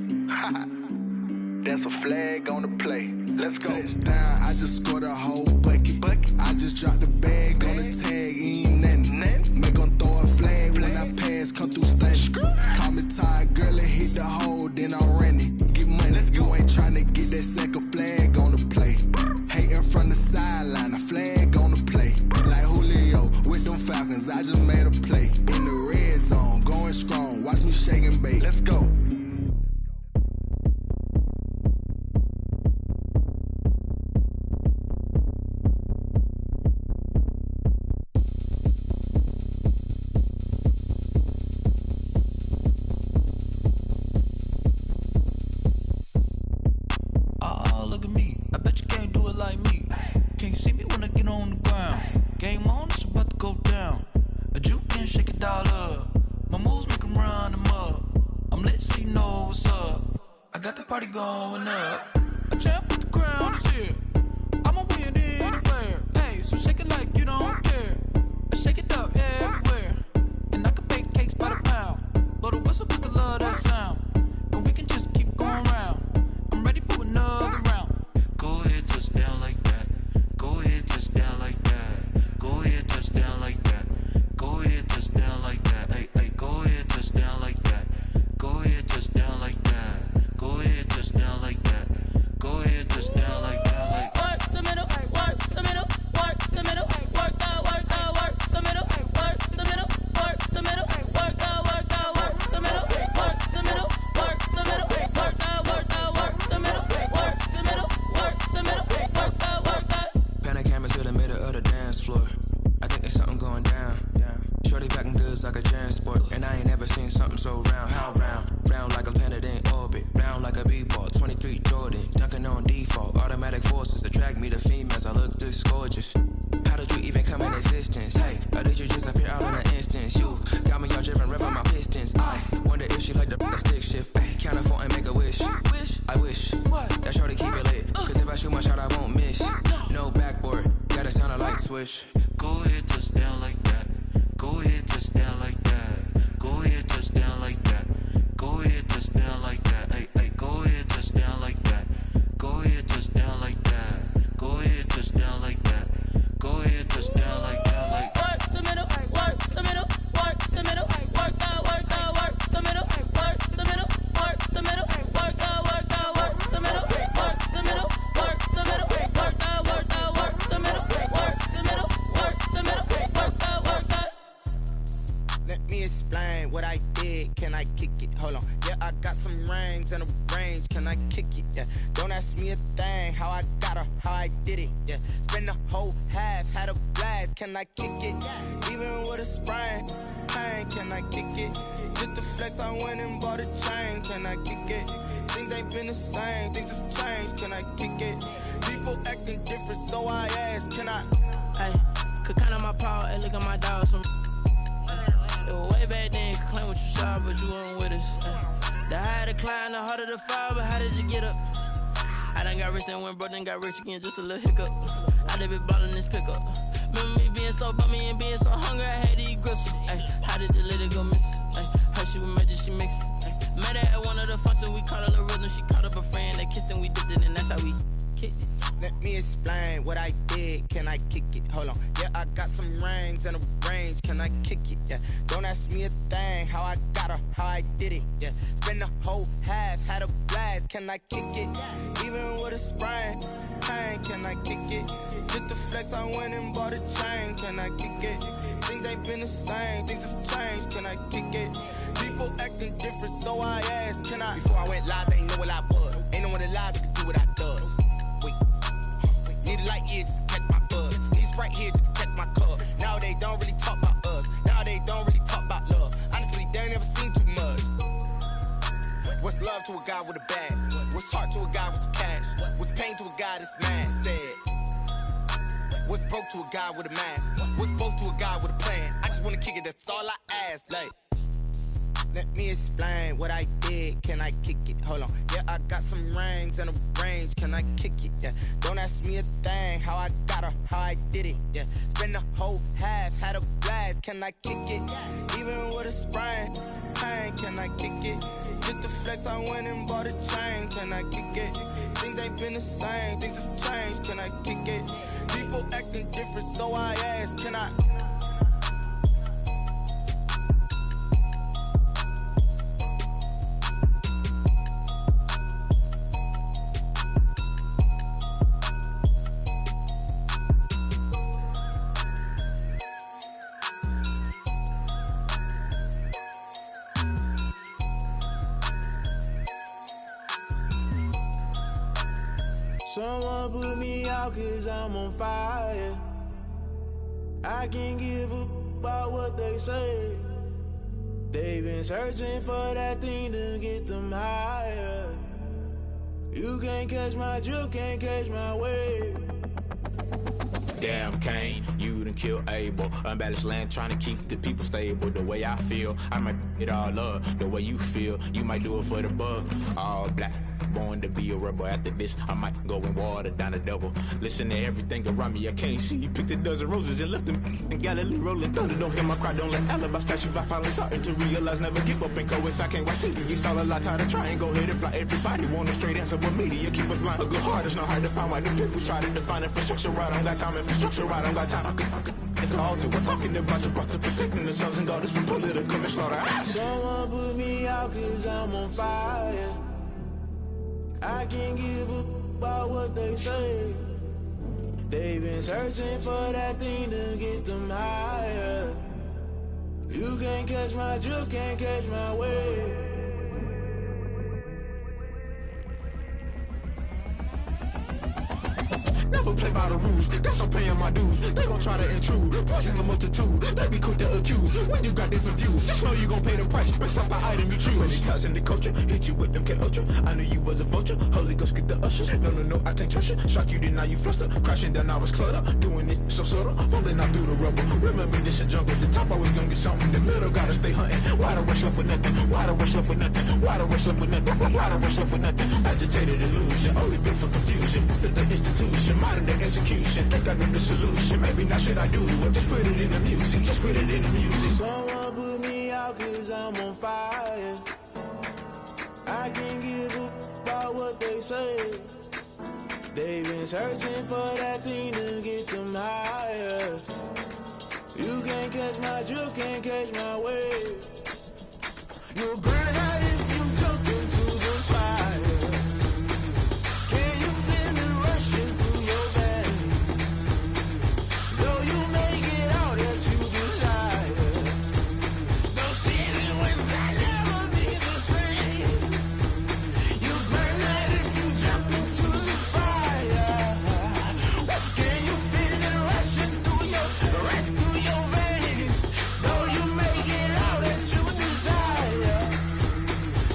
That's a flag on the play. Let's go. Touchdown, I just scored a whole bucket. I just dropped the bag on the tag, ain't nothing. Make 'em throw a flag when I pass, come through stunning. Call me tired, girl, and hit the hole, then I'm running. Get money, you ain't tryna get that second flag on the play. Hating from the sideline, a flag on the play. Like Julio with them Falcons, I just made a play. In the red zone, going strong, watch me shake and bake. Let's go. Oh, look at me. I bet you can't do it like me. Can't see me when I get on the ground. Game on, it's about to go down. A juke and shake it all up. My moves make 'em run them up. I'm lit so you know what's up. I got the party going up. A champ with the crown is here. I'ma win anywhere. Hey, so shake it like you don't care. I shake it up everywhere. And I can bake cakes by the pound. Blow the whistle 'cause I love that sound. And we can just keep going round. I'm ready for another round. Go ahead, touch down like that. Go ahead, touch down like that. Go ahead, touch down like that. Go ahead, touch down like that. Hey, hey, go ahead, touch down like that. Go ahead, touch down like it's like a transport. And I ain't never seen something so round. How round? Round like a planet in orbit. Round like a b-ball. 23 Jordan. Dunking on default. Automatic forces attract me to females. I look this gorgeous. How did you even come in existence? Hey, or did you just appear out in an instance? You got me all driven, revving my pistons. I wonder if she like the stick shift. Hey, count a 4 and make a wish. I wish that shorty keep it lit. Cause if I shoot my shot, I won't miss. No backboard, gotta sound a light switch. Go ahead, touch down like that. Go ahead, touch down like that. Go ahead, touch down like that. Go ahead, touch down like that. Hey, hey, go ahead, touch down like that. Go ahead, touch down like that. Go ahead, touch down like that. Go ahead, touch down like that. Like work the middle, work the middle, work the middle, work the middle, work the middle, work the middle, work the middle, work the middle, work the middle, work the middle, work the middle, work the middle, work the middle, work the. Let me explain what I did. Can I kick it? Hold on. Yeah, I got some rings and a range. Can I kick it? Yeah. Don't ask me a thing. How I got her, how I did it. Yeah. Spend the whole half, had a blast. Can I kick it? Even with a sprain, pain. Can I kick it? Just to flex, I went and bought a chain. Can I kick it? Things ain't been the same. Things have changed. Can I kick it? People acting different, so I ask. Can I? Hey, could count on my power. Hey, look at my dogs from. It was way back then, you could claim what you saw, but you weren't with us. The higher the climb, the harder the fall, but how did you get up? I done got rich and went broke, then got rich again, just a little hiccup. I done been ballin' this pickup. Remember me being so bummy and being so hungry, I had to eat gristle. Ay, how did the lady go miss? Ay, her she was magic, she mixed. Ay, met her at one of the functions, we caught a little rhythm, she caught up a friend, they kissed and we dipped it, and that's how we kicked it. Let me explain what I did. Can I kick it? Hold on. Yeah, I got some rings and a range. Can I kick it? Yeah. Don't ask me a thing. How I got her, how I did it. Yeah. Spend the whole half, had a blast. Can I kick it? Even with a sprain, pain. Can I kick it? Just to flex, I went and bought a chain. Can I kick it? Things ain't been the same. Things have changed. Can I kick it? People acting different, so I asked. Can I? Before I went live, they ain't know what I was. Ain't no one alive that could do what I does. Wait. Need a light here just to catch my buzz. Need Sprite here just to catch my cup. Now they don't really talk about us. Now they don't really talk about love. Honestly, they ain't never seen too much. What's love to a guy with a bag? What's heart to a guy with some cash? What's pain to a guy that's mad? Said. What's broke to a guy with a mask? What's both to a guy with a plan? I just wanna kick it, that's all I ask. Like, let me explain what I did. Can I kick it? Hold on. Yeah, I got some rings and a range. Can I kick it? Yeah. Don't ask me a thing. How I got her, how I did it. Yeah. Spend the whole half, had a blast. Can I kick it? Even with a sprain, pain. Can I kick it? Just to flex, I went and bought a chain. Can I kick it? Things ain't been the same. Things have changed. Can I kick it? People acting different, so I ask. Can I? Someone put me out cause I'm on fire. I can't give a about what they say. They've been searching for that thing to get them higher. You can't catch my drift, can't catch my wave. Damn, Kane, you done killed Abel. Unbalanced land, trying to keep the people stable. The way I feel, I might it all up. The way you feel, you might do it for the bug. All black, born to be a rebel. After this, I might go and water down the devil. Listen to everything around me, I can't see. Picked a dozen roses and left them in Galilee rolling thunder. Don't hear my cry, don't let alibis pass you. I finally starting to realize, never give up and coast. I can't watch TV, it's all a lot. Tired of trying, go ahead and fly. Everybody want a straight answer, but media keep us blind. A good heart is not hard to find. Why the people try to define infrastructure right? I don't got time, infrastructure right, I don't got time. I could it's all to. We're talking about you, about to protecting the sons and daughters from political and slaughter. Someone put me out cause I'm on fire. I can't give a about what they say. They've been searching for that thing to get them higher. You can't catch my drift, can't catch my wave. Now never play by the rules. Guess I'm paying my dues. They gon' try to intrude, poison the multitude. They be quick to accuse when you got different views. Just know you gon' pay the price based off the item you choose. Many times in the culture, hit you with MK Ultra. I knew you was a vulture. Holy Ghost get the ushers. No, I can't trust you. Shock you, then now you fluster. Crashing down, I was cluttered. Doing this so subtle, falling out through the rubble. Remember this a jungle. The top always gonna get something. The middle gotta stay hunting. Why the rush left for nothing? Why the rush left for nothing? Why the rush left for nothing? Why the rush left for nothing? Agitated illusion, only built for confusion. The institution, modern day execution. Think I know the solution. Maybe not should I do it? Just put it in the music. Just put it in the music. Someone put me out 'cause I'm on fire. I can't give up about what they say. They've been searching for that thing to get them higher. You can't catch my drift, can't catch my wave. You'll burn out if you jump into the fire. Can you feel it rushing through your veins? Though you make it all that you desire. Those feelings that never be the same. You burn out if you jump into the fire. Can you feel it rushing through your veins? Though you make it all that you desire.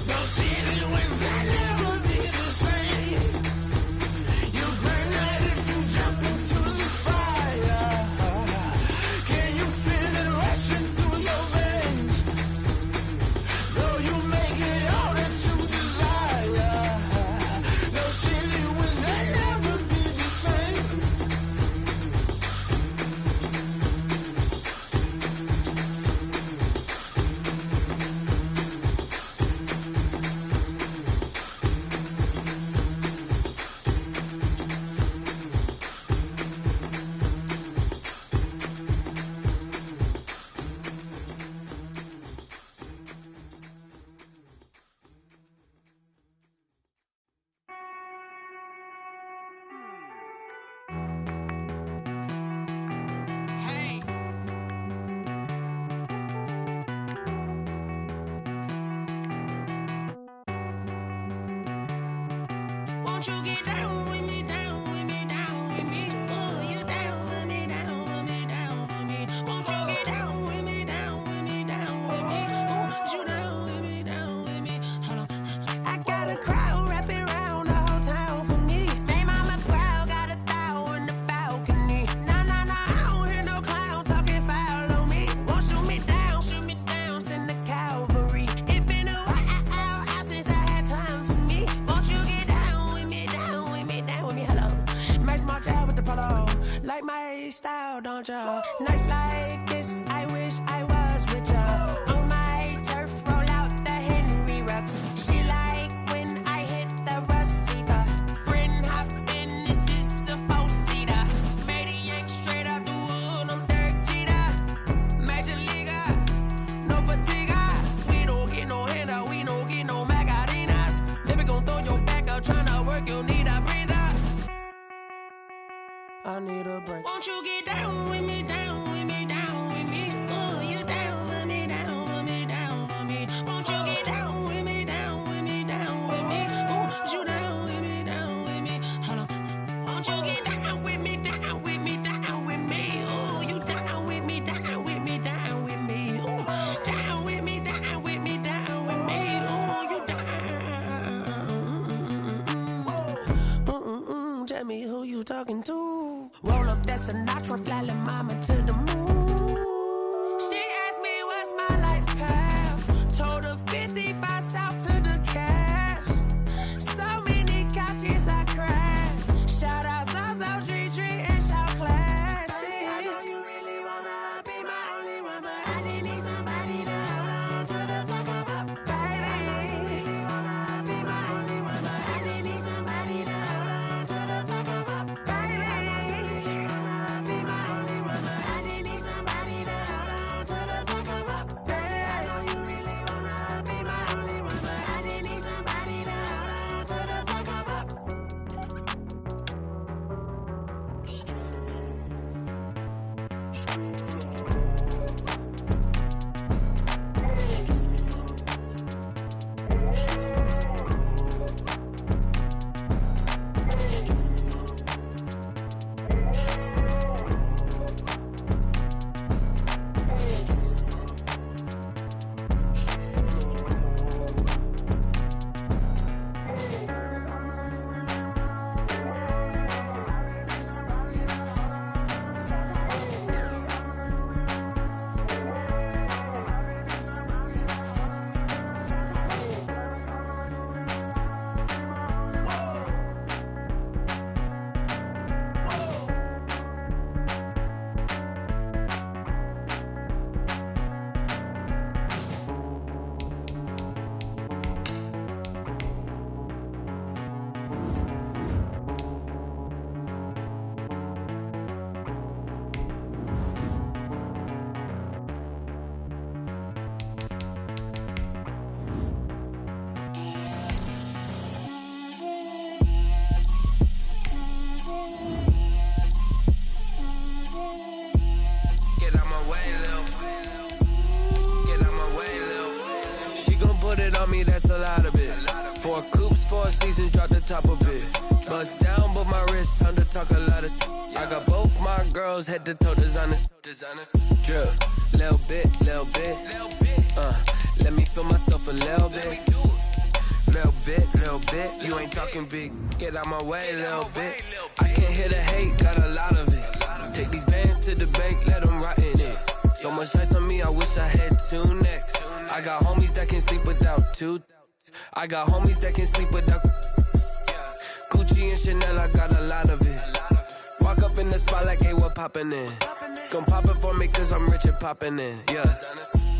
Those feelings that never be the same. You burn out if you jump into the fire. Can you feel it rushing through your veins? Though you make it all that you desire. Those feelings that never be the same. Won't you get down with me, down with me, down with me? Oh, you down with me, down with me, down with me. Won't you get down with me, down with me, down with me? Oh, you down with me, down with me? Hold on. I got a crowd wrapping around the whole town for me. They mama proud, got a thou in the balcony. Nah, I don't hear no clown talking foul on me. Won't shoot me down, send the cavalry. It been a while since I had time for me. Won't you get down with me, down with me, down with me? Hello. Max March out with the polo. Like my style, don't y'all? Nights like this, I wish I was with y'all. On my turf, roll out the Henry Rux. She like when I hit the receiver. Friend hop in, this is a four-seater. Made a yank straight out the wood, I'm Derek Jeter. Major leaguer, no fatigue. We don't get no handout, we don't get no Macarinas. Baby gon' throw your back out, tryna work, you need a breather. I need a break. Won't you get down with me, down with me, down with me? Oh, you down with me, down with me, down with me? Won't you get down with me, down with me, down with me? Oh, you down with me, down with me? Hold on. Won't you get down with me, down with me, down with me? Oh, you down with me, down with me, down with me? Oh, down with me, down with me, down with me? Oh, you down. Tell me who you talking to. Roll up that Sinatra, fly la mama to the moon. She asked me what's my life path. Told her 55 south to the cat. So many couches I cried. Shout out Zazo, Tree, and shout classic. I know you really wanna be my only one, but I didn't need somebody to hold on to the second up. Baby, I know you really wanna be my only one, but I didn't need somebody to hold on to the second up. Baby, I know you really wanna be my only one, but I didn't need somebody to hold on to the second up. Baby, I know you really wanna be my only one, but I didn't need somebody to hold on to the second up. put it on me, that's a lot of it. 4 coops, 4 seasons, drop the top of it. Bust down, but my wrist, time to talk a lot of. I got both my girls head to toe designer. Drip, little bit. Let me feel myself a little bit. Little bit. You ain't talking big. Get out my way, little bit. I can't hear the hate, got a lot of it. Take these bands to the bank, let them rot in it. So much ice on me, I wish I had 2 necks. I got homies that can sleep without 2. I got homies that can sleep without. Gucci and Chanel, I got a lot of it. Walk up in the spot like, hey, what poppin' in? Gon' pop it for me cause I'm rich and poppin' in. Yeah,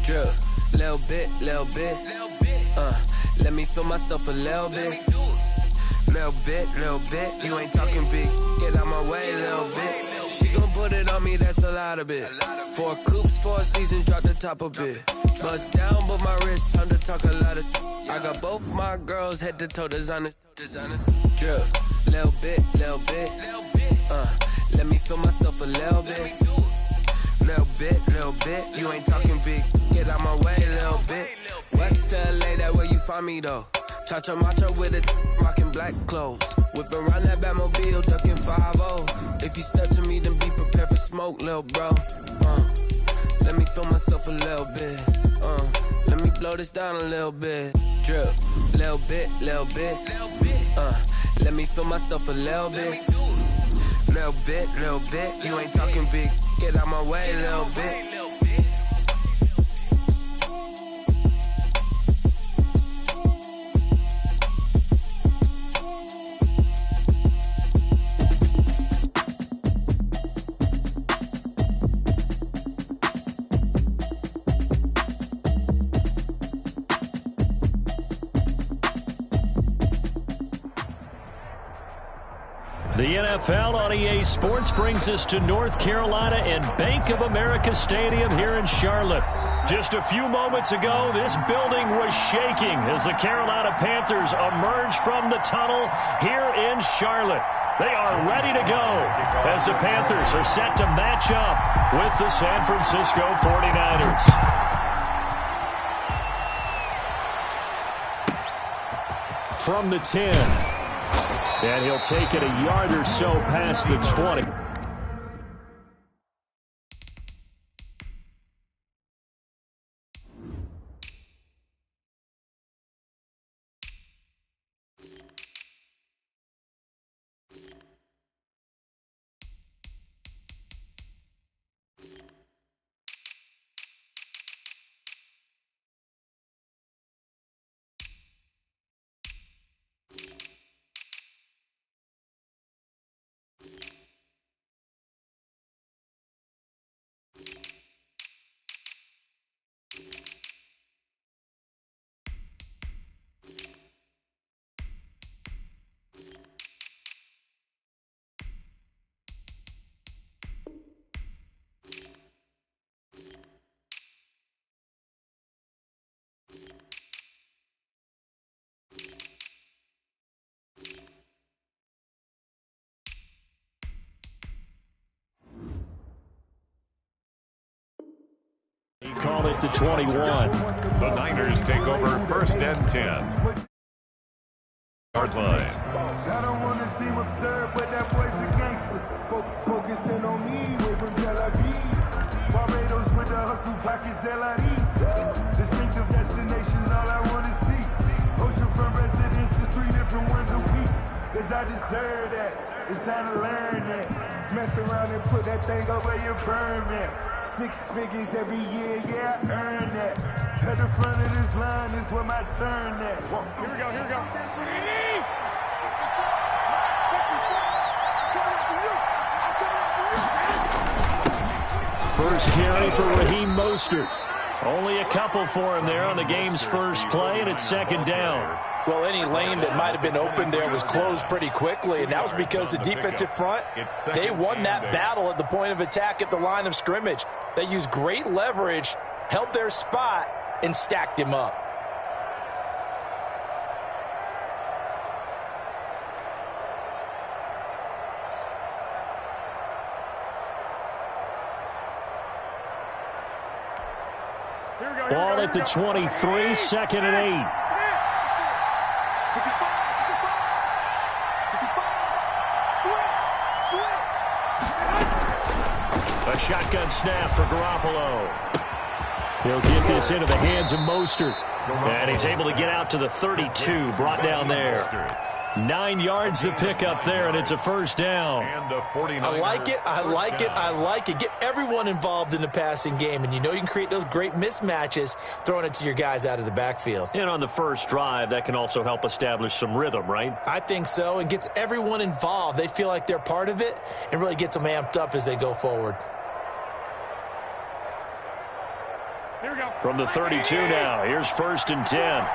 drip, little bit. Let me feel myself a little bit. Little bit. You ain't talking big. Get out my way, little bit. She gon' put it on me, that's a lot of it. 4 coops, 4 seasons, drop the top of it. Bust down, but my wrist, time to talk a lot of. I got both my girls head to toe designer. Drip, little bit. Let me feel myself a little bit. Little bit. You ain't talking big. Get out my way, little bit. West LA, that where you find me though. Cha-cha matcha with it, rockin' black clothes. Whip around that Batmobile, ducking 5-0. If you step to me, then be prepared for smoke, lil' bro. Let me feel myself a little bit. Let me blow this down a little bit. Drip, little bit. Let me feel myself a little bit. Little bit. You ain't talking big. Get out my way, little bit. The NFL on EA Sports brings us to North Carolina and Bank of America Stadium here in Charlotte. Just a few moments ago, this building was shaking as the Carolina Panthers emerge from the tunnel here in Charlotte. They are ready to go as the Panthers are set to match up with the San Francisco 49ers. From the 10. And he'll take it a yard or so past the 20. He called it the 21. The Niners take over 1st and 10. Yard line. I don't want to seem absurd, but that boy's a gangster. Focusing on me, way from Tel Aviv. Barbados with the hustle pockets, LIDs. Distinctive destinations, all I want to see. Oceanfront residences, 3 different ones a week. Cause I deserve that. It's time to learn that. Mess around and put that thing up where your permit. 6 figures every year, yeah, I earn that. At the front of this line is where my turn at. Here we go. First carry for Raheem Mostert. Only a couple for him there on the game's first play, and it's 2nd down. Well, any lane that might have been open there was closed pretty quickly, and that was because the defensive front, they won that battle at the point of attack at the line of scrimmage. They used great leverage, held their spot, and stacked him up. Ball at the 23, 2nd and 8. A shotgun snap for Garoppolo. He'll get this into the hands of Mostert. And he's able to get out to the 32, brought down there. 9 yards to pick up there, and it's a first down. I like it, I like it, I like it. Get everyone involved in the passing game, and you know you can create those great mismatches throwing it to your guys out of the backfield. And on the first drive, that can also help establish some rhythm, right? I think so, and gets everyone involved. They feel like they're part of it, and really gets them amped up as they go forward. Here we go. From the 32 now, here's 1st and 10.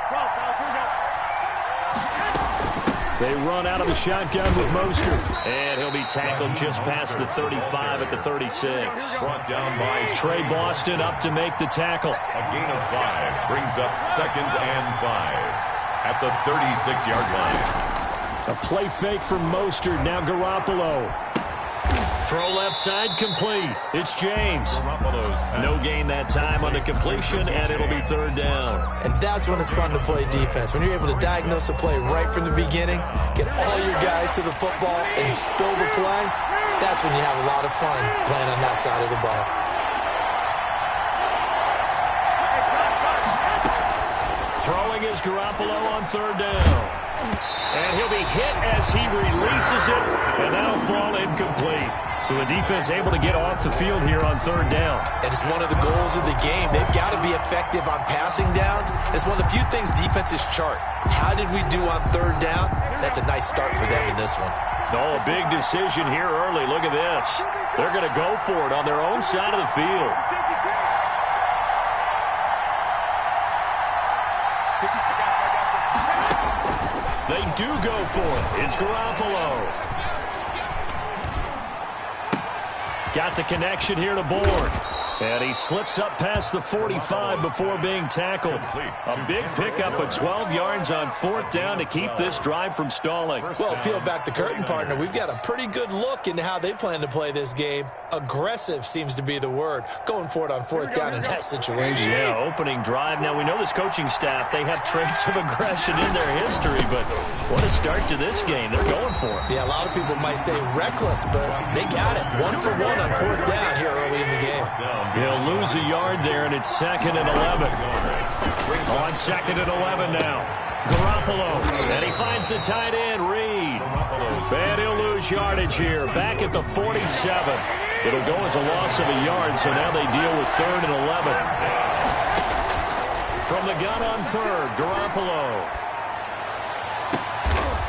They run out of the shotgun with Mostert. And he'll be tackled just past the 35 at the 36. Brought down by Trey Boston up to make the tackle. A gain of 5 brings up 2nd and 5 at the 36-yard line. A play fake from Mostert. Now Garoppolo. Throw left side complete. It's James. No gain that time on the completion, and it'll be 3rd down. And that's when it's fun to play defense. When you're able to diagnose a play right from the beginning, get all your guys to the football, and spill the play, that's when you have a lot of fun playing on that side of the ball. Throwing is Garoppolo on 3rd down. And he'll be hit as he releases it, and that'll fall incomplete. So the defense able to get off the field here on 3rd down. And it's one of the goals of the game. They've got to be effective on passing downs. It's one of the few things defenses chart. How did we do on 3rd down? That's a nice start for them in this one. Oh, a big decision here early. Look at this. They're going to go for it on their own side of the field. They do go for it. It's Garoppolo. Got the connection here to Bourne. And he slips up past the 45 before being tackled. A big pickup of 12 yards on 4th down to keep this drive from stalling. Well, peel back the curtain, partner. We've got a pretty good look into how they plan to play this game. Aggressive seems to be the word. Going for it on 4th down in that situation. Yeah, opening drive. Now, we know this coaching staff, they have traits of aggression in their history, but what a start to this game. They're going for it. Yeah, a lot of people might say reckless, but they got it. 1 for 1 on 4th down here early in the game. He'll lose a yard there, and it's 2nd and 11. On 2nd and 11 now. Garoppolo, and he finds the tight end, Reed. And he'll lose yardage here, back at the 47. It'll go as a loss of a yard, so now they deal with 3rd and 11. From the gun on 3rd, Garoppolo.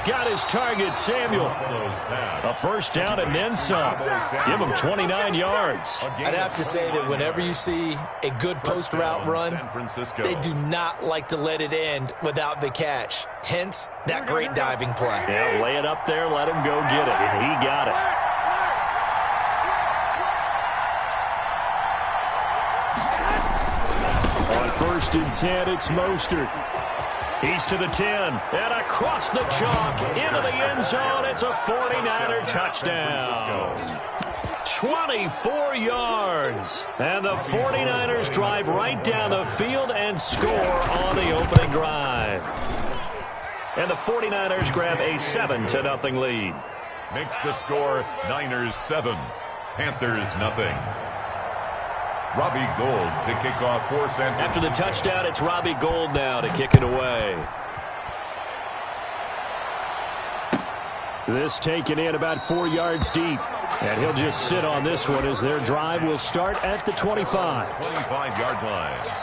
Got his target, Samuel. A 1st down and then some. Give him 29 yards. I'd have to say that whenever you see a good post route run, they do not like to let it end without the catch. Hence, that great diving play. Yeah, lay it up there, let him go get it, and he got it. On 1st and 10, it's Mostert. He's to the 10, and across the chalk, into the end zone. It's a 49er touchdown. 24 yards. And the 49ers drive right down the field and score on the opening drive. And the 49ers grab a 7-0 lead. Makes the score Niners 7, Panthers nothing. Robbie Gould to kick off for San Francisco. After the touchdown, it's Robbie Gould now to kick it away. This taken in about 4 yards deep. And he'll just sit on this one as their drive will start at the 25. 25-yard line.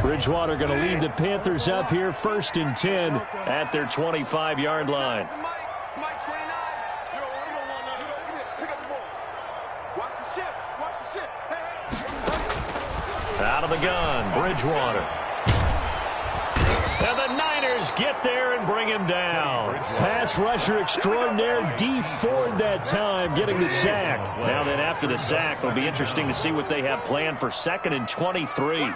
Bridgewater going to lead the Panthers up here, 1st and 10 at their 25-yard line. Out of the gun, Bridgewater. And the Niners does get there and bring him down. Pass rusher extraordinaire, D Ford that time, getting the sack. Now then, after the sack, it'll be interesting to see what they have planned for 2nd and 23.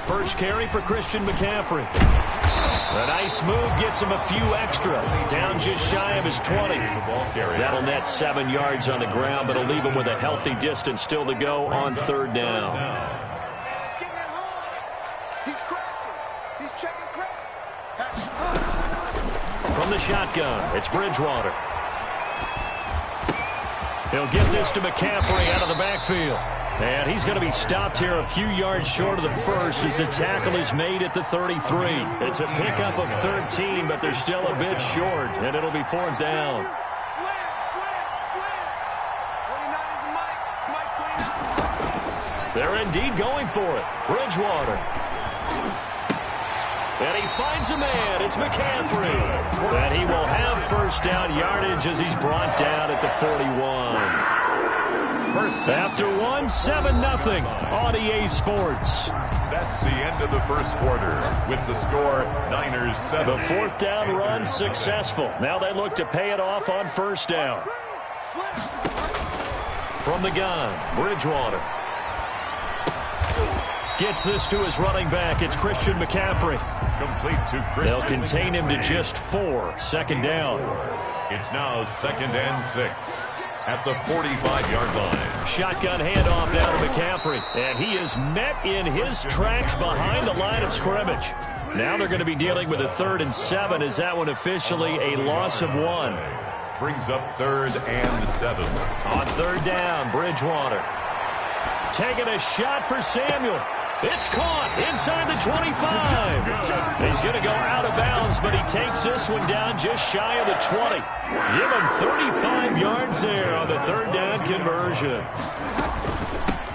First carry for Christian McCaffrey. A nice move gets him a few extra. Down just shy of his 20. That'll net 7 yards on the ground, but it'll leave him with a healthy distance still to go on 3rd down. From the shotgun, it's Bridgewater. He'll get this to McCaffrey out of the backfield. And he's going to be stopped here a few yards short of the first as the tackle is made at the 33. It's a pickup of 13, but they're still a bit short, and it'll be 4th down. They're indeed going for it. Bridgewater. And he finds a man. It's McCaffrey. And he will have 1st down yardage as he's brought down at the 41. After 1, 7-0 on EA Sports. That's the end of the first quarter with the score Niners 7. The 4th down run successful. Now they look to pay it off on 1st down. From the gun, Bridgewater. Gets this to his running back. It's Christian McCaffrey. Complete to Christian. They'll contain him to just 4. 2nd down. It's now 2nd and 6. At the 45-yard line. Shotgun handoff down to McCaffrey. And he is met in his tracks behind the line of scrimmage. Now they're going to be dealing with a 3rd and 7. Is that one officially a loss of 1? Brings up 3rd and 7. On 3rd down, Bridgewater. Taking a shot for Samuel. It's caught inside the 25. He's going to go out of bounds, but he takes this one down just shy of the 20. Give him 35 yards there on the 3rd down conversion.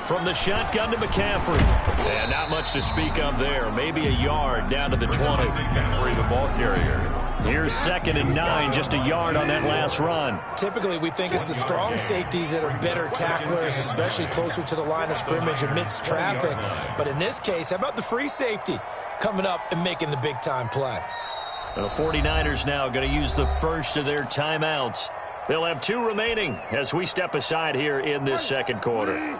From the shotgun to McCaffrey. And not much to speak of there. Maybe a yard down to the 20. McCaffrey, the ball carrier. Here's 2nd and 9, just a yard on that last run. Typically, we think it's the strong safeties that are better tacklers, especially closer to the line of scrimmage amidst traffic. But in this case, how about the free safety coming up and making the big-time play? The 49ers now going to use the first of their timeouts. They'll have 2 remaining as we step aside here in this 2nd quarter.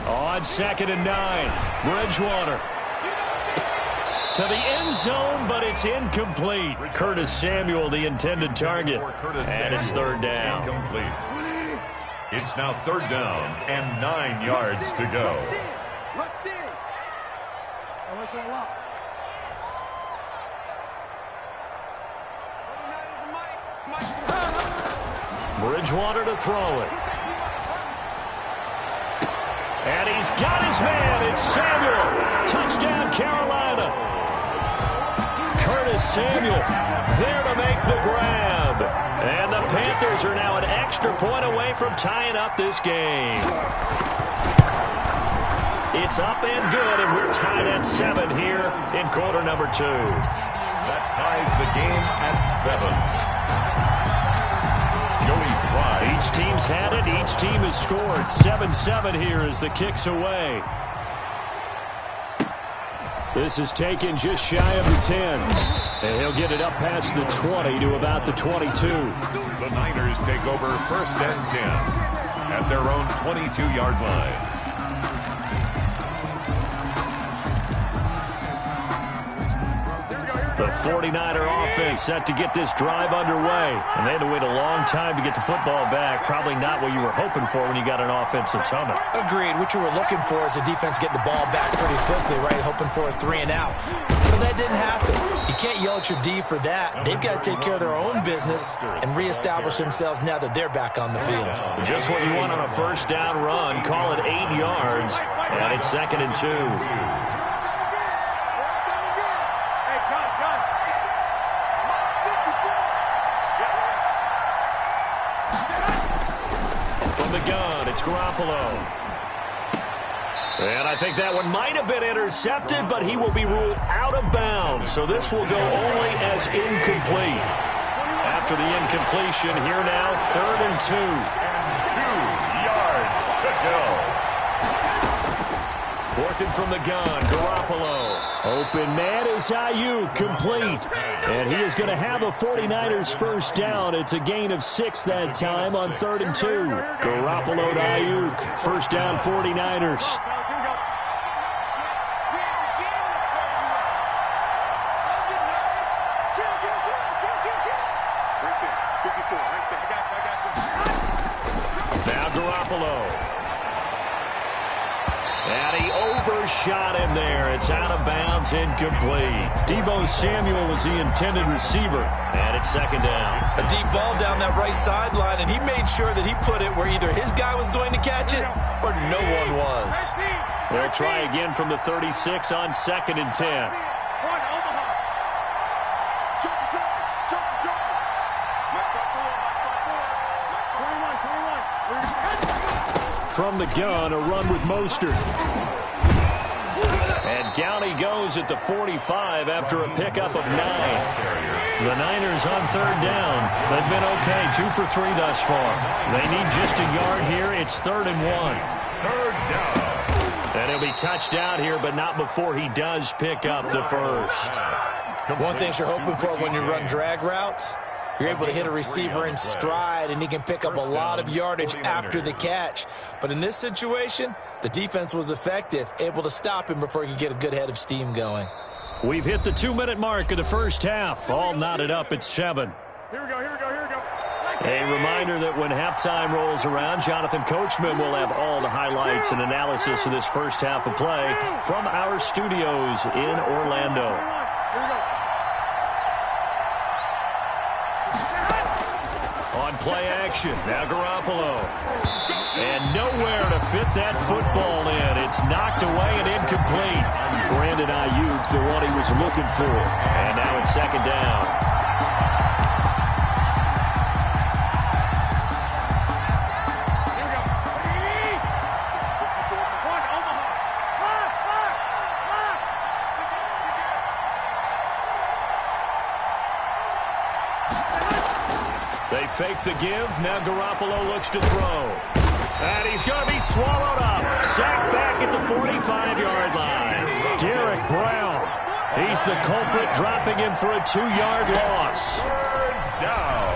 On 2nd and 9, Bridgewater. To the end zone, but it's incomplete. Curtis Samuel, the intended target. And it's 3rd down. Incomplete. It's now 3rd down and 9 yards to go. Bridgewater to throw it. And he's got his man. It's Samuel. Touchdown, Carolina. Curtis Samuel there to make the grab. And the Panthers are now an extra point away from tying up this game. It's up and good, and we're tied at 7 here in quarter number 2. That ties the game at 7. Each team's had it. Each team has scored. 7-7 here as the kick's away. This is taken just shy of the 10. And he'll get it up past the 20 to about the 22. The Niners take over 1st and 10 at their own 22-yard line. The 49er offense set to get this drive underway. And they had to wait a long time to get the football back. Probably not what you were hoping for when you got an offense that's humming. Agreed. What you were looking for is the defense getting the ball back pretty quickly, right? Hoping for a 3 and out. So that didn't happen. You can't yell at your D for that. They've got to take care of their own business and reestablish themselves now that they're back on the field. Just what you want on a 1st down run. Call it 8 yards. And it's 2nd and 2. It's Garoppolo. And I think that one might have been intercepted, but he will be ruled out of bounds. So this will go only as incomplete. After the incompletion, here now, 3rd and 2. And 2 yards to go. Working from the gun, Garoppolo. Open man is Ayuk, complete. And he is going to have a 49ers first down. It's a gain of 6 that time on 3rd and 2. Garoppolo to Ayuk, first down 49ers. Now Garoppolo. And he overshot him there. It's out of bounds, incomplete. Deebo Samuel was the intended receiver. And it's 2nd down. A deep ball down that right sideline, and he made sure that he put it where either his guy was going to catch it or no one was. They'll try again from the 36 on 2nd and 10. From the gun, a run with Mostert. And down he goes at the 45 after a pickup of 9. The Niners on 3rd down. They've been okay, 2 for 3 thus far. They need just a yard here. It's 3rd and 1. 3rd down. And he'll be touched out here, but not before he does pick up the first. One thing you're hoping for when you run drag routes, you're able to hit a receiver in stride, and he can pick up a lot of yardage after the catch. But in this situation, the defense was effective, able to stop him before he could get a good head of steam going. We've hit the 2-minute mark of the first half. All knotted up at 7. Here we go. A reminder that when halftime rolls around, Jonathan Coachman will have all the highlights and analysis of this first half of play from our studios in Orlando. On play action, now Garoppolo. And nowhere to fit that football in. It's knocked away and incomplete. Brandon Ayuk, the one he was looking for. And now it's 2nd down. They fake the give. Now Garoppolo looks to throw. And he's going to be swallowed up. Sacked back at the 45-yard line. Derek Brown. He's the culprit, dropping him for a 2-yard loss. 3rd down.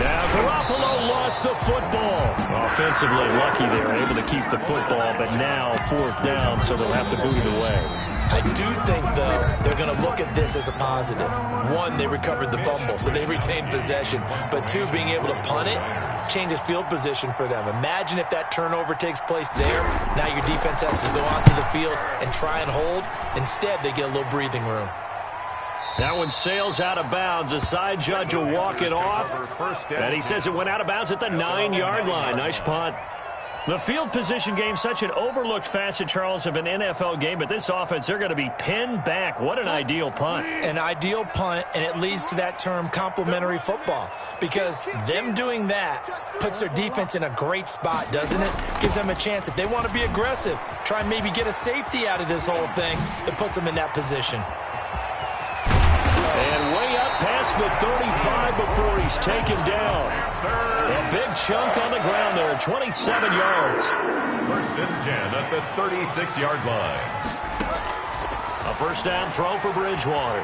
Now Garoppolo lost the football. Offensively lucky they were able to keep the football, but now 4th down, so they'll have to boot it away. I do think, though, they're going to look at this as a positive. 1, they recovered the fumble, so they retained possession. But 2, being able to punt it changes field position for them. Imagine if that turnover takes place there. Now your defense has to go onto the field and try and hold. Instead, they get a little breathing room. That one sails out of bounds. The side judge will walk it off. And he says it went out of bounds at the 9-yard line. Nice punt. The field position game, such an overlooked facet, Charles, of an NFL game, but this offense, they're going to be pinned back. What an ideal punt. An ideal punt, and it leads to that term complementary football, because them doing that puts their defense in a great spot, doesn't it? Gives them a chance. If they want to be aggressive, try and maybe get a safety out of this whole thing, that puts them in that position. And way up past the 35 before he's taken down. A big chunk on the ground there, 27 yards. 1st and 10 at the 36-yard line. A first down throw for Bridgewater.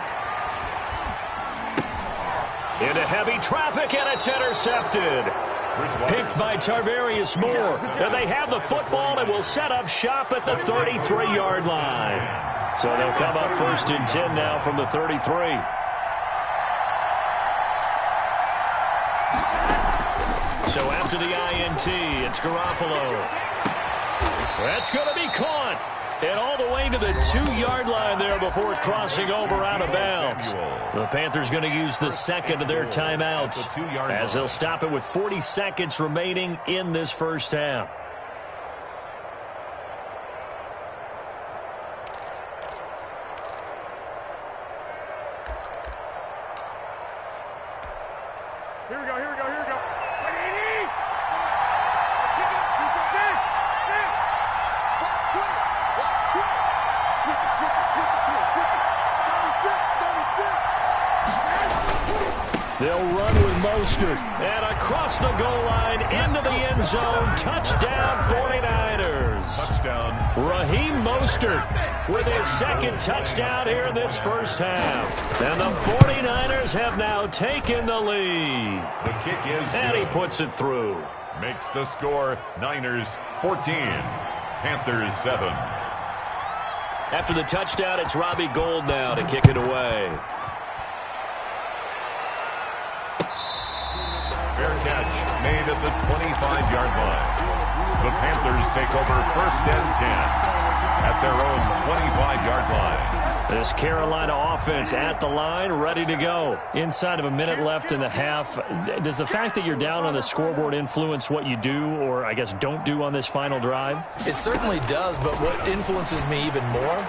Into heavy traffic, and it's intercepted. Picked by Tarvarius Moore. And they have the football and will set up shop at the 33-yard line. So they'll come up 1st and 10 now from the 33. So after the INT, it's Garoppolo. That's going to be caught. And all the way to the 2-yard line there before crossing over out of bounds. The Panthers going to use the 2nd of their timeouts as they'll stop it with 40 seconds remaining in this first half. Here we go. They'll run with Mostert. And across the goal line, into the end zone. Touchdown, 49ers. Touchdown. Raheem Mostert with his second touchdown here in this first half. And the 49ers have now taken the lead. The kick is And good. he puts it through. Makes the score Niners 14, Panthers 7. After the touchdown, it's Robbie Gould now to kick it away. Fair catch made at the 25-yard line. The Panthers take over first and 10 at their own 25-yard line. This Carolina offense at the line, ready to go. Inside of a minute left in the half. Does the fact that you're down on the scoreboard influence what you do, or I guess don't do on this final drive? It certainly does, but what influences me even more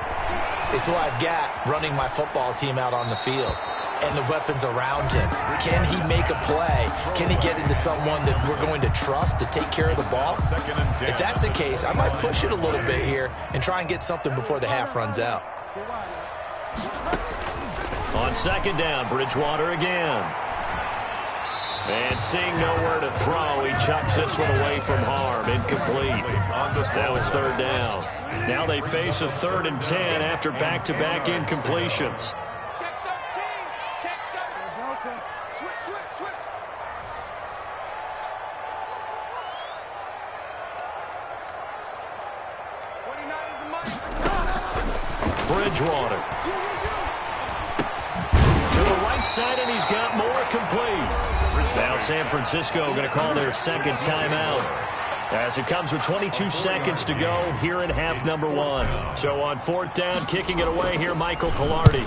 is who I've got running my football team out on the field and the weapons around him. Can he make a play? Can he get into someone that we're going to trust to take care of the ball? If that's the case, I might push it a little bit here and try and get something before the half runs out. On second down, Bridgewater again. And seeing nowhere to throw, he chucks this one away from harm. Incomplete. Now it's third down. Now they face a 3rd and 10 after back-to-back incompletions. Bridgewater. To the right side, and he's got more complete. Now San Francisco going to call their second timeout as it comes with 22 seconds to go here in half number 1. So on 4th down, kicking it away here, Michael Pilardi.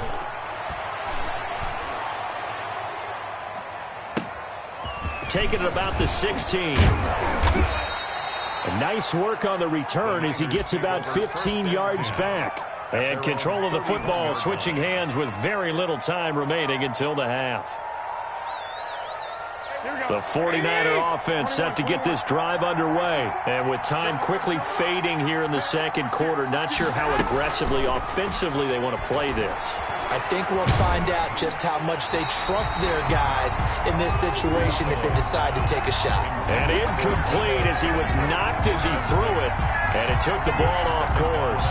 Taking it about the 16. Nice work on the return as he gets about 15 yards back. And control of the football, switching hands with very little time remaining until the half. The 49er offense set to get this drive underway. And with time quickly fading here in the second quarter, not sure how aggressively, offensively they want to play this. I think we'll find out just how much they trust their guys in this situation if they decide to take a shot. And incomplete as he was knocked as he threw it. And it took the ball off course.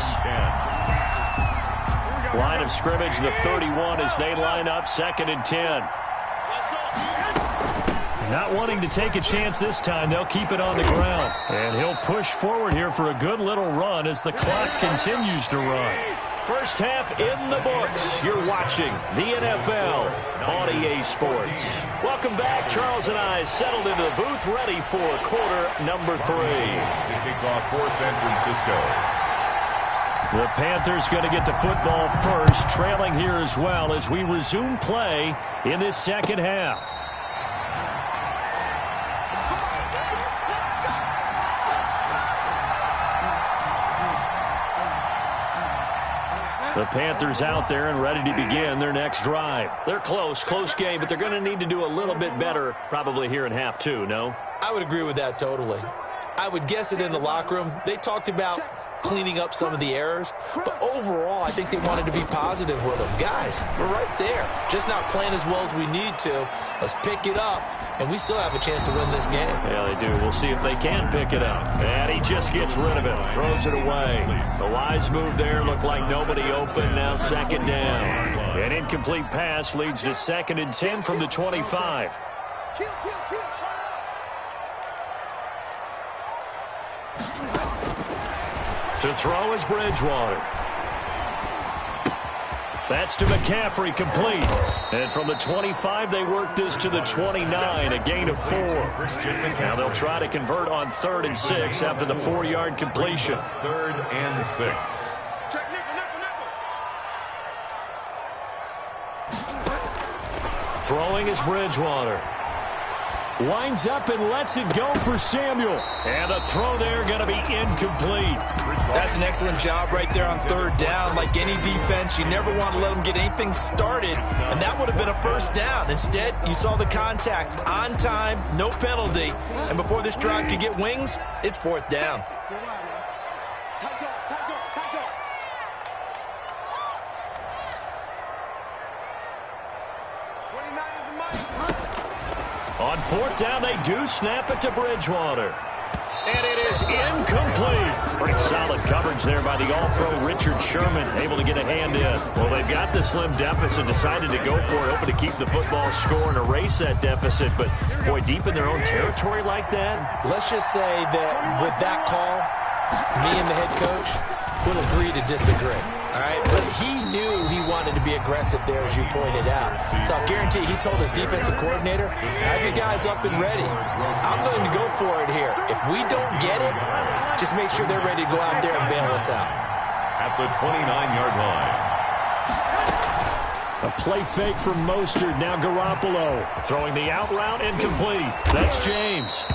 Line of scrimmage, the 31 as they line up 2nd and 10. Not wanting to take a chance this time, they'll keep it on the ground. And he'll push forward here for a good little run as the clock continues to run. First half in the books. You're watching the NFL on EA Sports. Welcome back. Charles and I settled into the booth, ready for quarter number 3. To kick off for San Francisco. The Panthers going to get the football first, trailing here as well as we resume play in this second half. The Panthers out there and ready to begin their next drive. They're close game, but they're going to need to do a little bit better probably here in half 2, no? I would agree with that totally. I would guess it in the locker room. They talked about cleaning up some of the errors, but overall, I think they wanted to be positive with them. Guys, we're right there. Just not playing as well as we need to. Let's pick it up, and we still have a chance to win this game. Yeah, they do. We'll see if they can pick it up. And he just gets rid of it, throws it away. The wise move there, looked like nobody open. Now 2nd down. An incomplete pass leads to 2nd and 10 from the 25. To throw is Bridgewater. That's to McCaffrey, complete. And from the 25, they work this to the 29, a gain of 4. Now they'll try to convert on 3rd and 6 after the 4-yard completion. 3rd and 6. Throwing is Bridgewater. Winds up and lets it go for Samuel. And the throw there going to be incomplete. That's an excellent job right there on 3rd down. Like any defense, you never want to let them get anything started, and that would have been a 1st down. Instead, you saw the contact on time, no penalty, and before this drive could get wings, it's 4th down. 4th down, they do snap it to Bridgewater. And it is incomplete. Pretty solid coverage there by the All-Pro Richard Sherman, able to get a hand in. Well, they've got the slim deficit, decided to go for it, hoping to keep the football score and erase that deficit. But, boy, deep in their own territory like that. Let's just say that with that call, me and the head coach will agree to disagree. All right, but he knew he wanted to be aggressive there, as you pointed out. So I'll guarantee he told his defensive coordinator, have your guys up and ready. I'm going to go for it here. If we don't get it, just make sure they're ready to go out there and bail us out. At the 29-yard line. A play fake from Mostert. Now Garoppolo throwing the out route incomplete. That's James.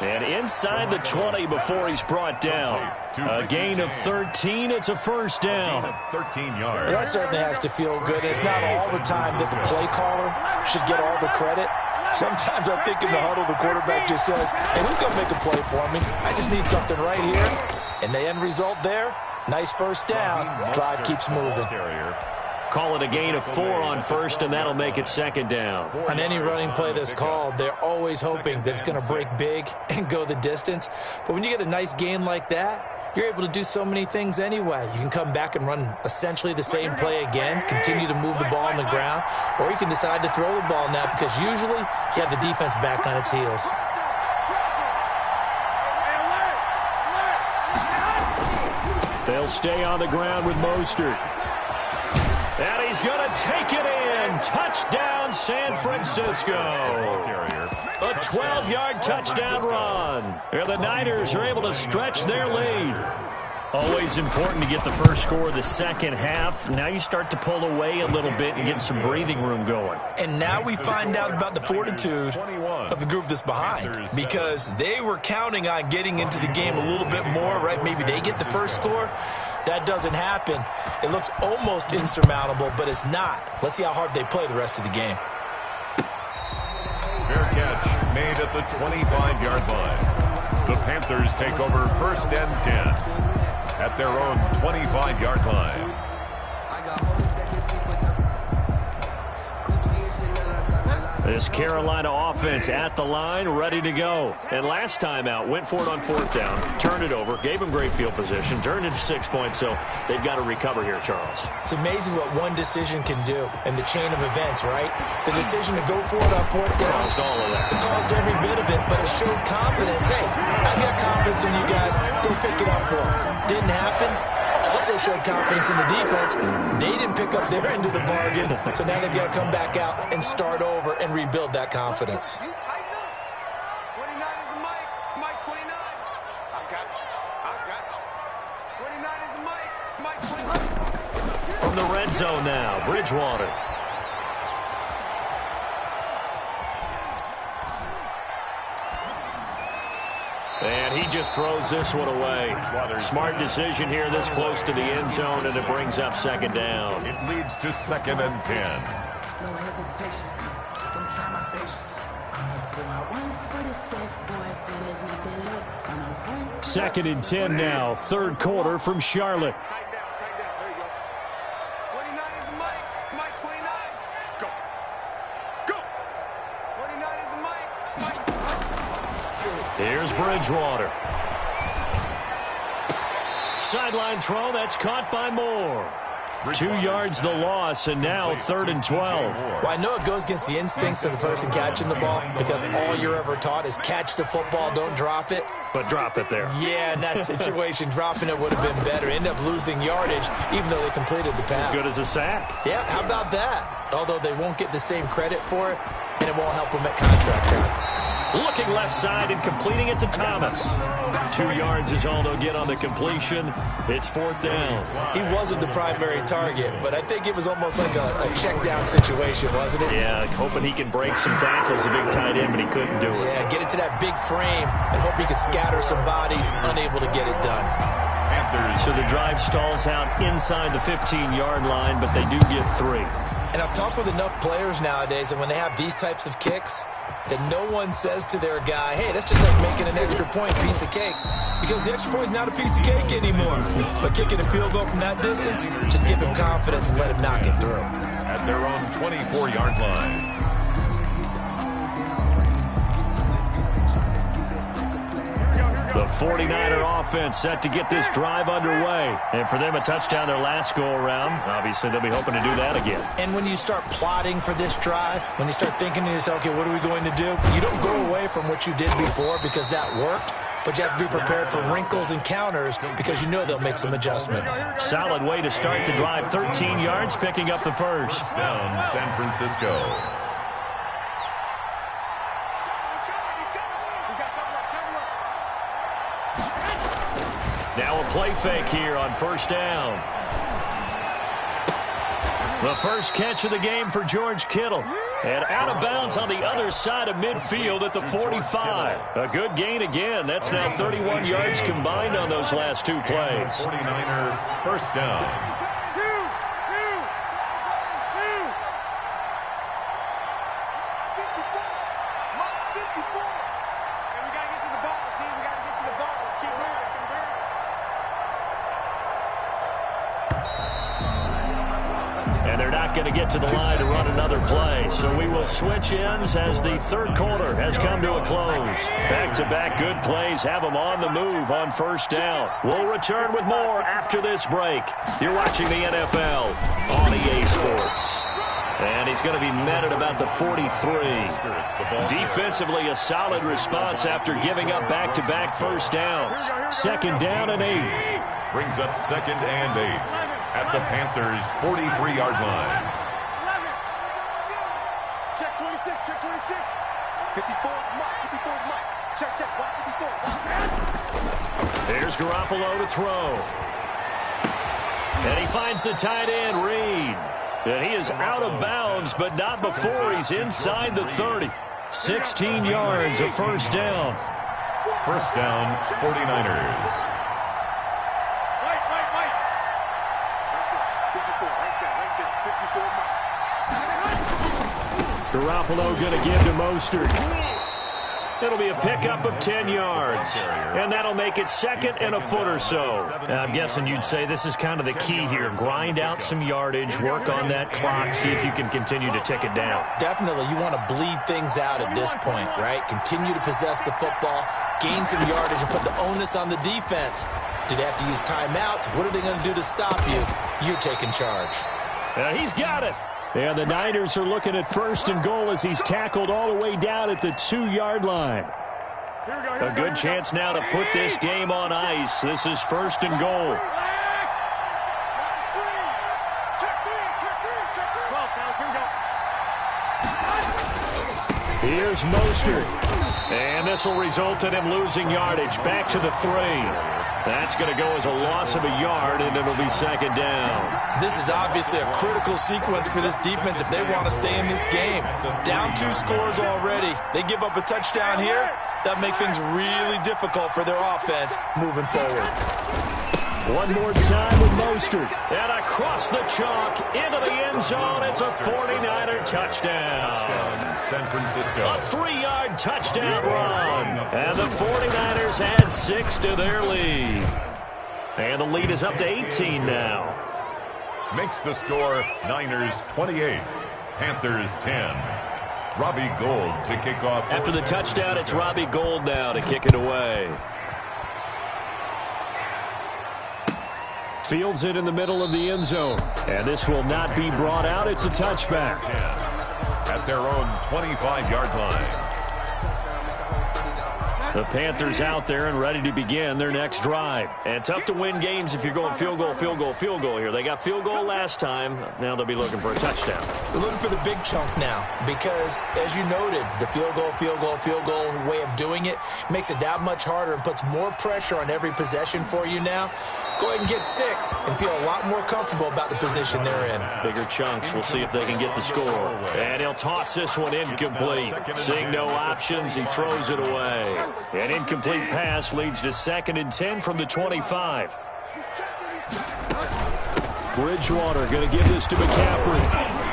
And inside the 20 before he's brought down. A gain of 13. It's a first down. 13 yards. Well, that certainly has to feel good. It's not all the time that the play caller should get all the credit. Sometimes I think in the huddle, the quarterback just says, hey, who's going to make a play for me? I just need something right here. And the end result there, nice first down. Drive keeps moving. Call it a gain of 4 on first, and that'll make it second down. On any running play that's called, they're always hoping that it's going to break big and go the distance. But when you get a nice gain like that, you're able to do so many things anyway. You can come back and run essentially the same play again, continue to move the ball on the ground, or you can decide to throw the ball now because usually you have the defense back on its heels. They'll stay on the ground with Mostert. And he's going to take it in. Touchdown, San Francisco. A 12-yard touchdown run. And the Niners are able to stretch their lead. Always important to get the first score of the second half. Now you start to pull away a little bit and get some breathing room going. And now we find out about the fortitude of the group that's behind, because they were counting on getting into the game a little bit more, right? Maybe they get the first score. That doesn't happen. It looks almost insurmountable, but it's not. Let's see how hard they play the rest of the game. Fair catch made at the 25-yard line. The Panthers take over 1st and 10 at their own 25-yard line. This Carolina offense at the line, ready to go. And last time out, went for it on 4th down, turned it over, gave them great field position, turned it to 6 points, so they've got to recover here, Charles. It's amazing what one decision can do in the chain of events, right? The decision to go for it on 4th down. Caused all of that. It caused every bit of it, but it showed confidence. Hey, I've got confidence in you guys. Go pick it up for them. Didn't happen. Also showed confidence in the defense. They didn't pick up their end of the bargain, so now they've got to come back out and start over and rebuild that confidence. 29 is the mic. Mike 29. I got you. 29 is the mic. Mike 29. From the red zone now, Bridgewater. And he just throws this one away. Smart decision here this close to the end zone, and it brings up second down. It leads to 2nd and 10. No hesitation. Don't try my patience. 2nd and 10 now. 3rd quarter from Charlotte. Here's Bridgewater. Sideline throw, that's caught by Moore. 2 yards the loss, and now 3rd and 12. Well, I know it goes against the instincts of the person catching the ball, because all you're ever taught is catch the football, don't drop it. But drop it there. Yeah, in that situation, dropping it would have been better. End up losing yardage, even though they completed the pass. As good as a sack. Yeah, how about that? Although they won't get the same credit for it, and it won't help them at contract time. Looking left side and completing it to Thomas. 2 yards is all they'll get on the completion. It's 4th down. He wasn't the primary target, but I think it was almost like a check down situation, wasn't it? Yeah, hoping he can break some tackles, a big tight end, but he couldn't do it. Yeah, get it to that big frame and hope he could scatter some bodies, unable to get it done. So the drive stalls out inside the 15-yard line, but they do get 3. And I've talked with enough players nowadays that when they have these types of kicks, that no one says to their guy, hey, that's just like making an extra point, piece of cake. Because the extra point is not a piece of cake anymore. But kicking a field goal from that distance, just give him confidence and let him knock it through. At their own 24-yard line. The 49er offense set to get this drive underway. And for them, a touchdown their last go-around. Obviously, they'll be hoping to do that again. And when you start plotting for this drive, when you start thinking to yourself, okay, what are we going to do? You don't go away from what you did before because that worked. But you have to be prepared for wrinkles and counters because you know they'll make some adjustments. Solid way to start the drive. 13 yards, picking up the first. Down San Francisco. Now a play fake here on first down. The first catch of the game for George Kittle. And out of bounds on the other side of midfield at the 45. A good gain again. That's now 31 yards combined on those last two plays. 49er first down. Going to get to the line to run another play. So we will switch ends as the third quarter has come to a close. Back-to-back good plays have them on the move on first down. We'll return with more after this break. You're watching the NFL on EA Sports. And he's going to be met at about the 43. Defensively, a solid response after giving up back-to-back first downs. Second down and 8. Brings up second and 8. At the Panthers' 43-yard line. Check 26, check 26. 54, Mike, 54, Mike. Check, watch 54. Here's Garoppolo to throw. And he finds the tight end, Reed. And he is out of bounds, but not before he's inside the 30. 16 yards, a first down. First down, 49ers. Garoppolo going to give to Mostert. It'll be a pickup of 10 yards. And that'll make it second and a foot or so. I'm guessing you'd say this is kind of the key here. Grind out some yardage, work on that clock, see if you can continue to tick it down. Definitely, you want to bleed things out at this point, right? Continue to possess the football, gain some yardage, and put the onus on the defense. Do they have to use timeouts? What are they going to do to stop you? You're taking charge. He's got it. And the Niners are looking at first and goal as he's tackled all the way down at the 2-yard line. A good chance now to put this game on ice. This is first and goal. Here's Mostert. And this will result in him losing yardage. Back to the 3. That's going to go as a loss of a yard, and it'll be second down. This is obviously a critical sequence for this defense if they want to stay in this game. Down 2 scores already. They give up a touchdown here. That make things really difficult for their offense moving forward. One more time with Mostert. And across the chalk into the end zone. It's a 49er touchdown. San Francisco. A 3-yard touchdown run. And the 49ers add 6 to their lead. And the lead is up to 18 now. Makes the score Niners 28, Panthers 10. Robbie Gould to kick off. After the touchdown, it's Robbie Gould now to kick it away. Fields it in the middle of the end zone. And this will not be brought out. It's a touchback. At their own 25-yard line. The Panthers out there and ready to begin their next drive. And tough to win games if you're going field goal, field goal, field goal here. They got field goal last time. Now they'll be looking for a touchdown. They're looking for the big chunk now because, as you noted, the field goal way of doing it makes it that much harder and puts more pressure on every possession for you now. Go ahead and get 6 and feel a lot more comfortable about the position they're in. Bigger chunks. We'll see if they can get the score. And he'll toss this one incomplete. Seeing no options, he throws it away. An incomplete pass leads to 2nd and 10 from the 25. Bridgewater going to give this to McCaffrey.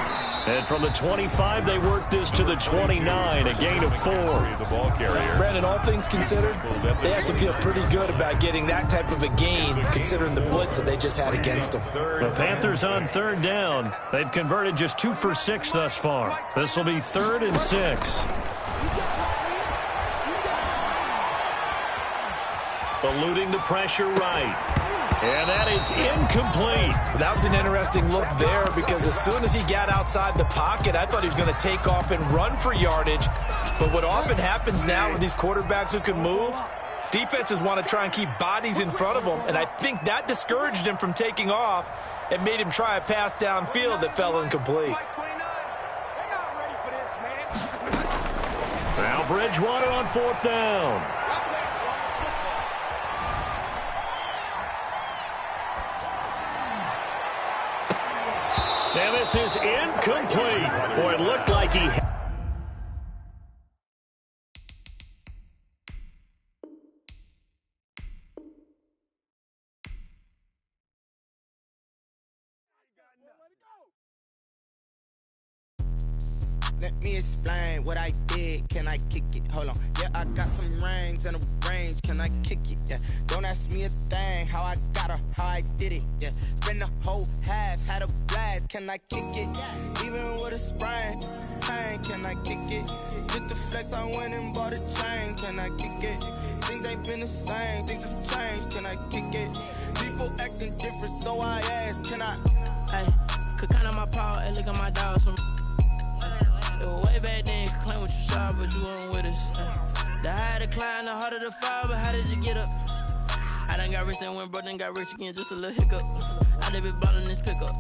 And from the 25, they work this to the 29, a gain of 4. The ball carrier. Brandon, all things considered, they have to feel pretty good about getting that type of a gain, considering the blitz that they just had against them. The Panthers on 3rd down. They've converted just 2 for 6 thus far. This will be 3rd and 6. Eluding the pressure right. And that is incomplete. That was an interesting look there because as soon as he got outside the pocket, I thought he was going to take off and run for yardage. But what often happens now with these quarterbacks who can move, defenses want to try and keep bodies in front of them, and I think that discouraged him from taking off and made him try a pass downfield that fell incomplete. Now Bridgewater on 4th down. And this is incomplete. Boy, it looked like he... Let me explain what I did. Can I kick it? Hold on. Yeah, I got some rings and a range. Can I kick it? Yeah. Don't ask me a thing. How I got her, how I did it. Yeah. Spend the whole half, had a blast. Can I kick it? Even with a sprain, pain. Can I kick it? Just the flex, I went and bought a chain. Can I kick it? Things ain't been the same. Things have changed. Can I kick it? People acting different, so I ask. Can I? Hey, could count on my power and look at my dogs from. It was way back then, you could claim what you saw, but you weren't with us. The higher the climb, the harder the fall, but how did you get up? I done got rich and went broke, then got rich again, just a little hiccup. I done been bought in this pickup.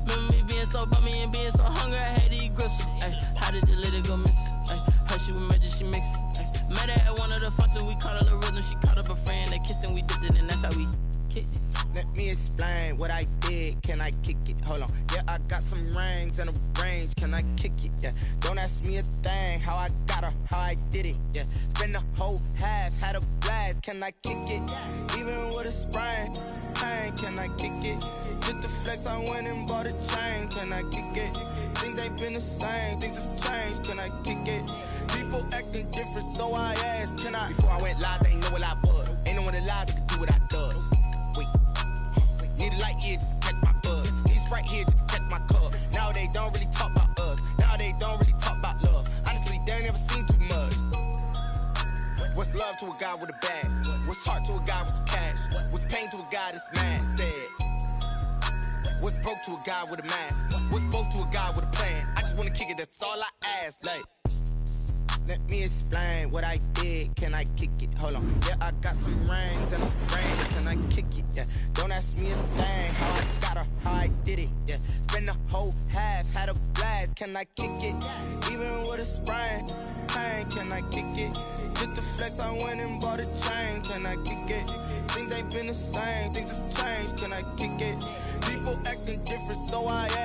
Remember me being so bummy and being so hungry, I had to eat gristle. How did the little go miss? Her she was magic, she mixed. Met her at one of the functions, we caught a little rhythm. She caught up a friend, they kissed and we dipped it, and that's how we kicked it. Let me explain what I did. Can I kick it? Hold on. Yeah, I got some rings and a range. Can I kick it? Yeah. Don't ask me a thing. How I got her, how I did it. Yeah. Spend the whole half, had a blast. Can I kick it? Even with a sprain, pain. Can I kick it? Just the flex, I went and bought a chain. Can I kick it? Things ain't been the same. Things have changed. Can I kick it? People acting different, so I asked. Can I? Before I went live, they ain't know what I was. Ain't no one alive that could do what I does. Wait. Need a light here just to catch my buzz. Need Sprite here just to catch my cup. Now they don't really talk about us. Now they don't really talk about love. Honestly, they ain't never seen too much. What's love to a guy with a bag? What's heart to a guy with some cash? What's pain to a guy that's mad? Said. What's broke to a guy with a mask? What's broke to a guy with a plan? I just wanna kick it, that's all I ask. Like, let me explain what I did. Can I kick it? Hold on. Yeah, I got some rings and a range. Can I kick it? Yeah. Don't ask me a thing. How I got her, how I did it. Yeah. Spend the whole half, had a blast. Can I kick it? Even with a sprain, pain. Can I kick it? Just the flex, I went and bought a chain. Can I kick it? Things ain't been the same. Things have changed. Can I kick it? People acting different, so I ask.